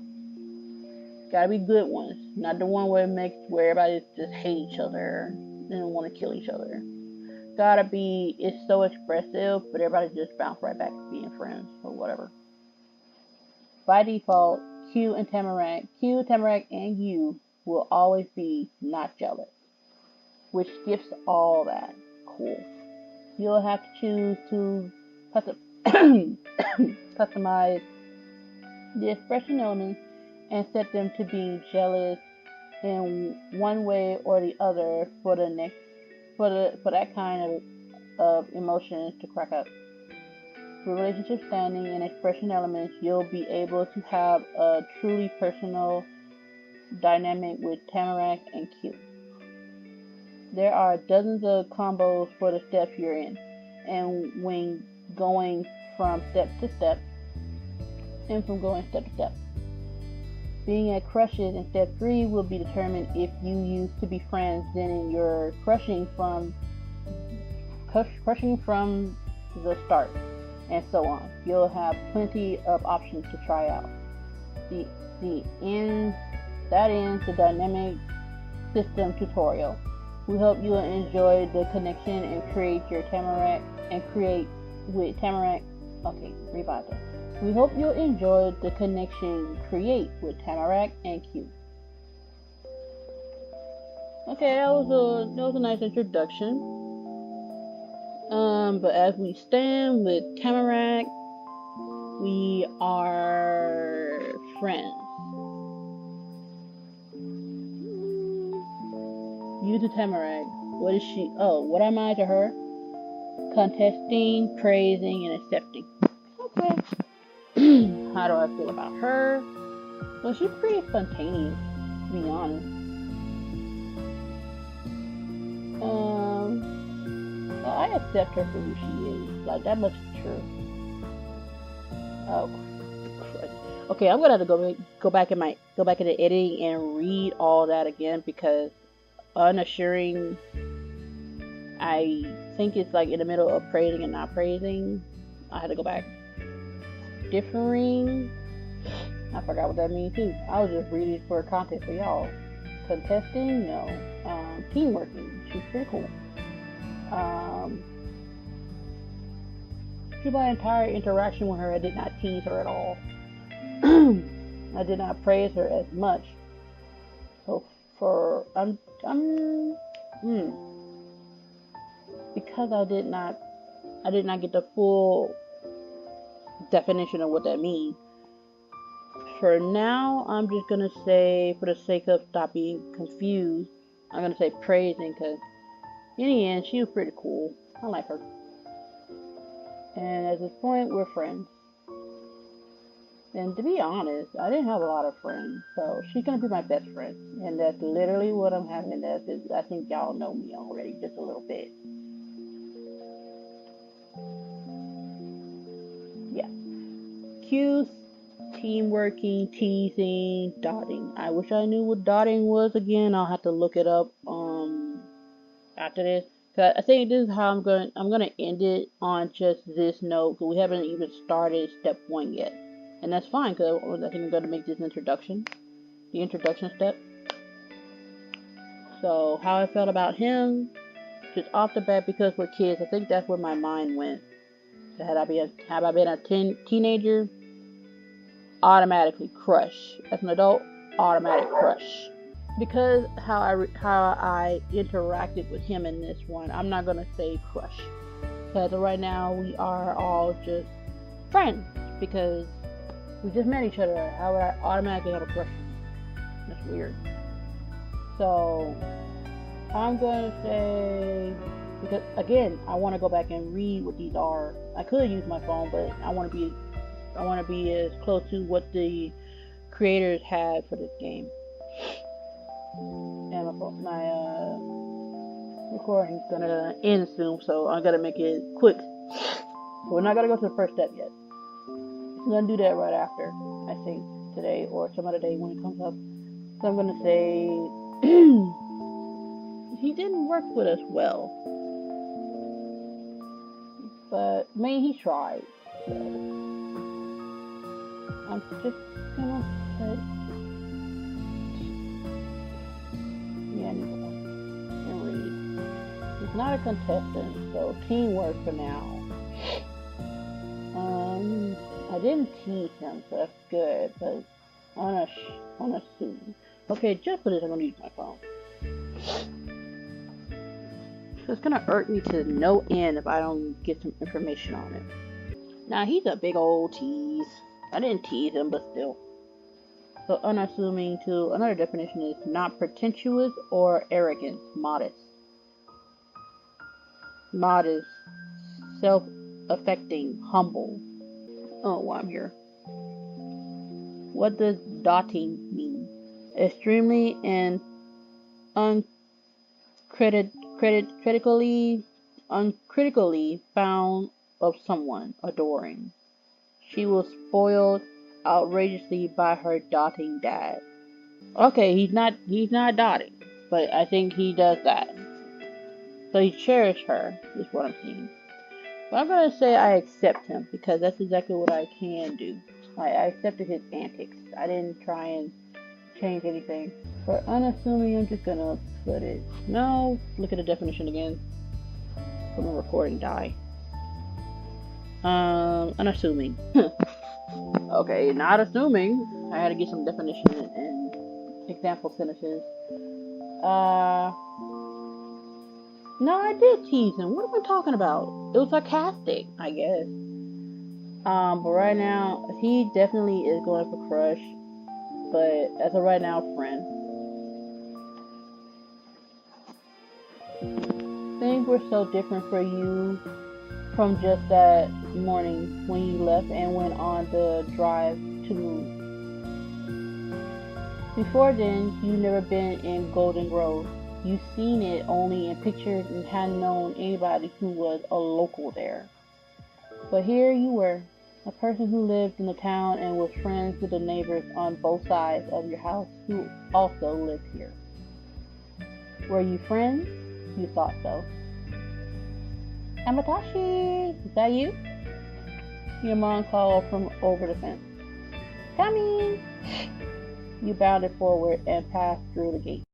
Speaker 1: Gotta be good ones, not the one where everybody just hate each other and want to kill each other. Gotta be, it's so expressive, but everybody just bounce right back to being friends or whatever. By default, Q, Tamarack, and you will always be not jealous, which skips all that. Cool. You'll have to choose to customize the expression elements and set them to be jealous in one way or the other for that kind of emotions to crack up. For relationship standing and expression elements, you'll be able to have a truly personal dynamic with Tamarack and Q. There are dozens of combos for the steps you're in, and when going from step to step, being at crushes in step 3 will be determined if you used to be friends, then you're crushing from the start, and so on. You'll have plenty of options to try out. That ends the dynamic system tutorial. We hope you will enjoy the connection and create with Tamarack. Okay, revive that. We hope you'll enjoy the connection create with Tamarack and Q. Okay, that was a nice introduction. But as we stand with Tamarack, we are friends. You to Tamarack. What is she? Oh, what am I to her? Contesting, praising, and accepting. Okay. How do I feel about her? Well, she's pretty spontaneous, to be honest. Well, I accept her for who she is. Like, that much is true. Oh, Christ. Okay, I'm gonna have to go back in the editing and read all that again because unassuring. I think it's like in the middle of praising and not praising. I had to go back. Differing. I forgot what that means too. I was just reading for content for y'all. Contesting, no. Teamworking. She's pretty cool. Through my entire interaction with her, I did not tease her at all. I did not praise her as much. So because I did not get the full definition of what that means. For now, I'm just gonna say, for the sake of stop being confused, I'm gonna say praising because in the end, she was pretty cool. I like her. And at this point, we're friends. And to be honest, I didn't have a lot of friends, so she's gonna be my best friend. And that's literally what I'm having. I think y'all know me already just a little bit. Yeah. Q's teamworking, teasing, dotting. I wish I knew what dotting was again. I'll have to look it up after this. Cause I think this is how I'm gonna end it on just this note. Cause we haven't even started step 1 yet, and that's fine. Cause I think I'm gonna make this introduction, the introduction step. So how I felt about him, just off the bat, because we're kids. I think that's where my mind went. So had I been a teenager, automatically crush. As an adult, automatic crush. Because how I interacted with him in this one, I'm not gonna say crush. Because right now we are all just friends because we just met each other. How would I automatically have a crush? That's weird. So I'm gonna say, because again, I want to go back and read what these are. I could use my phone, but I want to be as close to what the creators had for this game. And my recording's gonna end soon, so I'm gonna make it quick. So we're not gonna go to the first step yet. We're gonna do that right after, I think, today or some other day when it comes up. So I'm gonna say he didn't work with us well, but I mean he tried. So I'm just gonna put and read. He's not a contestant, so teamwork for now. I didn't tease him, so that's good, but unassuming. Okay, just for this, I'm gonna use my phone. So it's gonna irk me to no end if I don't get some information on it. Now, he's a big old tease. I didn't tease him, but still. So unassuming, too. Another definition is not pretentious or arrogant, modest. Modest, self-affecting, humble. Oh, well, I'm here. What does doting mean? Extremely and uncritically fond of someone, adoring. She was spoiled outrageously by her doting dad. Okay, he's not doting, but I think he does that. So he cherished her, is what I'm saying. But I'm gonna say I accept him because that's exactly what I can do. I accepted his antics. I didn't try and change anything. For unassuming, I'm just gonna put it. No, look at the definition again. From a recording die. Unassuming. Okay, not assuming. I had to get some definition and example sentences. No, I did tease him. What am I talking about? It was sarcastic, I guess. But right now, he definitely is going for crush. But as of right now, friend. Things were so different for you from just that morning when you left and went on the drive to move. Before then, you'd never been in Golden Grove. You'd seen it only in pictures and hadn't known anybody who was a local there. But here you were, a person who lived in the town and was friends with the neighbors on both sides of your house who also lived here. Were you friends? You thought so. Amatashi, is that you? Your mom called from over the fence. Coming! You bounded forward and passed through the gate.